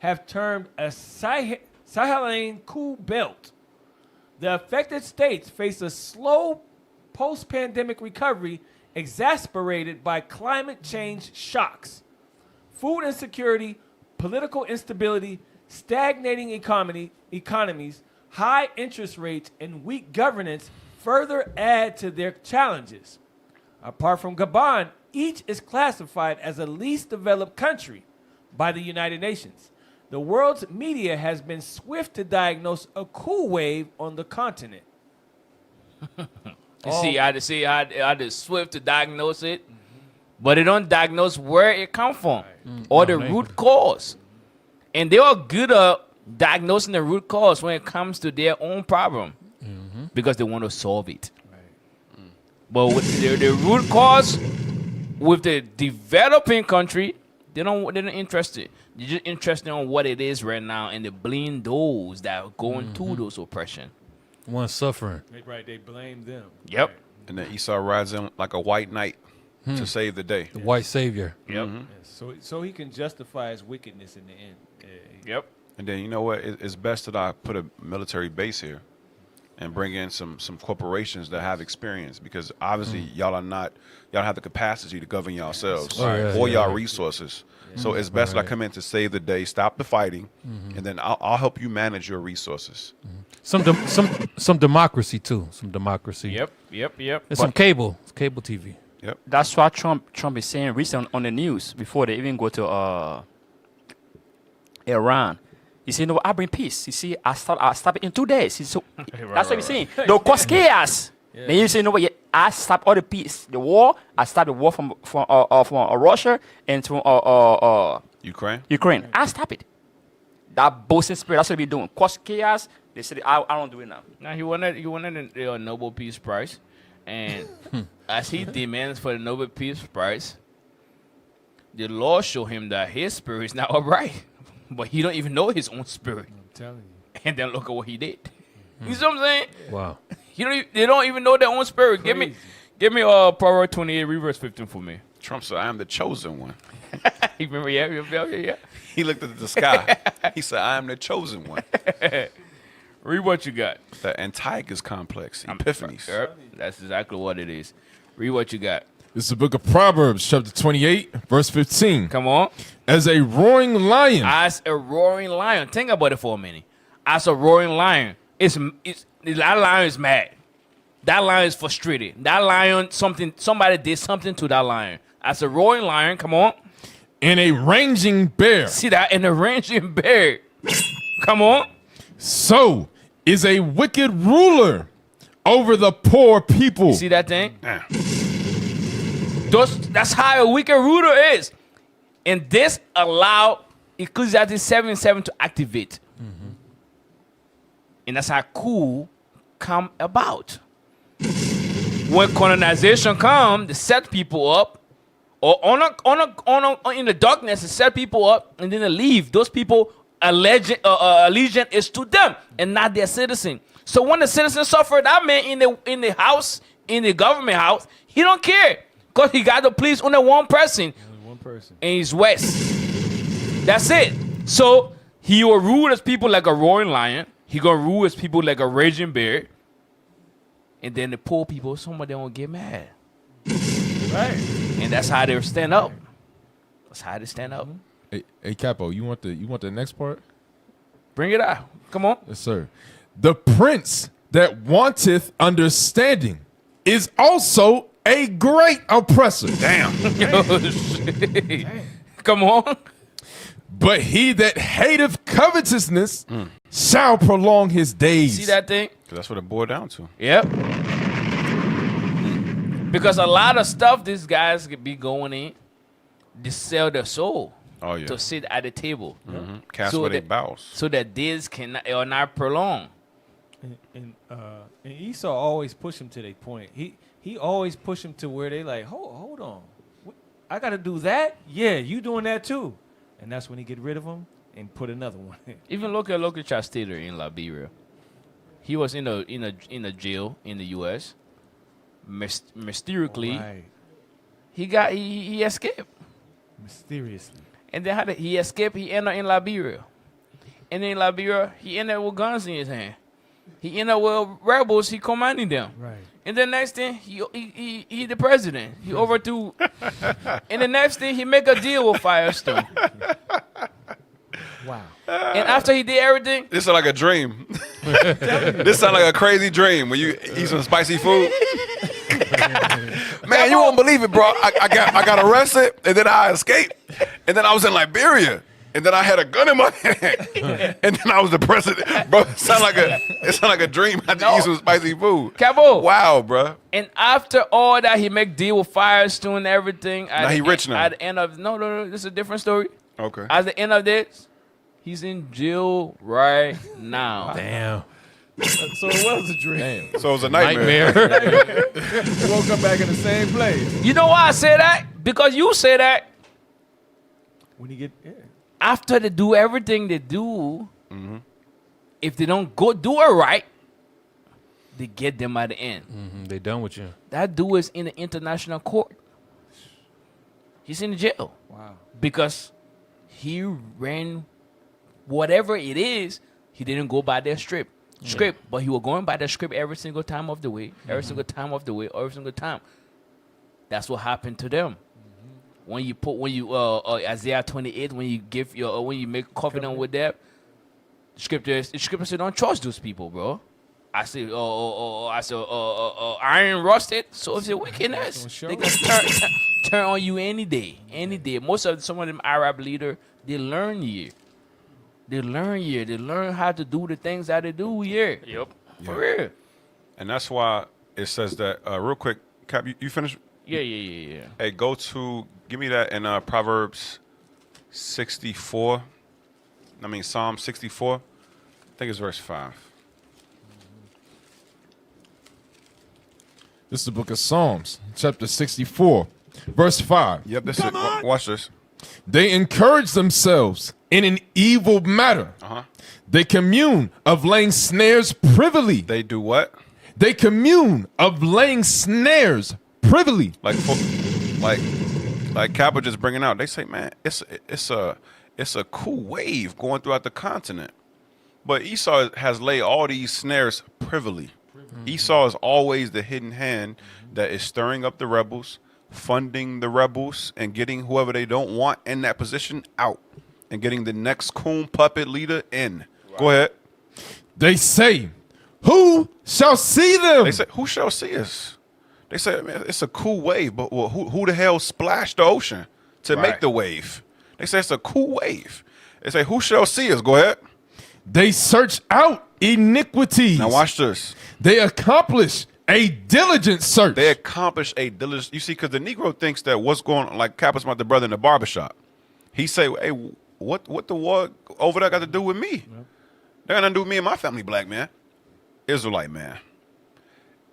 have termed a Sahelian coup belt. The affected states face a slow post-pandemic recovery exacerbated by climate change shocks. Food insecurity, political instability, stagnating economies, high interest rates, and weak governance further add to their challenges. Apart from Gabon, each is classified as a least developed country by the United Nations. The world's media has been swift to diagnose a coup wave on the continent. You see how they swift to diagnose it, but they don't diagnose where it come from or the root cause. And they are good at diagnosing the root cause when it comes to their own problem because they want to solve it. But with the root cause, with the developing country, they're not interested. They're just interested in what it is right now and they blame those that are going through those oppression. One suffering. Right, they blame them. Yep. Right. And then Esau rides in like a white knight to save the day. The white savior. Yep. So he can justify his wickedness in the end. Yep. And then you know what? It's best that I put a military base here and bring in some corporations that have experience, because obviously y'all don't have the capacity to govern yourselves or y'all resources. So it's best that I come in to save the day, stop the fighting, and then I'll help you manage your resources. Some democracy too. Some democracy. Yep. And some cable TV. Yep. That's what Trump is saying recently on the news before they even go to Iran. He said, "No, I bring peace." You see, I stop it in 2 days. That's what he's saying. No cause chaos. Yeah. Then you say, "No, but I stop all the peace, the war. I stop the war from Russia and from Ukraine. I stop it." That boasting spirit. That's what we doing. Cause chaos. They said, "I don't do it now." Now he wanted a Nobel Peace Prize, and as he demands for the Nobel Peace Prize, the law show him that his spirit is not upright, but he don't even know his own spirit. I'm telling you. And then look at what he did. You see what I'm saying? Wow. They don't even know their own spirit. Crazy. Give me Proverbs 28, read verse 15 for me. Trump said, "I am the chosen one." You remember? Yeah. He looked at the sky. He said, "I am the chosen one." Read what you got. The Antiochus complex, epiphanies. Yep, that's exactly what it is. Read what you got. This is the book of Proverbs, chapter 28, verse 15. Come on. As a roaring lion. As a roaring lion. Think about it for a minute. As a roaring lion, that lion is mad. That lion is frustrated. That lion, somebody did something to that lion. As a roaring lion, come on. And a raging bear. See that? And a raging bear. Come on. So is a wicked ruler over the poor people. You see that thing? That's how a wicked ruler is. And this allowed Ecclesiastes 7:7 to activate. Mm-hmm. And that's how COUP come about. When colonization come, they set people up, or in the darkness, they set people up, and then they leave. Those people, allegiance is to them and not their citizen. So when the citizen suffer, that man in the house, in the government house, he don't care because he got to please only one person. Only one person. And he's West. That's it. So he will rule his people like a roaring lion. He gonna rule his people like a raging bear. And then the poor people, some of them will get mad. Right. And that's how they stand up. That's how they stand up. Hey Capo, you want the next part? Bring it out. Come on. Yes, sir. The prince that wanteth understanding is also a great oppressor. Damn. Come on. But he that hateth covetousness shall prolong his days. See that thing? That's what it boiled down to. Yep. Because a lot of stuff these guys could be going in, they sell their soul to sit at the table. Mm-hmm. Cast where they bows. So that days are not prolonged. And Esau always push him to their point. He always push them to where they like, hold on. I got to do that? Yeah, you doing that too. And that's when he get rid of them and put another one in. Even look at local child Taylor in Liberia. He was in a jail in the U.S. Mysteriously, he escaped. Mysteriously. And then he escaped. He ended up in Liberia. And in Liberia, he ended up with guns in his hand. He ended up with rebels. He commanding them. Right. And the next thing, he the president. He overthrew. And the next thing, he make a deal with Firestone. Wow. And after he did everything, this sound like a dream. This sound like a crazy dream when you eat some spicy food. Man, you won't believe it, bro. I got arrested and then I escaped, and then I was in Liberia, and then I had a gun in my hand, and then I was the president. Bro, it sound like a dream. I had to eat some spicy food. Cabo. Wow, bro. And after all that, he make deal with Firestone and everything. Now he rich now. At the end of no, this is a different story. Okay. At the end of this, he's in jail right now. Damn. So it was a dream. Damn. So it was a nightmare. He woke up back in the same place. You know why I say that? Because you say that. When you get after they do everything they do, if they don't go do it right, they get them at the end. They done with you. That dude is in the international court. He's in jail. Wow. Because he ran whatever it is, he didn't go by their script, but he was going by the script every single time of the way, every single time. That's what happened to them. When you Isaiah 28, when you make covenant with them, The scripture said, don't trust those people, bro. I said, iron rusted, so is it wickedness. They can turn on you any day. Some of them Arab leader, they learn here. They learn how to do the things that they do here. Yep. For real. And that's why it says that, real quick, Cap, you finished? Yeah. Hey, give me that in Proverbs 64. Psalm 64. I think it's verse 5. This is the book of Psalms, chapter 64, verse 5. Yep, this is it. Watch this. They encourage themselves in an evil matter. They commune of laying snares privily. They do what? They commune of laying snares privily. Like Cap was just bringing out. They say, man, it's a cool wave going throughout the continent. But Esau has laid all these snares privily. Esau is always the hidden hand that is stirring up the rebels, funding the rebels, and getting whoever they don't want in that position out, and getting the next coon puppet leader in. Right. Go ahead. They say, who shall see them? They say, who shall see us? They say, man, it's a cool wave, but who the hell splashed the ocean to make the wave? They say it's a cool wave. They say, who shall see us? Go ahead. They search out iniquities. Now watch this. They accomplish a diligent search. They accomplish a diligent. You see, because the Negro thinks that what's going on, like Cap was about the brother in the barbershop. He say, hey, what the war over there got to do with me? Yep. That got nothing to do with me and my family, black man. Israelite man.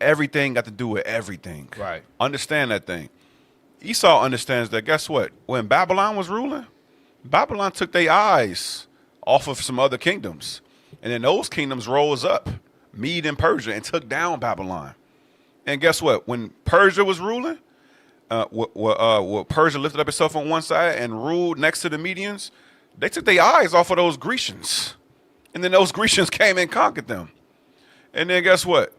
Everything got to do with everything. Right. Understand that thing. Esau understands that, guess what? When Babylon was ruling, Babylon took their eyes off of some other kingdoms. And then those kingdoms rose up, Mede and Persia, and took down Babylon. And guess what? When Persia was ruling, Persia lifted up itself on one side and ruled next to the Medians, they took their eyes off of those Grecians. And then those Grecians came and conquered them. And then guess what?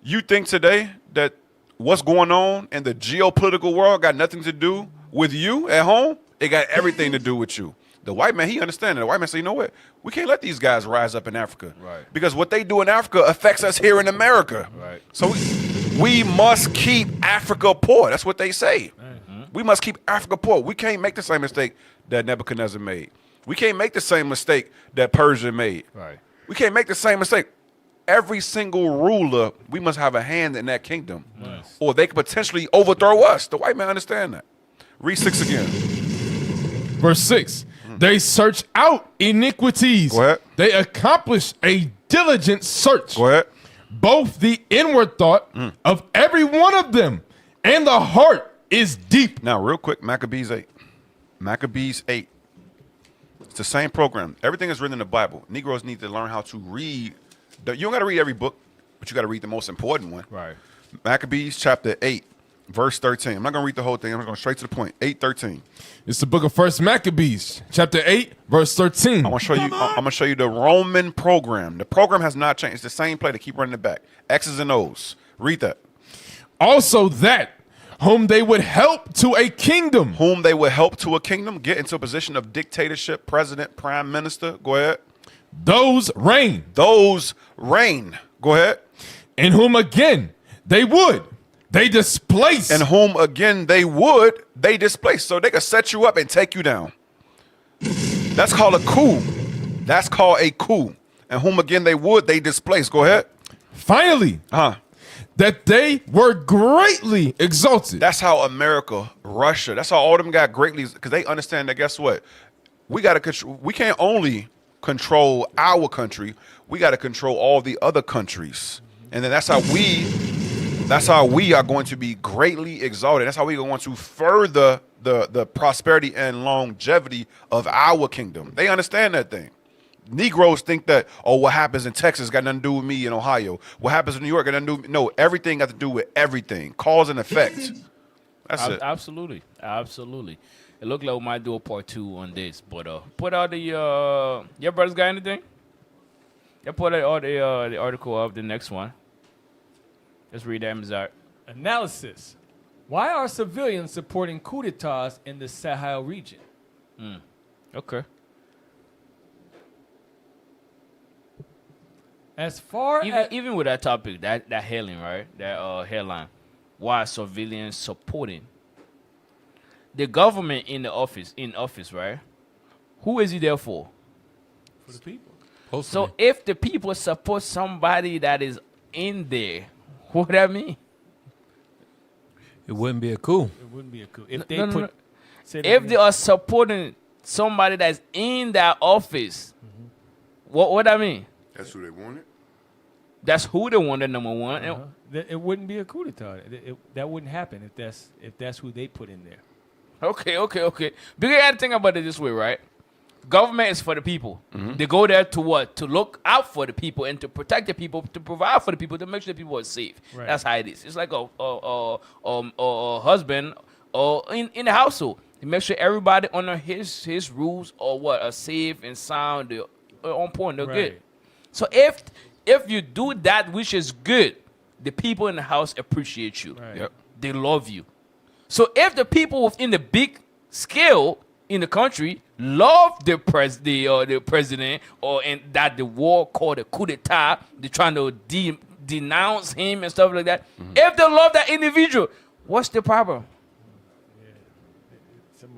You think today that what's going on in the geopolitical world got nothing to do with you at home? It got everything to do with you. The white man, he understands it. The white man say, you know what? We can't let these guys rise up in Africa. Right. Because what they do in Africa affects us here in America. Right. So we must keep Africa poor. That's what they say. Mm-hmm. We must keep Africa poor. We can't make the same mistake that Nebuchadnezzar made. We can't make the same mistake that Persia made. Right. We can't make the same mistake. Every single ruler, we must have a hand in that kingdom. Nice. Or they could potentially overthrow us. The white man understand that. Read 6 again. Verse 6. They search out iniquities. Go ahead. They accomplish a diligent search. Go ahead. Both the inward thought of every one of them and the heart is deep. Now, real quick, Maccabees 8. Maccabees 8. It's the same program. Everything is written in the Bible. Negroes need to learn how to read. You don't got to read every book, but you got to read the most important one. Right. Maccabees chapter 8, verse 13. I'm not going to read the whole thing. I'm just going straight to the point. 8:13. It's the book of First Maccabees, chapter 8, verse 13. I'm gonna show you the Roman program. The program has not changed. It's the same play. They keep running it back. X's and O's. Read that. Also that whom they would help to a kingdom. Whom they would help to a kingdom, get into a position of dictatorship, president, prime minister. Go ahead. Those reign. Those reign. Go ahead. In whom again they would. They displace. And whom again they would, they displace. So they could set you up and take you down. That's called a coup. That's called a coup. And whom again they would, they displace. Go ahead. Finally, that they were greatly exalted. That's how America, Russia, that's how all them got greatly, because they understand that, guess what? We can't only control our country, we got to control all the other countries. And then that's how we are going to be greatly exalted. That's how we are going to further the prosperity and longevity of our kingdom. They understand that thing. Negroes think that, oh, what happens in Texas got nothing to do with me in Ohio. What happens in New York got nothing to do with me. No, everything got to do with everything. Cause and effect. That's it. Absolutely. Absolutely. It looked like we might do a part 2 on this, but put out the your brothers got anything? Yeah, put out the article of the next one. Let's read that, Mizar. Analysis. Why are civilians supporting coup d'etats in the Sahel region? Okay. As far as even with that topic, that headline, right? That headline, why civilians supporting the government in office, right? Who is he there for? For the people. So if the people support somebody that is in there, what would that mean? It wouldn't be a coup. It wouldn't be a coup. If If they are supporting somebody that's in that office, what that mean? That's who they wanted. That's who they wanted, number one. It wouldn't be a coup d'etat. That wouldn't happen if that's who they put in there. Okay. Because you got to think about it this way, right? Government is for the people. They go there to what? To look out for the people and to protect the people, to provide for the people, to make sure the people are safe. Right. That's how it is. It's like a husband or in the household. He makes sure everybody under his rules are safe and sound. They're on point. They're good. So if you do that, which is good, the people in the house appreciate you. Right. Yep. They love you. So if the people within the big scale in the country love the president, or in that the war called a coup d'etat, they're trying to denounce him and stuff like that. If they love that individual, what's the problem?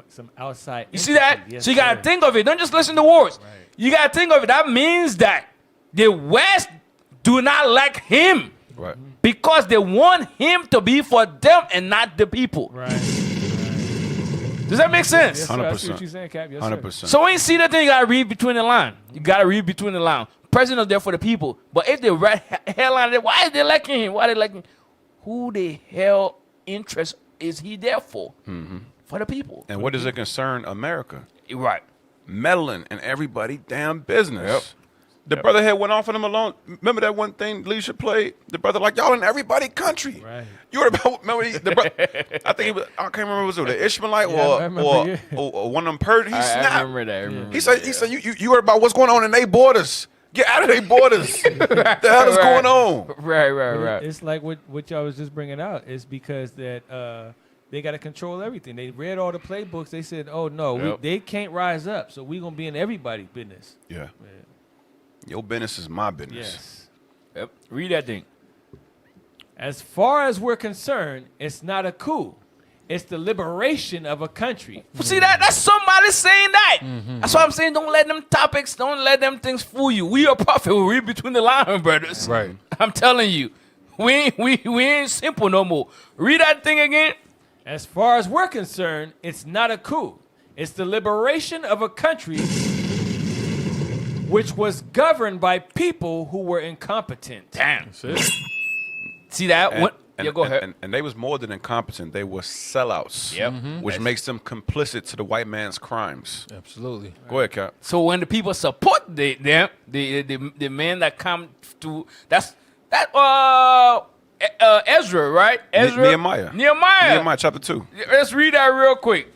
Some outside. You see that? Yes, so you gotta sir. think of it. Don't just listen to words. Right. You gotta think of it. That means that the West do not like him. Right. Because they want him to be for them and not the people. Right. Does that make sense? Yes, sir. I see what you're saying, Cap. Yes, 100%. So when you see that thing, you gotta read between the line. You gotta read between the line. President is there for the people. But if they read headline, why is they liking him? Why are they liking him? Who the hell interest is he there for? For the people. And what does it concern America? Right. Meddling in everybody damn business. The brother had went off on him alone. Remember that one thing Leisha played? The brother like, y'all in everybody country. Right. You heard about, remember the brother, I think he was, I can't remember was it the Ishmaelite or one of them Persians. He snapped. I remember that. He said, you heard about what's going on in their borders. Get out of their borders. The hell is going on? Right. It's like what y'all was just bringing out. It's because that they got to control everything. They read all the playbooks. They said, oh, no, they can't rise up. So we're going to be in everybody's business. Yeah. Your business is my business. Yes. Yep. Read that thing. As far as we're concerned, it's not a coup. It's the liberation of a country. See that? That's somebody saying that. That's why I'm saying don't let them topics, don't let them things fool you. We are prophet. We read between the lines, brothers. Right. I'm telling you. We ain't simple no more. Read that thing again. As far as we're concerned, it's not a coup. It's the liberation of a country which was governed by people who were incompetent. Damn. See that? Go ahead. And they was more than incompetent. They were sellouts. Yep. Which makes them complicit to the white man's crimes. Absolutely. Go ahead, Cap. So when the people support the man that come to Ezra, right? Ezra, Nehemiah chapter 2. Let's read that real quick.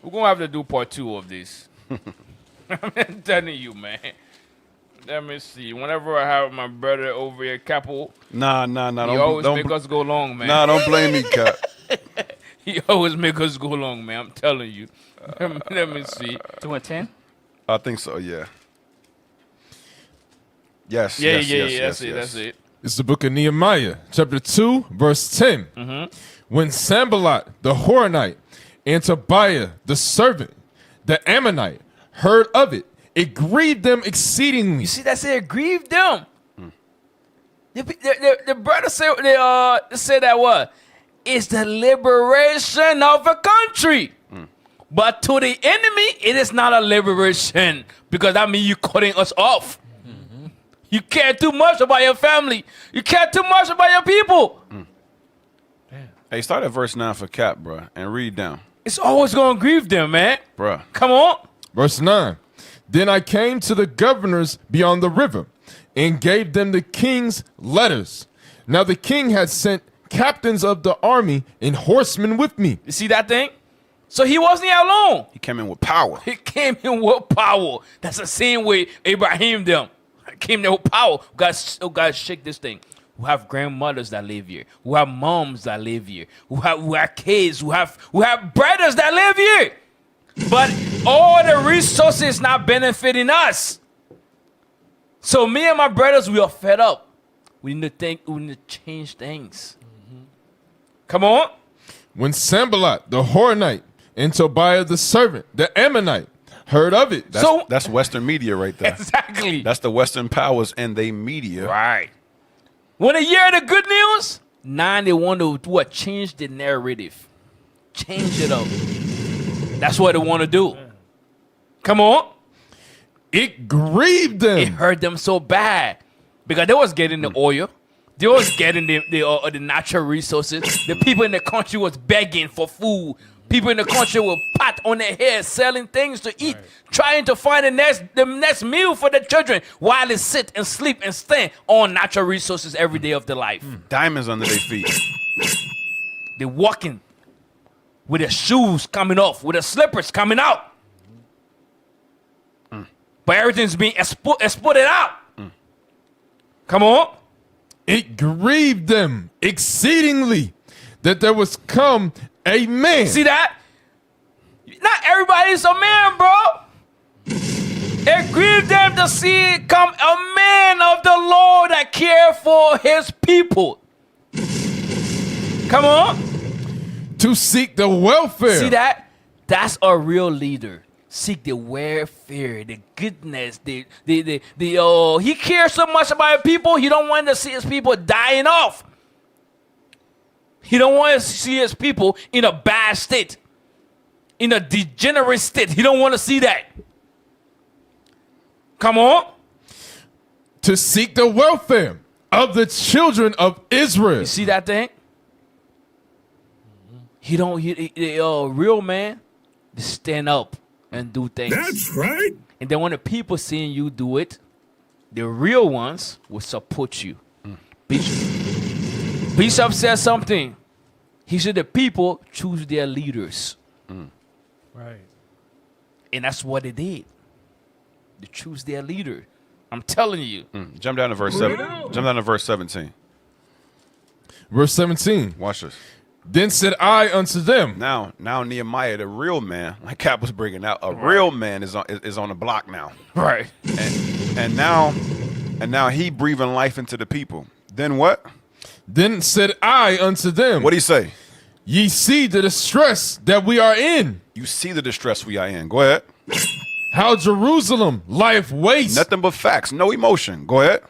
We're gonna have to do part 2 of this. I'm telling you, man. Let me see. Whenever I have my brother over here, Capo, Nah. he always make us go long, man. Nah, don't blame me, Cap. He always make us go long, man. I'm telling you. Let me see. 2 and 10? I think so, yeah. Yes. That's it. It's the book of Nehemiah, chapter 2, verse 10. When Sanballat the Horonite and Tobiah the servant, the Ammonite, heard of it, it grieved them exceedingly. You see that said grieved them. The brother said they said that what? It's the liberation of a country. But to the enemy, it is not a liberation because that means you're cutting us off. You care too much about your family. You care too much about your people. Hey, start at verse 9 for Cap, bro, and read down. It's always going to grieve them, man. Bruh. Come on. Verse 9. Then I came to the governors beyond the river and gave them the king's letters. Now the king had sent captains of the army and horsemen with me. You see that thing? So he wasn't here alone. He came in with power. That's the same way Abraham them came there with power. God, shake this thing. We have grandmothers that live here. We have moms that live here. We have kids. We have brothers that live here. But all the resources not benefiting us. So me and my brothers, we are fed up. We need to change things. Come on. When Sanballat the Horonite and Tobiah the servant, the Ammonite, heard of it. That's Western media right there. Exactly. That's the Western powers and they media. Right. When they hear the good news, now they want to change the narrative. Change it up. That's what they want to do. Come on. It grieved them. It hurt them so bad because they was getting the oil. They was getting the natural resources. The people in the country was begging for food. People in the country with pot on their head, selling things to eat, trying to find the next meal for the children while they sit and sleep and stand on natural resources every day of their life. Diamonds under their feet. They're walking with their shoes coming off, with their slippers coming out. But everything's being exported out. Come on. It grieved them exceedingly that there was come a man. See that? Not everybody's a man, bro. It grieved them to see come a man of the Lord that care for his people. Come on. To seek the welfare. See that? That's a real leader. Seek the welfare, the goodness, he cares so much about people, he don't want to see his people dying off. He don't want to see his people in a bad state, in a degenerate state. He don't want to see that. Come on. To seek the welfare of the children of Israel. You see that thing? He real man, to stand up and do things. That's right. And then when the people seeing you do it, the real ones will support you. Bishop said something. He said the people choose their leaders. Right. And that's what they did. They choose their leader. I'm telling you. Jump down to verse 7. Jump down to verse 17. Verse 17. Watch this. Then said I unto them. Now Nehemiah, the real man, like Cap was bringing out, a real man is on the block now. Right. And now he breathing life into the people. Then what? Then said I unto them. What do you say? Ye see the distress that we are in. You see the distress we are in. Go ahead. How Jerusalem lieth waste. Nothing but facts, no emotion. Go ahead.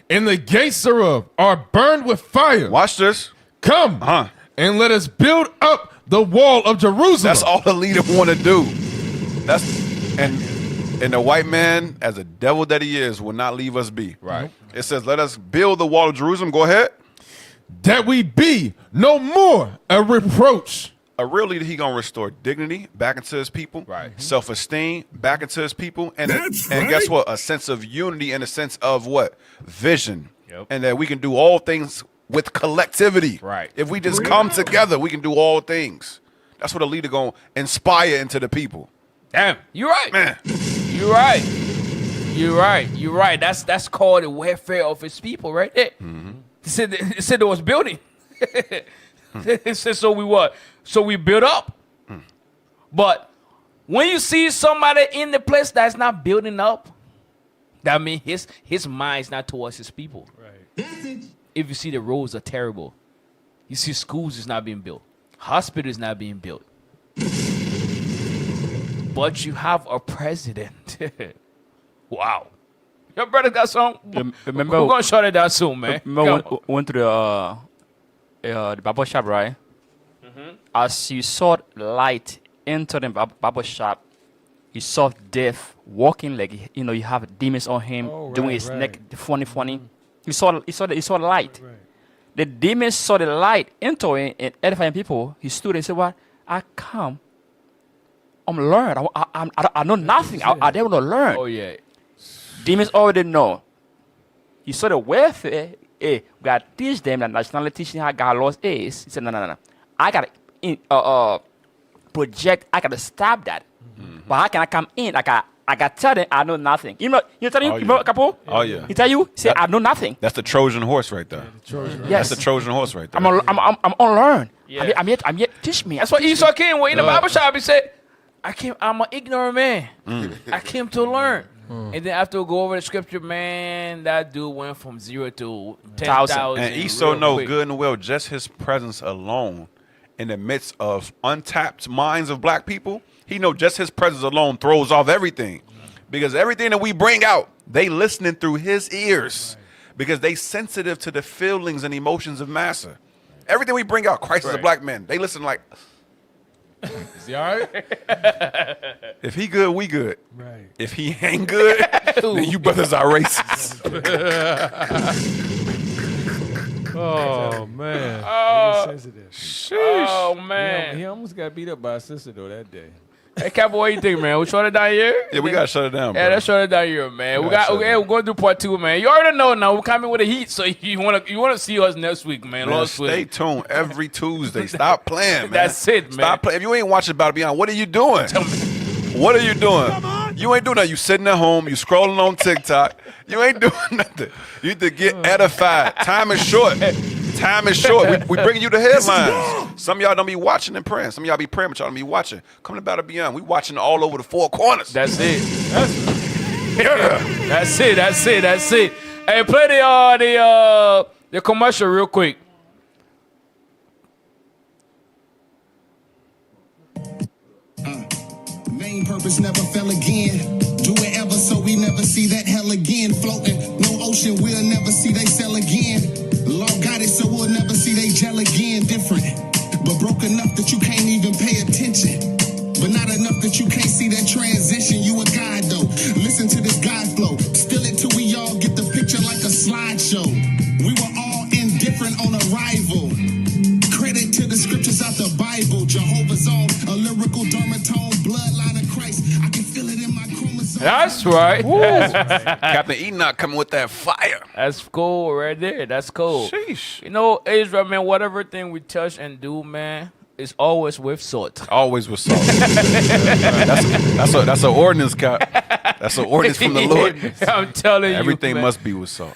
And the gates thereof are burned with fire. Watch this. Come. And let us build up the wall of Jerusalem. That's all the leader want to do. And the white man, as a devil that he is, will not leave us be. Right. It says, let us build the wall of Jerusalem. Go ahead. That we be no more a reproach. A real leader, he gonna restore dignity back into his people, right? Self-esteem back into his people, and guess what? A sense of unity and a sense of what? Vision, and that we can do all things with collectivity. Right. If we just come together, we can do all things. That's what a leader gonna inspire into the people. Damn, you're right, man. You're right. You're right. You're right. That's called the welfare of his people, right there. It said there was building. It said so we what? So we build up. But when you see somebody in the place that's not building up, that means his mind's not towards his people. Right. If you see the roads are terrible, you see schools is not being built, hospitals not being built, but you have a president. Wow. Your brother got some. Remember, we're gonna shut it down soon, man. Remember went to the barber shop, right? As you saw light enter the barber shop, you saw death walking like you have demons on him, doing his neck funny. You saw the light. Right. The demons saw the light entering and edifying people. He stood and said, "What? I come. I'm learned. I know nothing. I don't want to learn." Oh yeah. Demons already know. He saw the welfare. Hey, we got to teach them that nationality teaching how God laws is. He said, no. I got to project. I got to stop that. But how can I come in? I got to tell them I know nothing. You tell him, Capo? Oh, yeah. He tell you, say, I know nothing. That's the Trojan horse right there. Yes. That's the Trojan horse right there. I'm unlearned. Yeah. I'm yet teach me. That's what Esau came when in the barber shop. He said, I'm an ignorant man. I came to learn. And then after we go over the scripture, man, that dude went from 0 to 10,000. And Esau know good and well just his presence alone in the midst of untapped minds of black people. He know just his presence alone throws off everything. Because everything that we bring out, they listening through his ears. Because they sensitive to the feelings and emotions of massa. Everything we bring out, Christ is a black man. They listen like, Is he all right? if he good, we good. Right. If he ain't good, then you brothers are racist. Oh man. Sheesh. Oh man. He almost got beat up by a sister though that day. Hey, Capo, what you think, man? We shut it down here? Yeah, we gotta shut it down, bro. Yeah, let's shut it down here, man. We're going to do part 2, man. You already know now. We're coming with the heat, so you wanna see us next week, man. Man, stay tuned every Tuesday. Stop playing, man. That's it, man. Stop playing. If you ain't watching Battle Beyond, what are you doing? What are you doing? You ain't doing nothing. You sitting at home. You scrolling on TikTok. You ain't doing nothing. You need to get edified. Time is short. Time is short. We bringing you the headlines. Some of y'all don't be watching and praying. Some of y'all be praying, but y'all don't be watching. Come to Battle Beyond. We watching all over the 4 corners. That's it. That's it. Hey, play the commercial real quick. Main purpose never fell again. Do it ever so we never see that hell again. Floating, no ocean, we'll never see they sail again. Law got it so we'll never see they gel again. Different, but broke enough that you can't even pay attention. But not enough that you can't see that transition. You a guide though. Listen to this guide flow. Still it till we all get the picture like a slideshow. We were all indifferent on arrival. Credit to the scriptures out the Bible. Jehovah's own, a lyrical dermatome, bloodline of Christ. I can feel it in my chromosomes. That's right. Captain Enoch coming with that fire. That's cool right there. That's cool. Sheesh. You know, Israel, man, whatever thing we touch and do, man, it's always with salt. Always with salt. That's an ordinance, Cap. That's an ordinance from the Lord. I'm telling you, everything man. must be with salt.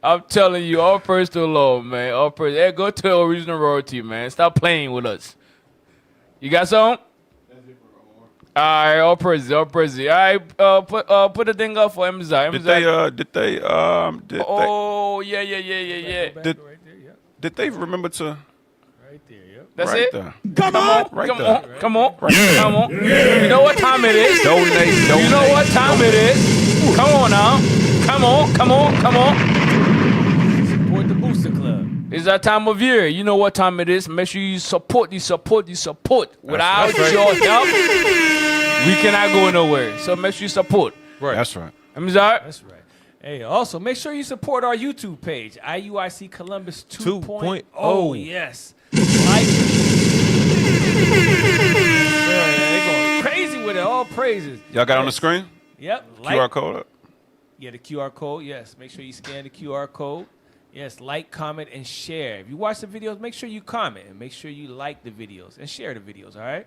I'm telling you, all praise to the Lord, man. All praise. Hey, go to the original royalty, man. Stop playing with us. You got some? All right, all praise, all praise. All right, put the thing up for Emzai. Oh, yeah. Did they remember to? That's right it? There. Come on. Come on. Yeah. Come on. Yeah. You know what time it is? Donate. You know what time it is? Come on now. Come on. Support the Booster Club. It's that time of year. You know what time it is. Make sure you support. Without That's right. your help, we cannot go nowhere. So make sure you support. Right. That's right. That's right. Hey, also make sure you support our YouTube page, IUIC Columbus 2.0. Oh, yes. Like they're going crazy with it. All praises. Y'all got on the screen? Yep. QR code up? Yeah, the QR code. Yes. Make sure you scan the QR code. Yes, like, comment, and share. If you watch the videos, make sure you comment and make sure you like the videos and share the videos, all right?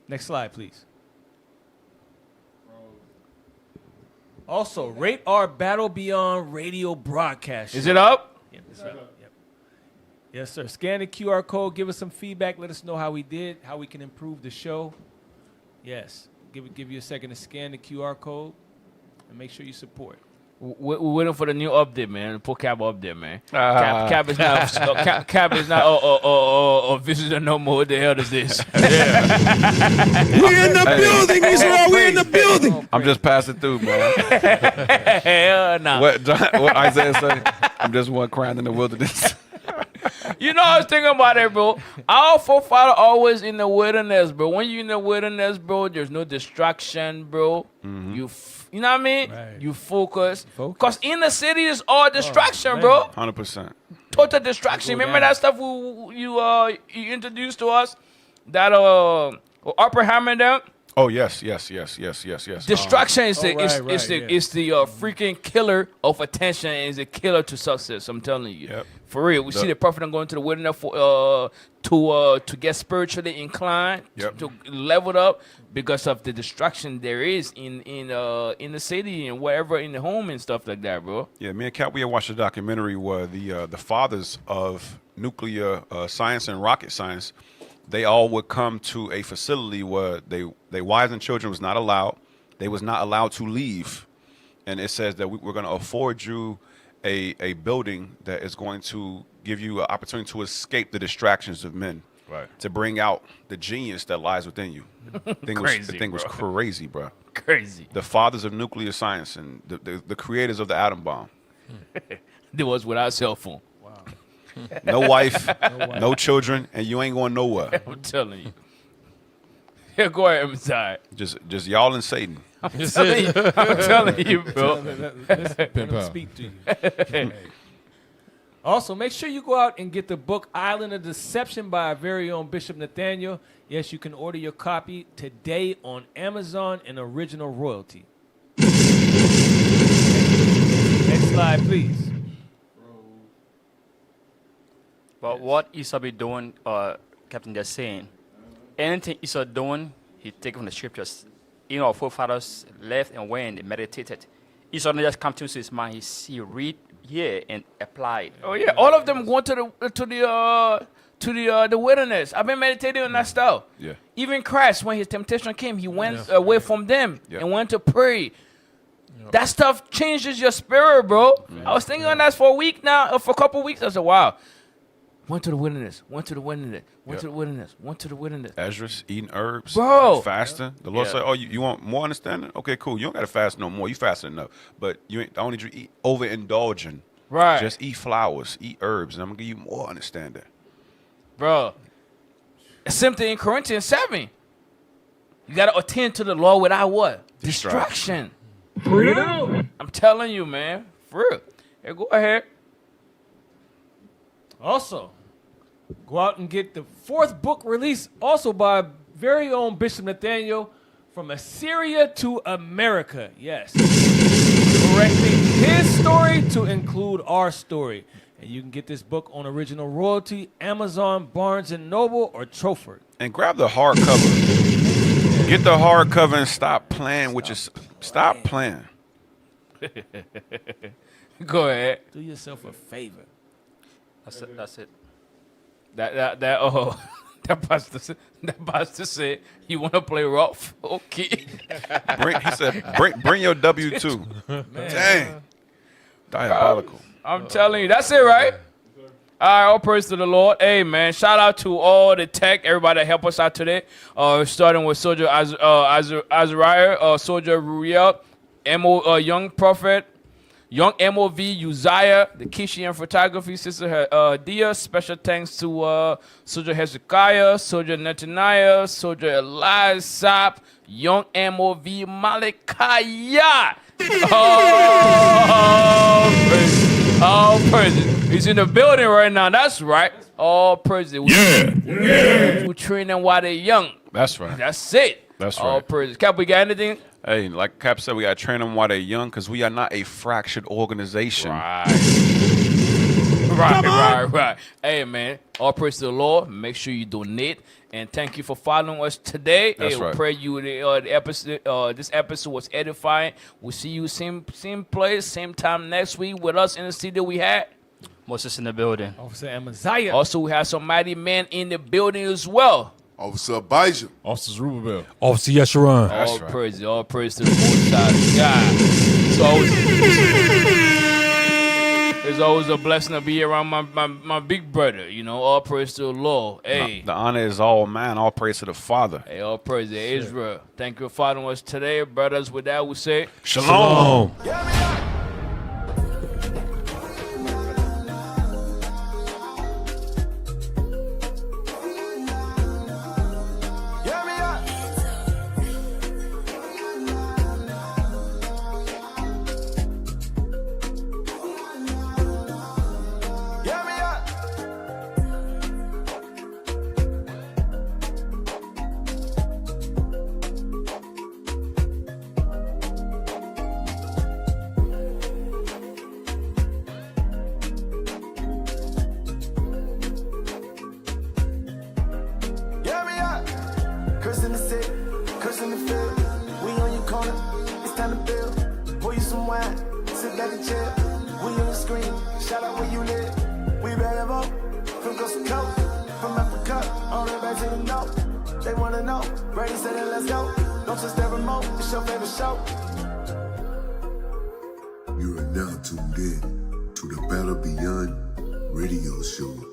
Next slide, please. Also, rate our Battle Beyond radio broadcast. Is it up? Yep, it's up. Yep. Yes, sir. Scan the QR code. Give us some feedback. Let us know how we did, how we can improve the show. Yes. Give you a second to scan the QR code and make sure you support. We're waiting for the new update, man. Put Cap up there, man. Cap is not Cap is not a visitor no more. What the hell is this? We in the building, Israel. We in the building. I'm just passing through, man. Hell no. What Isaiah say? I'm just one crying in the wilderness. You know, I was thinking about it, bro. Our forefather always in the wilderness, bro. When you're in the wilderness, bro, there's no distraction, bro. Mm-hmm. You know what I mean? Right. You focus. Because in the city, it's all distraction, bro. 100%. Total distraction. Remember that stuff you introduced to us? That Upper Hammer them? Oh, yes. Distraction is the freaking killer of attention and is a killer to success. I'm telling you. Yep. For real. We see the prophet going to the wilderness to get spiritually inclined, to level up because of the distraction there is in the city and wherever in the home and stuff like that, bro. Yeah, me and Kat, we had watched a documentary where the fathers of nuclear science and rocket science they all would come to a facility where they wives and children was not allowed. They was not allowed to leave. And it says that we're going to afford you a building that is going to give you an opportunity to escape the distractions of men. Right. To bring out the genius that lies within you. The thing was crazy, bro. Crazy. The fathers of nuclear science and the creators of the atom bomb. They was without cell phone. Wow. No wife, no children, and you ain't going nowhere. I'm telling you. Yeah, go ahead, Messiah. Just y'all and Satan. I'm telling you, bro. Let him speak to you. Also, make sure you go out and get the book Island of Deception by our very own Bishop Nathaniel. Yes, you can order your copy today on Amazon and Original Royalty. Next slide, please. But what Esau be doing, Captain, they're saying, anything Esau doing, he take from the scriptures. You know, our forefathers left and went and meditated. Esau not just come to his mind, he read here and apply it. Oh yeah, all of them going to the wilderness. I've been meditating on that stuff. Yeah. Even Christ, when his temptation came, he went away from them and went to pray. That stuff changes your spirit, bro. I was thinking on that for a week now, for a couple of weeks. I said, wow. Went to the wilderness, went to the wilderness, went to the wilderness, went to the wildernerness. Esdras, eating herbs, bro, fasting. The Lord said, oh, you want more understanding? Okay, cool. You don't got to fast no more. You fasted enough. But you ain't, I don't need you to eat overindulging. Right. Just eat flowers, eat herbs, and I'm going to give you more understanding. Bro, it's same thing in Corinthians 7. You got to attend to the law without what? Distraction. I'm telling you, man. For real. Hey, go ahead. Also, go out and get the 4th book released also by our very own Bishop Nathaniel, From Assyria to America. Yes. Correcting his story to include our story. And you can get this book on Original Royalty, Amazon, Barnes & Noble, or Troford. And grab the hardcover. Get the hardcover and stop playing with your... Stop playing. Go ahead. Do yourself a favor. That's it. That pastor said, you want to play rough? Okay. He said, bring your W-2. Dang. Diabolical. I'm telling you, that's it, right? All right, all praise to the Lord. Hey, man, shout out to all the tech, everybody that helped us out today. Starting with Soldier Azariah, Soldier Ruriel, Young Prophet, Young MOV, Uzziah, the Kishian Photography, Sister Dia. Special thanks to Soldier Hezekiah, Soldier Netaniah, Soldier Eliasap, Young MOV, Malakaya. All praises. He's in the building right now. That's right. All praises. We train them while they're young. That's right. That's it. That's right. All praises. Cap, we got anything? Hey, like Cap said, we got to train them while they're young because we are not a fractured organization. Right. Hey, man. All praise to the Lord. Make sure you donate. And thank you for following us today. That's right. Pray you the episode. This episode was edifying. We'll see you same place, same time next week with us in the studio we had. Moses in the building. Officer Amaziah. Also, we have some mighty men in the building as well. Officer Abijah. Officer Rubabel. Officer Yesharon. All praise to the Most High God. It's always a blessing to be around my big brother. You know, all praise to the Lord. Hey, The honor is all man. All praise to the Father. hey, all praise to Israel. Thank you for following us today, brothers. With that, we say Shalom. Curse in the city, curse in the field. We on your corner, it's time to build. Pour you some wine, sit back and chill. We on your screen, shout out where you live. We ready to vote, from coast to coast, from Africa, all the way back to the they wanna know. Brady said it, let's go. Don't just that remote, it's your favorite show. You are now tuned in to the Battle Beyond radio show.